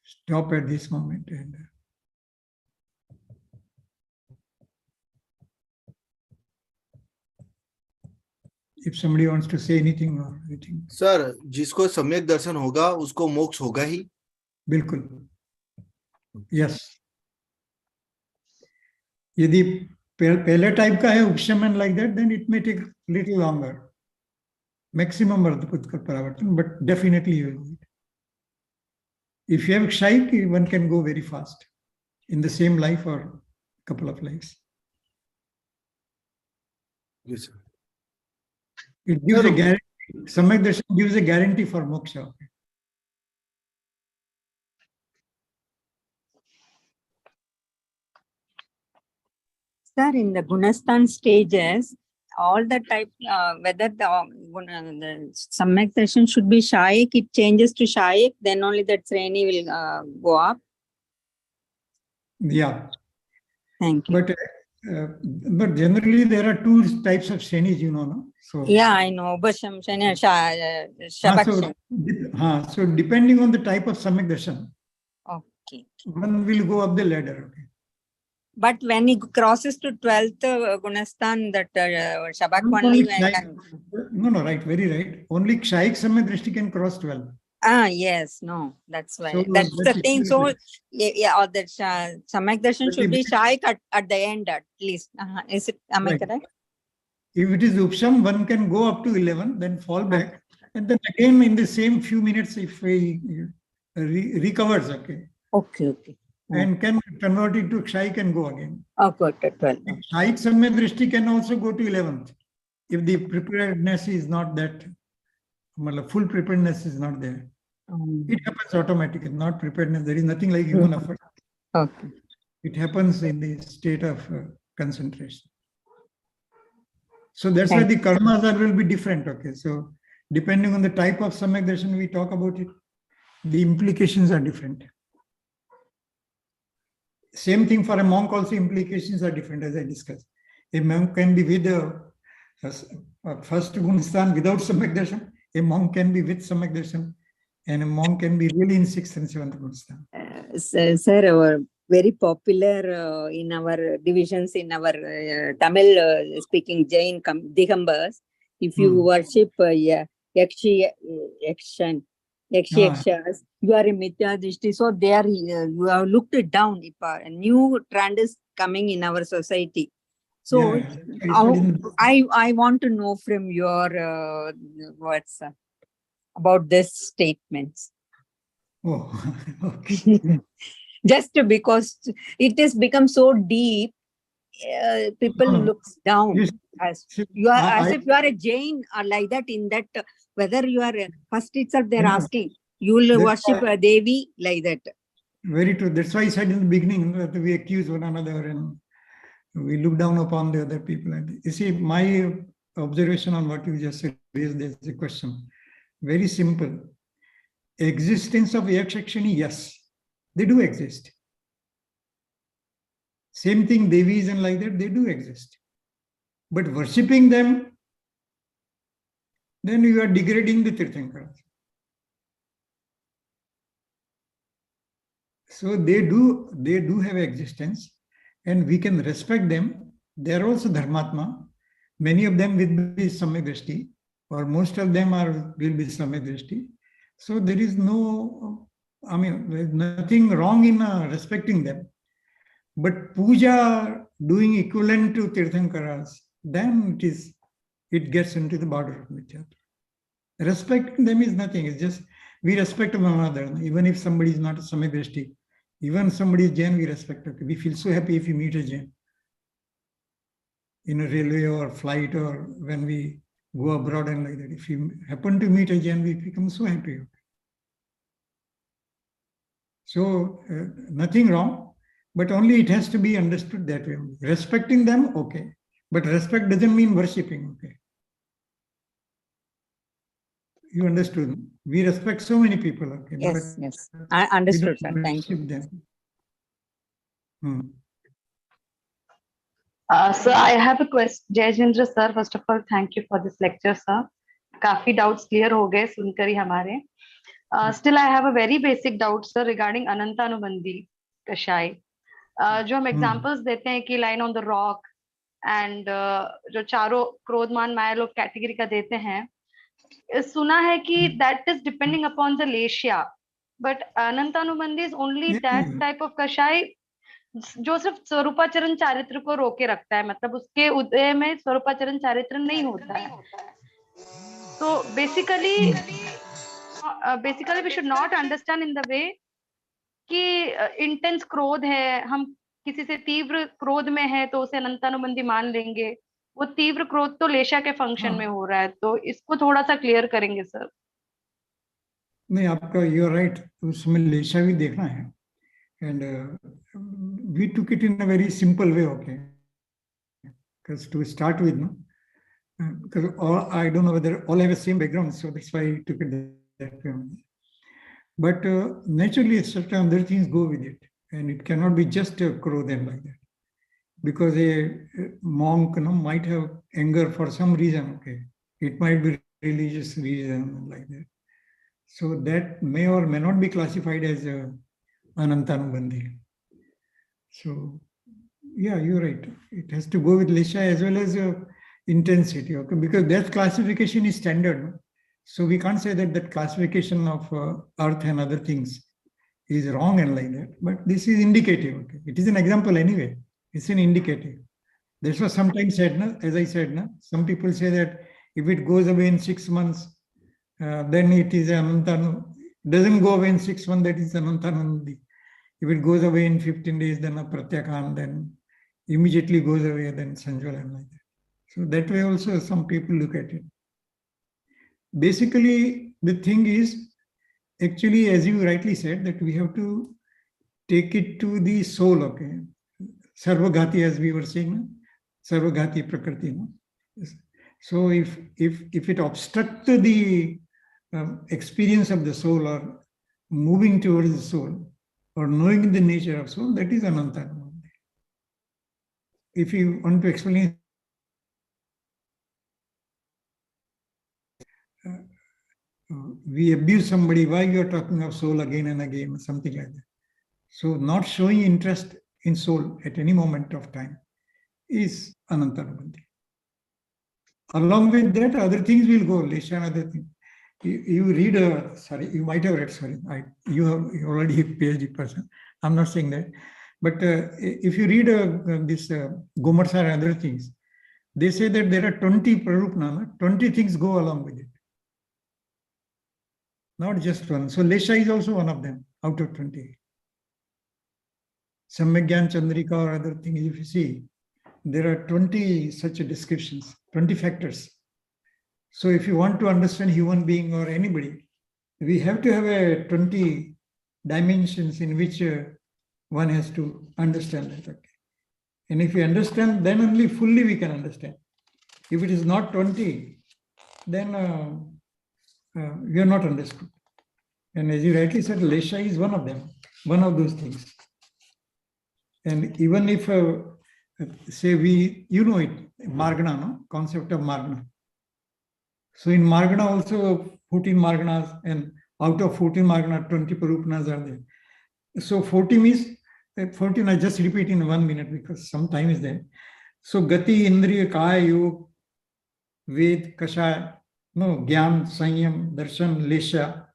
stop at this moment. And if somebody wants to say anything or anything. Sir, जिसको सम्यक दर्शन होगा उसको मोक्ष होगा ही. बिल्कुल. Yes. यदि पहले type का है उपशमन like that, then it may take little longer. Maximum ardhaputkat paravartan, but definitely you will do it. If you have kshaik, one can go very fast in the same life or a couple of lives. Yes, sir. It gives a guarantee. Samyak Darshan gives a guarantee for moksha. Sir, in the Gunastan stages, all the type, whether the Samyak Darshan should be Shaik, it changes to Shaik, then only that Sreni will go up. Yeah. Thank you. But generally there are 2 types of Shrenis, you know, no? So yeah, I know. Ubasham, Shreni, Shabak. So depending on the type of Samyak Darshan, okay. one will go up the ladder. Okay. But when he crosses to 12th Gunastan, that Shabak only can... No, right, very right. Only Kshaik Samyak Drishti can cross 12. Ah, yes, no, that's why. So that's the thing. So, right. yeah, or that Samyak Darshan should be Shaik at the end at least. Is it, am I correct? If it is Upsham, one can go up to 11, then fall back. And then again in the same few minutes, if he recovers, okay. Okay. And can convert it to Kshaik and go again. Oh, good, 12. Kshaik Samyak Drishti can also go to 11th. If the preparedness is not that, full preparedness is not there. It happens automatically, not preparedness. There is nothing like human effort. Okay. It happens in the state of concentration. So that's why the karmas will be different. Okay. So depending on the type of Samyak Darshan we talk about it, the implications are different. Same thing for a monk also, implications are different as I discussed. A monk can be with the first Gunistan without Samyak Darshan. A monk can be with Samyak Darshan. And a monk can be really in 6th and 7th Gunistan. Sir, very popular in our divisions in our Tamil speaking Jain Digambas. If you worship Yakshas, you are a Mithya Drishti. So they are, you have looked it down. If a new trend is coming in our society. So I want to know from your words about this statements. Oh, okay. Just because it has become so deep, people looks down. Yes. As you are, as if you are a Jain or like that. In that, whether you are first itself, they're asking you will worship a Devi like that. Very true. That's why I said in the beginning that we accuse one another and we look down upon the other people. And you see, my observation on what you just raised as a question, very simple. Existence of Yakshakshani, yes, they do exist. Same thing, Devis and like that, they do exist. But worshipping them, then you are degrading the Tirthankaras. So they do have existence, and we can respect them. They are also Dharmatma. Many of them will be Samyaktva, or most of them will be Samyaktva. So there is there's nothing wrong in respecting them. But puja doing equivalent to Tirthankaras, then it gets into the border of Mithya. Respecting them is nothing. It's just we respect one another. Even if somebody is not a Samyaktva, even somebody is Jain, we respect. Okay. We feel so happy if we meet a Jain in a railway or flight, or when we go abroad and like that. If you happen to meet a Jain, we become so happy. So nothing wrong, but only it has to be understood that way. Respecting them, okay. But respect doesn't mean worshipping, okay. You understood? We respect so many people, okay. Yes, yes. I understood, sir. Thank you. So I have a question. Jayendra sir, first of all, thank you for this lecture, sir. काफी doubts clear हो गए सुनकर ही हमारे. Still, I have a very basic doubt, sir, regarding Anantanubandhi Kashai. जो हम examples देते हैं कि line on the rock and जो चारों क्रोधमान माया लोग category का देते हैं, सुना है कि that is depending upon the Leshya, but Anantanubandhi is only that type of Kashai जो सिर्फ स्वरूपाचरण चारित्र को रोके रखता है, मतलब उसके उदय में स्वरूपाचरण चारित्र नहीं होता है. So basically we should not understand in the way कि intense क्रोध है, हम किसी से तीव्र क्रोध में है तो उसे अनंतानुबंधी मान लेंगे. वो तीव्र क्रोध तो लेशा के फंक्शन में हो रहा है, तो इसको थोड़ा सा क्लियर करेंगे सर. नहीं, आपका यू आर राइट, उसमें लेशा भी देखना है. And we took it in a very simple way, okay. Because to start with, because I don't know whether all have the same background, so that's why I took it that way. But naturally, certain other things go with it, and it cannot be just a krodhan like that. Because a monk might have anger for some reason, okay. It might be religious reason like that. So that may or may not be classified as a Anantanubandhi. So, yeah, you're right. It has to go with Lesha as well as intensity, okay? Because that classification is standard. No? So we can't say that that classification of earth and other things is wrong and like that. But this is indicative, okay? It is an example anyway. It's an indicative. That's what sometimes said, no? As I said, no? Some people say that if it goes away in 6 months, then it is Anantanu. Doesn't go away in 6 months, that is Anantanubandhi. If it goes away in 15 days, then a Pratyakam, then immediately goes away, then Sanjala and like that. So that way also some people look at it. Basically, the thing is, actually, as you rightly said, that we have to take it to the soul, okay? Sarvagati, as we were saying, Sarvagati Prakriti. No? So if it obstructs the experience of the soul or moving towards the soul, or knowing the nature of soul, that is Anantanubandhi. If you want to explain, we abuse somebody, why you are talking of soul again and again, something like that. So not showing interest in soul at any moment of time is Anantanubandhi. Along with that, other things will go, Lesha and other things. You read, you might have read, you're already a PhD person. I'm not saying that. But if you read this Gomarsar and other things, they say that there are 20 Prarupnana, 20 things go along with it. Not just one. So Lesha is also one of them out of 20. Samyagyan Chandrika or other things, if you see, there are 20 such descriptions, 20 factors. So if you want to understand human being or anybody, we have to have a 20 dimensions in which one has to understand that. Okay. And if you understand, then only fully we can understand. If it is not 20, then we are not understood. And as you rightly said, Lesha is one of them, one of those things. And even if, say you know it, Margana, no? Concept of Margana. So in Margana also 14 Marganas, and out of 14 Margana, 20 Parupnas are there. So 40 means, 14 I just repeat in 1 minute because some time is there. So Gati, Indriya, Kaya, Yog, Ved, Kashaya, no, Gyan, Sanyam, Darshan, Lesha,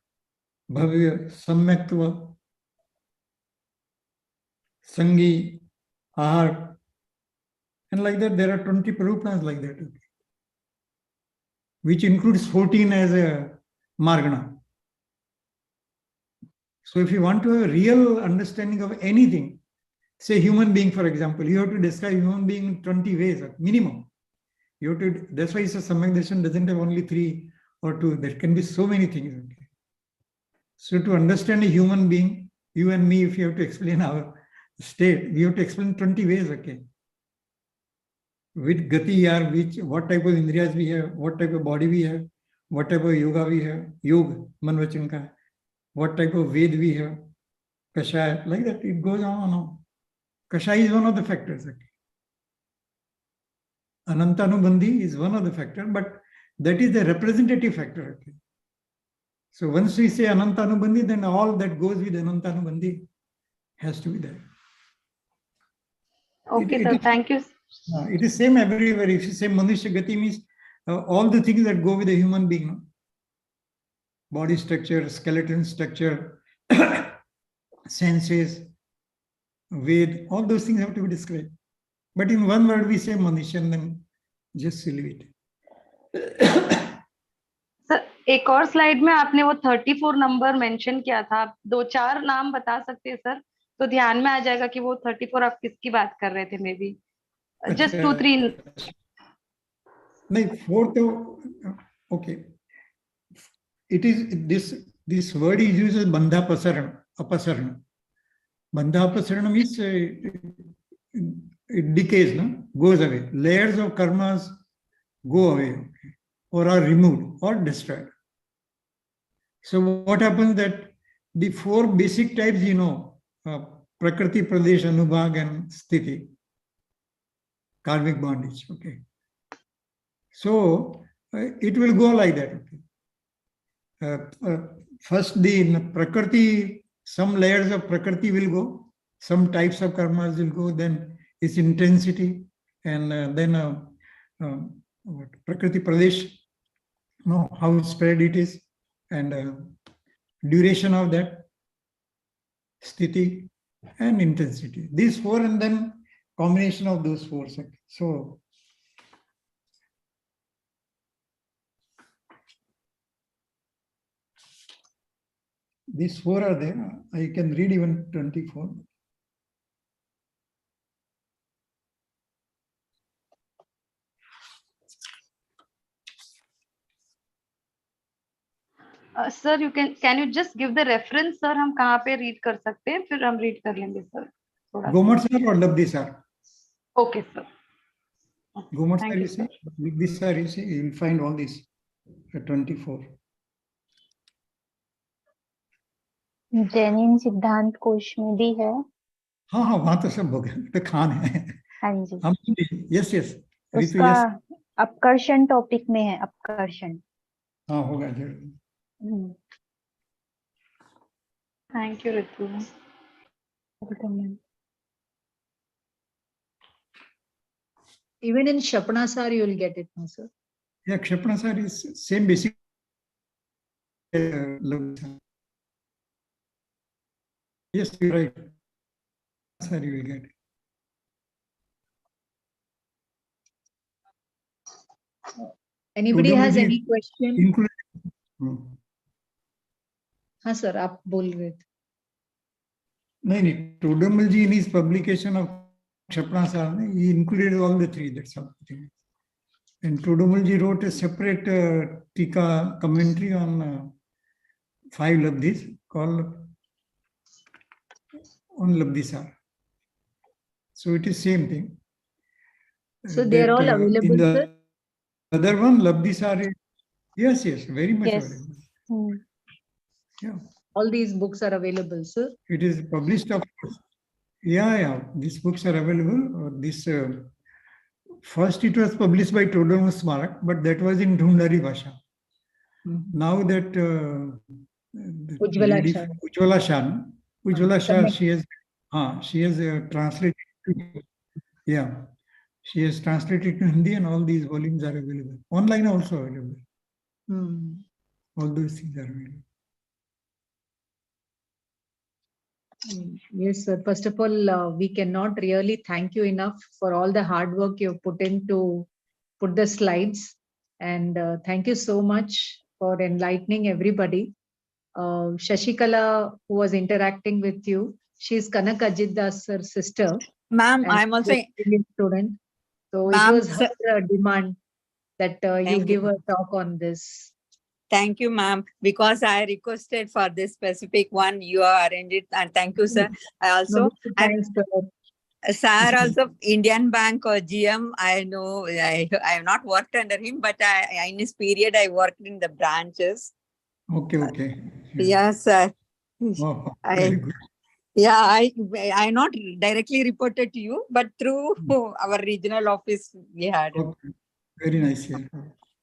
Bhavya, Samyaktva, Sangi, Ahar, and like that there are 20 Parupnas like that, okay, which includes 14 as a Margana. So if you want to have a real understanding of anything, say human being, for example, you have to describe human being in 20 ways, minimum. You have to, that's why it's a Samyak Darshan doesn't have only 3 or 2. There can be so many things. Okay. So to understand a human being, you and me, if you have to explain our state, we have to explain 20 ways, okay. With Gati, which, what type of Indriyas we have, what type of body we have, what type of yoga we have, Yog, Manvachan ka, what type of Ved we have, Kashaya, like that, it goes on and on. Kashaya is one of the factors. Okay. Anantanubandhi is one of the factors, but that is the representative factor. Okay. So once we say Anantanubandhi, then all that goes with Anantanubandhi has to be there. Okay, sir, thank you. It is same everywhere. If you say Manushya Gati means all the things that go with a human being, no? Body structure, skeleton structure, senses, Ved, all those things have to be described. But in one word we say Manushya and then just leave it. Sir एक और slide में आपने वो 34 number mention किया था, आप 2-4 नाम बता सकते हैं सर, तो ध्यान में आ जाएगा कि वो 34 आप किसकी बात कर रहे थे, मे बी जस्ट 2-3 नहीं 4 तो okay, it is this word is used as bandha apasarana. Bandha apasarana means it decays, no, goes away. Layers of karmas go away, okay, or are removed or destroyed. So what happens that the 4 basic types, you know, Prakriti, Pradesh, Anubhag and Sthiti, karmic bondage, okay. So it will go like that, okay. First the Prakriti, some layers of Prakriti will go, some types of karmas will go, then its intensity, and then Prakriti Pradesh, no, how spread it is, and duration of that, Sthiti, and intensity. These 4 and then combination of those 4. So these 4 are there. I can read even 24. Sir you can you just give the reference sir, हम कहाँ पे read कर सकते हैं, फिर हम read कर लेंगे सर थोड़ा। Gomar sir or Labdi sir? Okay sir, Gomar sir, you see, Labdi sir, you see, you will find all these 24. Jain सिद्धांत कोश में भी है। हाँ हाँ, वहां तो सब हो गया, तो खान है। हाँ जी, हम यस यस, उसका अपकर्षण टॉपिक में है, अपकर्षण। हाँ होगा जरूर। Thank you Ritu. Even in Shapanasar, you will get it, no, sir? Yeah, Kshapanasar is same basic. Yes, you're right. Sir, you will get it. Anybody has Todamuji any question? included. हाँ sir, आप बोल रहे थे. नहीं, Todamuji in his publication of Kshapanasar, he included all the three. That's all. And Todamuji wrote a separate tika commentary on 5 labdhis called on Labdhisar. So it is same thing. So they are all available, in the sir? Other one, Labdhisar is, yes, very much Yes. available. Yeah. All these books are available, sir? It is published, of course. Yeah. These books are available. First, it was published by Todam Smarak, but that was in Dhundari Bhasha. Now that Ujjwala lady, Shah. Ujjwala Shah, she has translated. Yeah, she has translated to Hindi, and all these volumes are available. Online also available. All those things are available. Yes, sir. First of all, we cannot really thank you enough for all the hard work you've put in to put the slides. And thank you so much for enlightening everybody. Shashikala, who was interacting with you, she's Kanak Ajitdas, sir's sister. Ma'am, and I'm also she's a student. So it Ma'am, was her demand that you Thank give you. a talk on this. Thank you, ma'am. Because I requested for this specific one, you arranged it, and thank you, sir. I also, Thanks, sir. sir, also Indian Bank or GM. I know I have not worked under him, but in this period I worked in the branches. Okay. Yes, sir. Oh, very good. Yeah, I not directly reported to you, but through our regional office we had. Okay. Very nice. Yeah.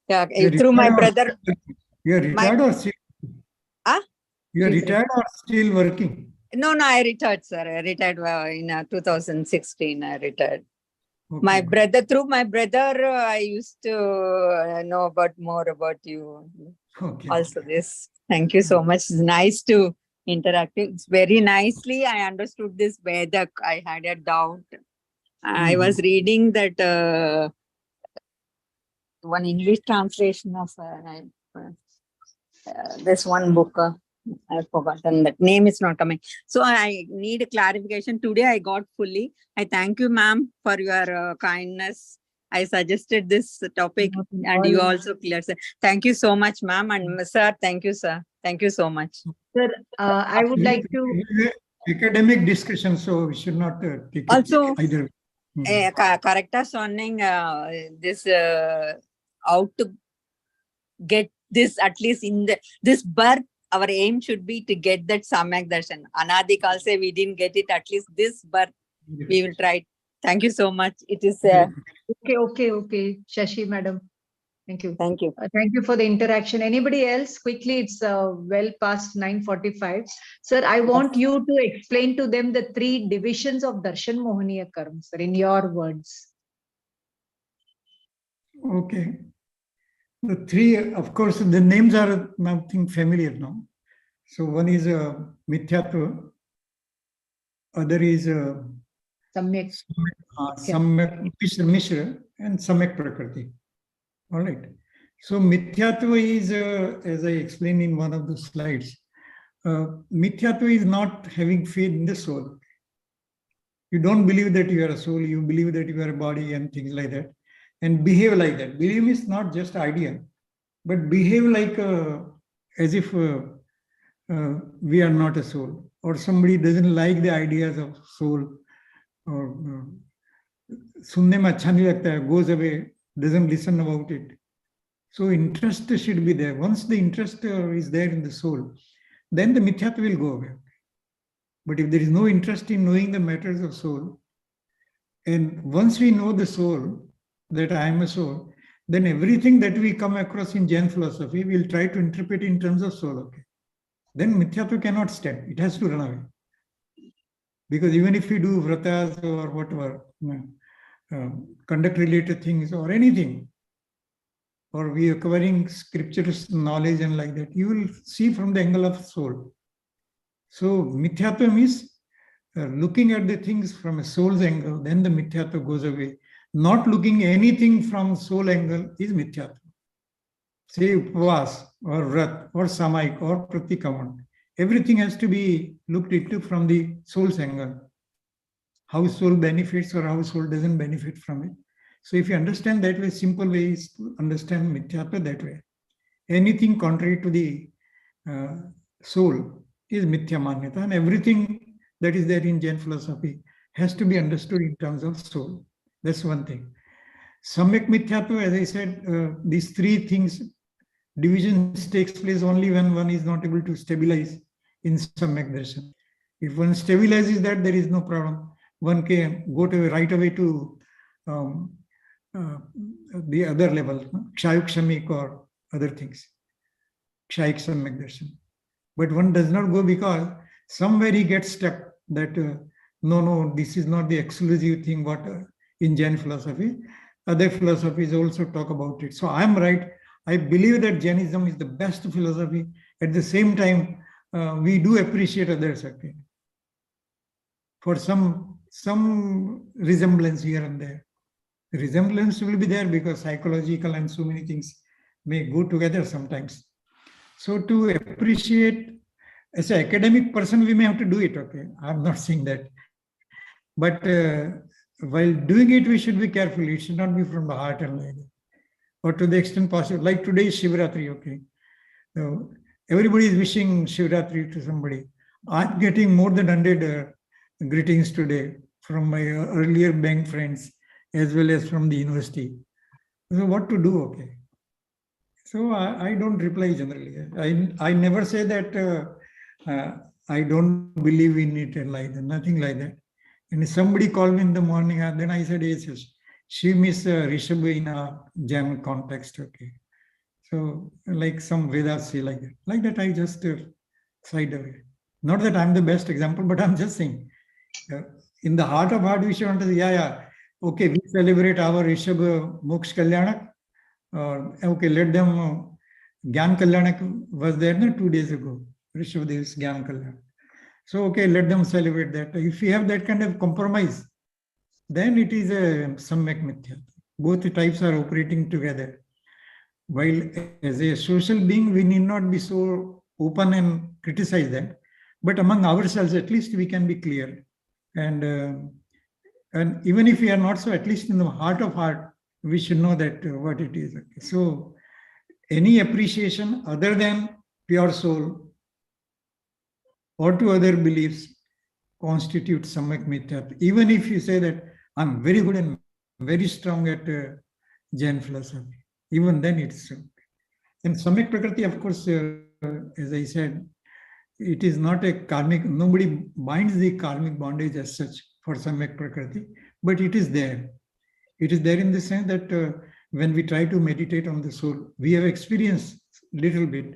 Yeah, You're through my retired or brother. still- You are retired or still? You are He's retired or still working? No, I retired, sir. I retired in 2016. I retired. Okay. My brother, through my brother, I used to know about more about you. Okay. Also, this. Thank you so much. It's nice to interact. It's very nicely. I understood this Vedak. I had a doubt. I was reading that one English translation of this one book. I've forgotten that name is not coming. So I need a clarification. Today I got fully. I thank you, ma'am, for your kindness. I suggested this topic and you also cleared. Thank you so much, ma'am, and sir. Thank you, sir. Thank you so much. Sir, I would like to... Academic discussion, so we should not take Also, it either. Correct us on this how to get this at least in this birth. Our aim should be to get that Samyak Darshan. Anadi Kalse, we didn't get it. At least this birth, we will try. Thank you so much. It is Okay. Shashi, madam. Thank you. Thank you. Thank you for the interaction. Anybody else? Quickly, it's well past 9:45. Sir, I want you to explain to them the 3 divisions of Darshan Mohaniya Karma, sir, in your words. Okay. The 3, of course, the names are nothing familiar now. So one is Mithyatva, other is Samyak. Samyak Mishra, and Samyak Prakriti. All right. So Mithyatva is, as I explained in one of the slides, Mithyatva is not having faith in the soul. You don't believe that you are a soul, you believe that you are a body and things like that, and behave like that. Believe is not just idea, but behave like as if we are not a soul, or somebody doesn't like the ideas of soul, or sunne mein acha nahi lagta hai, goes away, doesn't listen about it. So interest should be there. Once the interest is there in the soul, then the mithyatva will go away. But if there is no interest in knowing the matters of soul, and once we know the soul, that I am a soul, then everything that we come across in Jain philosophy, we'll try to interpret in terms of soul. Okay. Then mithyatva cannot stand. It has to run away. Because even if we do vratas or whatever, conduct related things or anything, or we are covering scriptures knowledge and like that, you will see from the angle of soul. So mithyatvam is looking at the things from a soul's angle, then the mithyatva goes away. Not looking anything from soul angle is mithyatva. Say upvas or vrat or samaik or pratikaman. Everything has to be looked into from the soul's angle. How soul benefits or how soul doesn't benefit from it. So if you understand that way, simple way is to understand mithyatva that way. Anything contrary to the soul is mithya manyata, and everything that is there in Jain philosophy has to be understood in terms of soul. That's one thing. Samyak mithyatva, as I said, these three things, divisions takes place only when one is not able to stabilize in Samyak darshan. If one stabilizes that, there is no problem. One can go to right away to the other level, Kshayuk Shamik or other things, Kshayik Samyak darshan. But one does not go because somewhere he gets stuck that no, this is not the exclusive thing what in Jain philosophy. Other philosophies also talk about it. So I am right. I believe that Jainism is the best philosophy. At the same time, we do appreciate others. Okay, for some resemblance here and there. The resemblance will be there because psychological and so many things may go together sometimes. So to appreciate, as an academic person, we may have to do it. Okay, I'm not saying that. But while doing it, we should be careful. It should not be from the heart and like that. Or to the extent possible. Like today is Shivratri, okay. So everybody is wishing Shivratri to somebody. I'm getting more than 100 greetings today from my earlier bank friends as well as from the university. So what to do, okay. So I don't reply generally. I never say that I don't believe in it and like that, nothing like that. And somebody called me in the morning, then I said, yes, she miss Rishabh in a Jain context, okay. So like some Vedas say like that. Like that I just side away. Not that I'm the best example, but I'm just saying, in the heart of heart, we should understand, yeah, okay, we celebrate our Rishabh Moksha Kalyanak. Okay, let them, Gyan Kalyanak was there 2 days ago, Rishabh Dev's Gyan Kalyanak. So, okay, let them celebrate that. If we have that kind of compromise, then it is a Samyak Mithya. Both types are operating together. While as a social being, we need not be so open and criticize that. But among ourselves, at least we can be clear. And even if we are not so, at least in the heart of heart, we should know that what it is. Okay. So any appreciation other than pure soul or to other beliefs constitute Samyak Mithyatva. Even if you say that I'm very good and very strong at Jain philosophy, even then it's so. And Samyak Prakriti, of course, as I said, it is not a karmic, nobody binds the karmic bondage as such for Samyak Prakriti, but it is there. It is there in the sense that when we try to meditate on the soul, we have experienced little bit,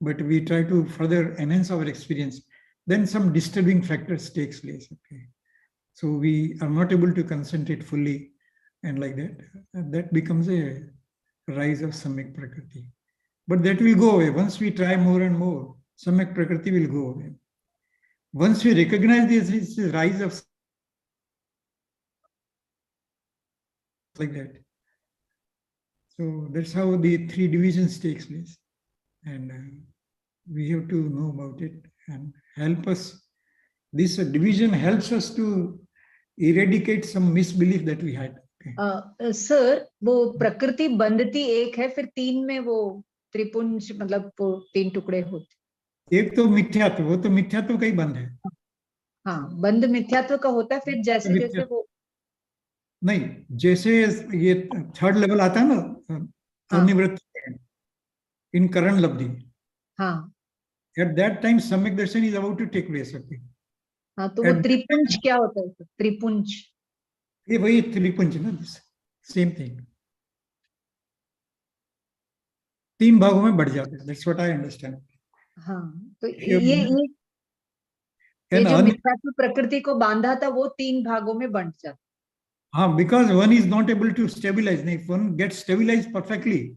but we try to further enhance our experience. Then some disturbing factors takes place. Okay, so we are not able to concentrate fully, and like that, that becomes a rise of Samyak Prakriti. But that will go away once we try more and more. Samyak Prakriti will go away. Once we recognize this, it's the rise of like that. So that's how the 3 divisions takes place, and we have to know about it and help us. This division helps us to eradicate some misbelief that we had. Okay. Sir वो प्रकृति बंधती एक है, फिर 3 में वो त्रिपुंज मतलब वो 3 टुकड़े होते. एक तो मिथ्यात्व, वो तो मिथ्यात्व का ही बंध है. हाँ, बंध मिथ्यात्व का होता है. फिर जैसे जैसे वो नहीं, जैसे ये 3rd लेवल आता है ना, अनिवृत्ति इन करण लब्धि. हाँ, at that time Samyak darshan is about to take place. Okay. हाँ, तो वो त्रिपुंज क्या होता है? त्रिपुंज ये वही त्रिपुंज ना, सेम थिंग. 3 भागों में बढ़ जाते हैं. That's what I understand. हाँ, तो ये ये And जो मिथ्यात्व प्रकृति को बांधा था वो 3 भागों में बंट जाता। because one is not able to stabilize. If one gets stabilized perfectly,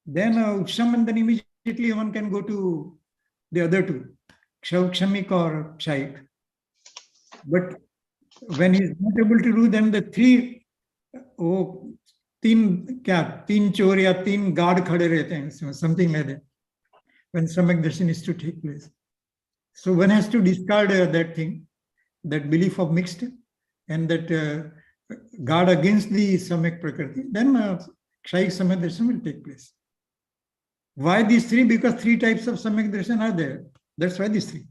then Uksham, and then immediately one can go to the other two, Kshamik or Kshaik. But when he is not able to do, then the three, तीन चोर या तीन guard खड़े रहते हैं, something like that, when Samyak Darshan is to take place. So one has to discard that thing, that belief of mixed, and that guard against the Samyak Prakriti. Then Kshaik Samyak Darshan will take place. Why these three? Because 3 types of Samyak Darshan are there. That's why these 3.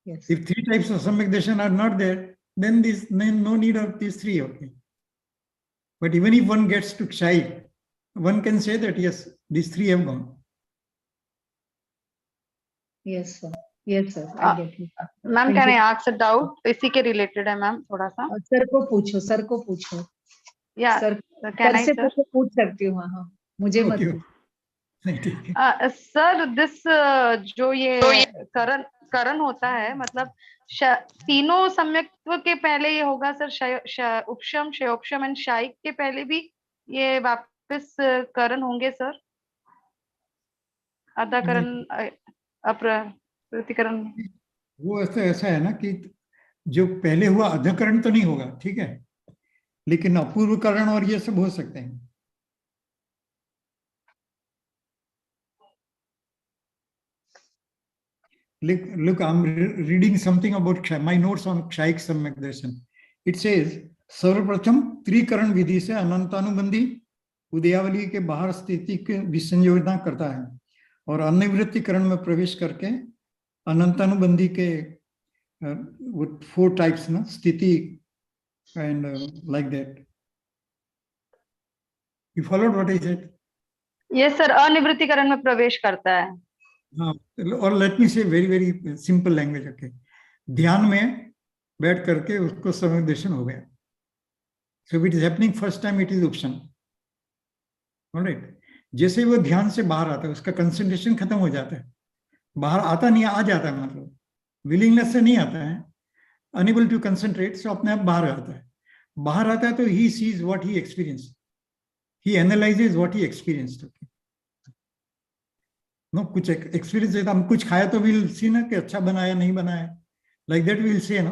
Yes. If 3 types of Samyak Darshan are not there, then no need of these 3. Okay. But even if one gets to Kshaik, one can say that yes, these 3 have gone. Yes, sir. Yes, sir. I get you. Ma'am, can I ask a doubt? इसी के related है ma'am, थोड़ा सा. Sir को पूछो. Yeah. Sir, Can I, से sir? पूछ सकती हूँ. हाँ, मुझे मत पूछो. सर, this जो ये करण होता है, मतलब तीनों सम्यक्त्व के पहले ये होगा सर, उपशम, क्षयोपशम एंड शायिक के पहले भी ये वापस करण होंगे सर, अधाकरण अप्रतिकरण. वो ऐसा है ना कि जो पहले हुआ अधकरण तो नहीं होगा, ठीक है, लेकिन अपूर्वकरण और ये सब हो सकते हैं. Look, I'm reading something about my notes on Kshaik Samyak Darshan. It says, सर्वप्रथम त्रिकरण विधि से अनंतानुबंधी उदयावली के बाहर स्थिति के विसंयोजना करता है और अनिवृत्तिकरण में प्रवेश करके अनंतानुबंधी के 4 types ना, स्थिति and like that. You followed what I said? Yes sir, अनिवृत्तिकरण में प्रवेश करता है. और लेट मी से वेरी सिंपल लैंग्वेज. ओके, ध्यान में बैठ करके उसको सम्यक दर्शन हो गया. So it is happening first time, it is उपशम. ऑलराइट. जैसे वो ध्यान से बाहर आता है, उसका कंसंट्रेशन खत्म हो जाता है. बाहर आता नहीं, आ जाता है, मतलब विलिंगनेस से नहीं आता है, अनएबल टू कंसंट्रेट, सो अपने आप बाहर आता है. बाहर आता है तो he sees what he experience, he analyses what he experienced. No, कुछ एक्सपीरियंस है, हम कुछ खाया तो विल सी ना कि अच्छा बनाया नहीं बनाया, लाइक दैट विल से ना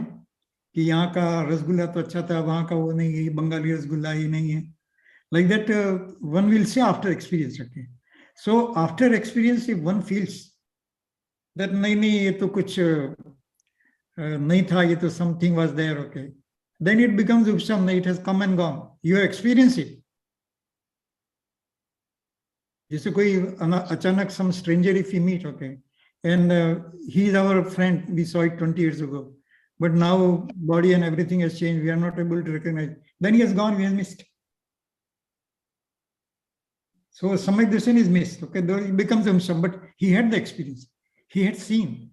कि यहाँ का रसगुल्ला तो अच्छा था, वहाँ का वो नहीं है, बंगाली रसगुल्ला ही नहीं है. Like that one will say after experience. Okay, so after experience if one feels that नहीं ये तो कुछ नहीं था, ये तो something was there, okay, then it becomes उपशम. It has come and gone, you experience it. जैसे कोई अचानक some stranger if we meet, okay, and he is our friend, we saw it 20 years ago, but now body and everything has changed, we are not able to recognize, then he has gone, we have missed. So Samyak Darshan is missed, okay, though it becomes Umsham, but he had the experience, he had seen,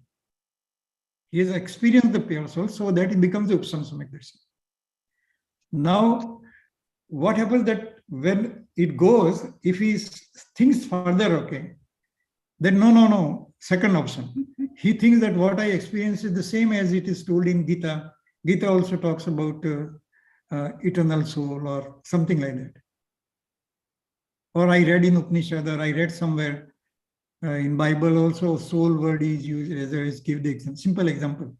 he has experienced the pure soul, so that it becomes Upsham Samyak Darshan. Now what happens that when it goes, if he thinks further, okay, then no, second option. He thinks that what I experience is the same as it is told in Gita. Gita also talks about eternal soul or something like that. Or I read in Upanishad, or I read somewhere in Bible also, soul word is used as I give the example, simple example.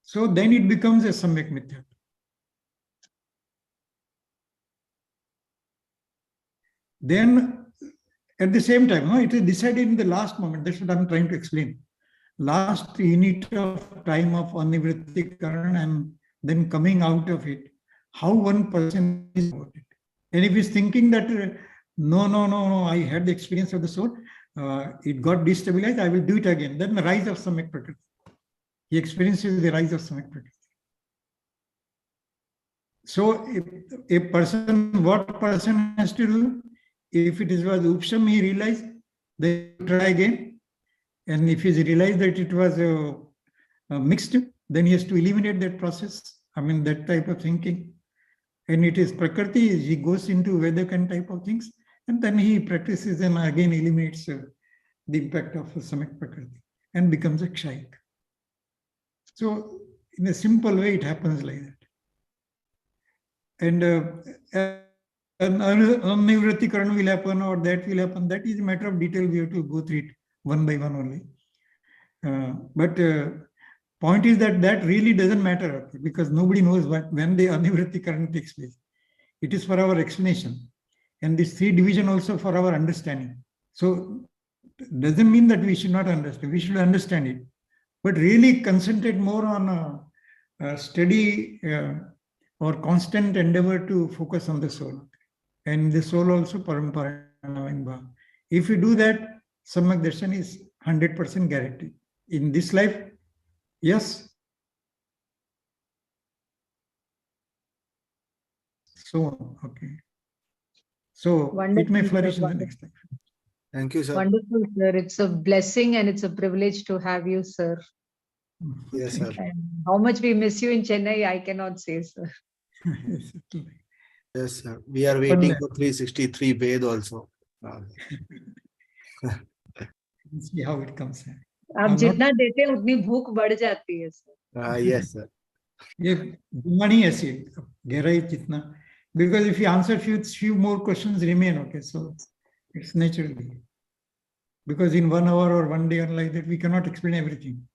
So then it becomes a Samyak Mithya. Then at the same time, it is decided in the last moment. That's what I'm trying to explain. Last unit of time of Anivrittikaran and then coming out of it, how one person is about it. And if he's thinking that no, I had the experience of the soul, it got destabilized, I will do it again. Then the rise of Samyak Prakriti. He experiences the rise of Samyak Prakriti. So what person has to do? If it was Upsham, he realized, then try again. And if he's realized that it was mixed, then he has to eliminate that process. I mean, that type of thinking. And it is Prakriti, he goes into Vedakan type of things, and then he practices and again eliminates the impact of Samyak Prakriti. and becomes a Kshayik. So in a simple way, it happens like that. And an Annivrttikaran will happen or that will happen. That is a matter of detail. We have to go through it one by one only. But point is that really doesn't matter, because nobody knows when the Annivrttikaran takes place. It is for our explanation. And this 3 division also for our understanding. So doesn't mean that we should not understand. We should understand it. But really concentrate more on a steady or constant endeavor to focus on the soul. And the soul also parampara. If you do that, Samyak Darshan is 100% guaranteed. In this life, yes. So on. Okay. So Wonderful, it may flourish in the wonderful. next life. Thank you, sir. Wonderful, sir. It's a blessing and it's a privilege to have you, sir. Yes, sir. And how much we miss you in Chennai, I cannot say, sir. Yes, sir. We are waiting for 363 Ved also. See how it comes. आप जितना देते हैं उतनी भूख बढ़ जाती है, sir. Yes, sir. ये नहीं ऐसी गहराई जितना, because if you answer few more questions remain, okay, so it's naturally, because in 1 hour or 1 day or like that we cannot explain everything.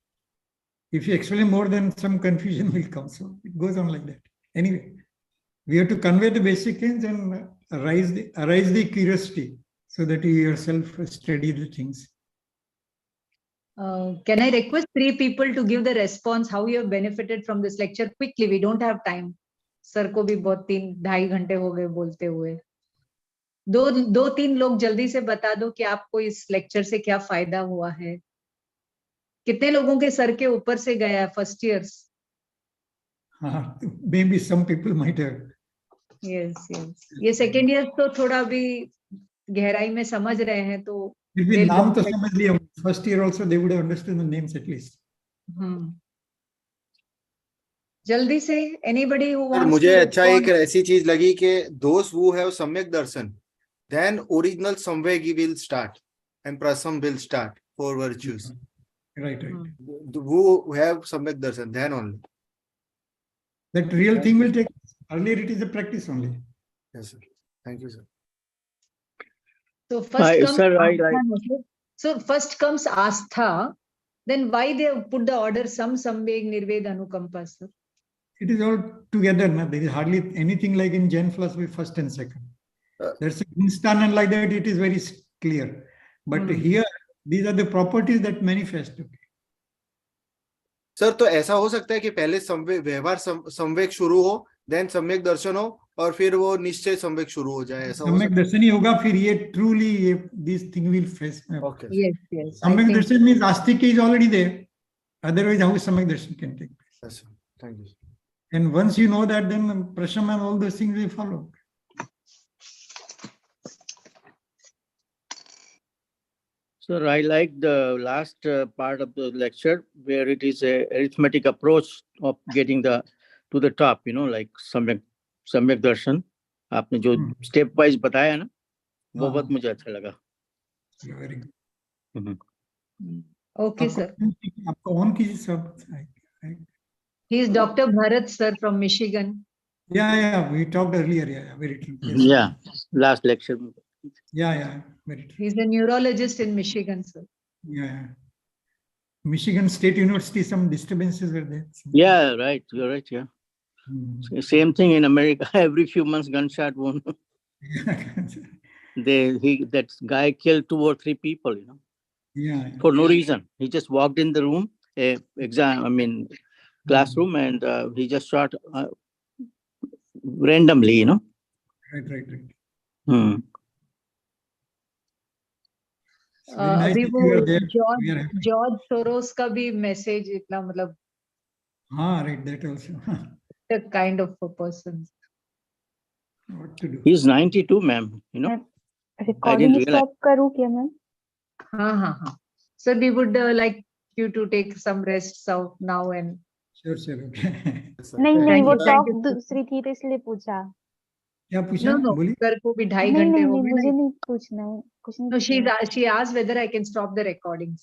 If you explain more, then some confusion will come, so it goes on like that. Anyway, we have to convey the basic things and arise the curiosity so that you yourself study the things. Can I request 3 people to give the response how you have benefited from this lecture quickly? We don't have time. Sir को भी बहुत 3-2.5 घंटे हो गए बोलते हुए. 2-3 लोग जल्दी से बता दो कि आपको इस लेक्चर से क्या फायदा हुआ है. कितने लोगों के सर के ऊपर से गया first years? Maybe some people might have. Yes. ये सेकेंड ईयर तो थोड़ा भी गहराई में समझ रहे हैं तो नाम तो समझ लिया. First year also they would have understood the names at least. जल्दी से anybody who wants मुझे to अच्छा एक ऐसी चीज लगी कि those who have Samyak Darshan, then original Samvegi will start and Prasam will start for virtues. Right. Who have Samyak Darshan, then only. That real thing will take. Earlier it is a practice only. Yes, sir. Thank you, sir. So first comes Astha, then why they have put the order Samveg, Nirved, Anukampa, sir? It is all together. No? There is hardly anything like in Jain philosophy, first and second. There's an instant and like that, it is very clear. But here, these are the properties that manifest. Sir तो ऐसा हो सकता है कि पहले व्यवहार संवेग शुरू हो, देन सम्यक दर्शन हो और फिर वो निश्चय संवेग शुरू हो जाए, ऐसा सम्यक दर्शन ही होगा, फिर ये truly this thing will face. Okay. Yes. Samyak darshan means Astika is already there. Otherwise, how Samyak darshan can take place? Yes, sir. Thank you. And once you know that, then Prasham and all those things will follow. Sir, I like the last part of the lecture where it is a arithmetic approach of getting to the top, like Samyak Darshan. आपने जो step wise बताया ना, वो बहुत मुझे अच्छा लगा. Very good. Okay, sir. आपका own कीजिए सब. He is Dr. Bharat, sir, from Michigan. Yeah, we talked earlier. Yeah, very true. Yes. Yeah, last lecture. Yeah, very true. He's a neurologist in Michigan, sir. Yeah. Michigan State University, some disturbances were there. Yeah, right. You're right. Yeah. Same thing in America. Every few months, gunshot wound. That guy killed 2 or 3 people. Yeah. For no reason. He just walked in the room, classroom, and he just shot randomly. Right. अभी वो George Soros का भी message इतना मतलब. Right, that also. The kind of a person. What to do? He's 92, ma'am. Recording stop करूँ क्या ma'am? हाँ. So we would like you to take some rest now and. Sure, okay. नहीं वो top दूसरी थी तो इसलिए पूछा. क्या पूछा? बोलिए. सर को भी 2.5 घंटे हो गए. मुझे नहीं पूछना है कुछ नहीं. No, she asked whether I can stop the recording.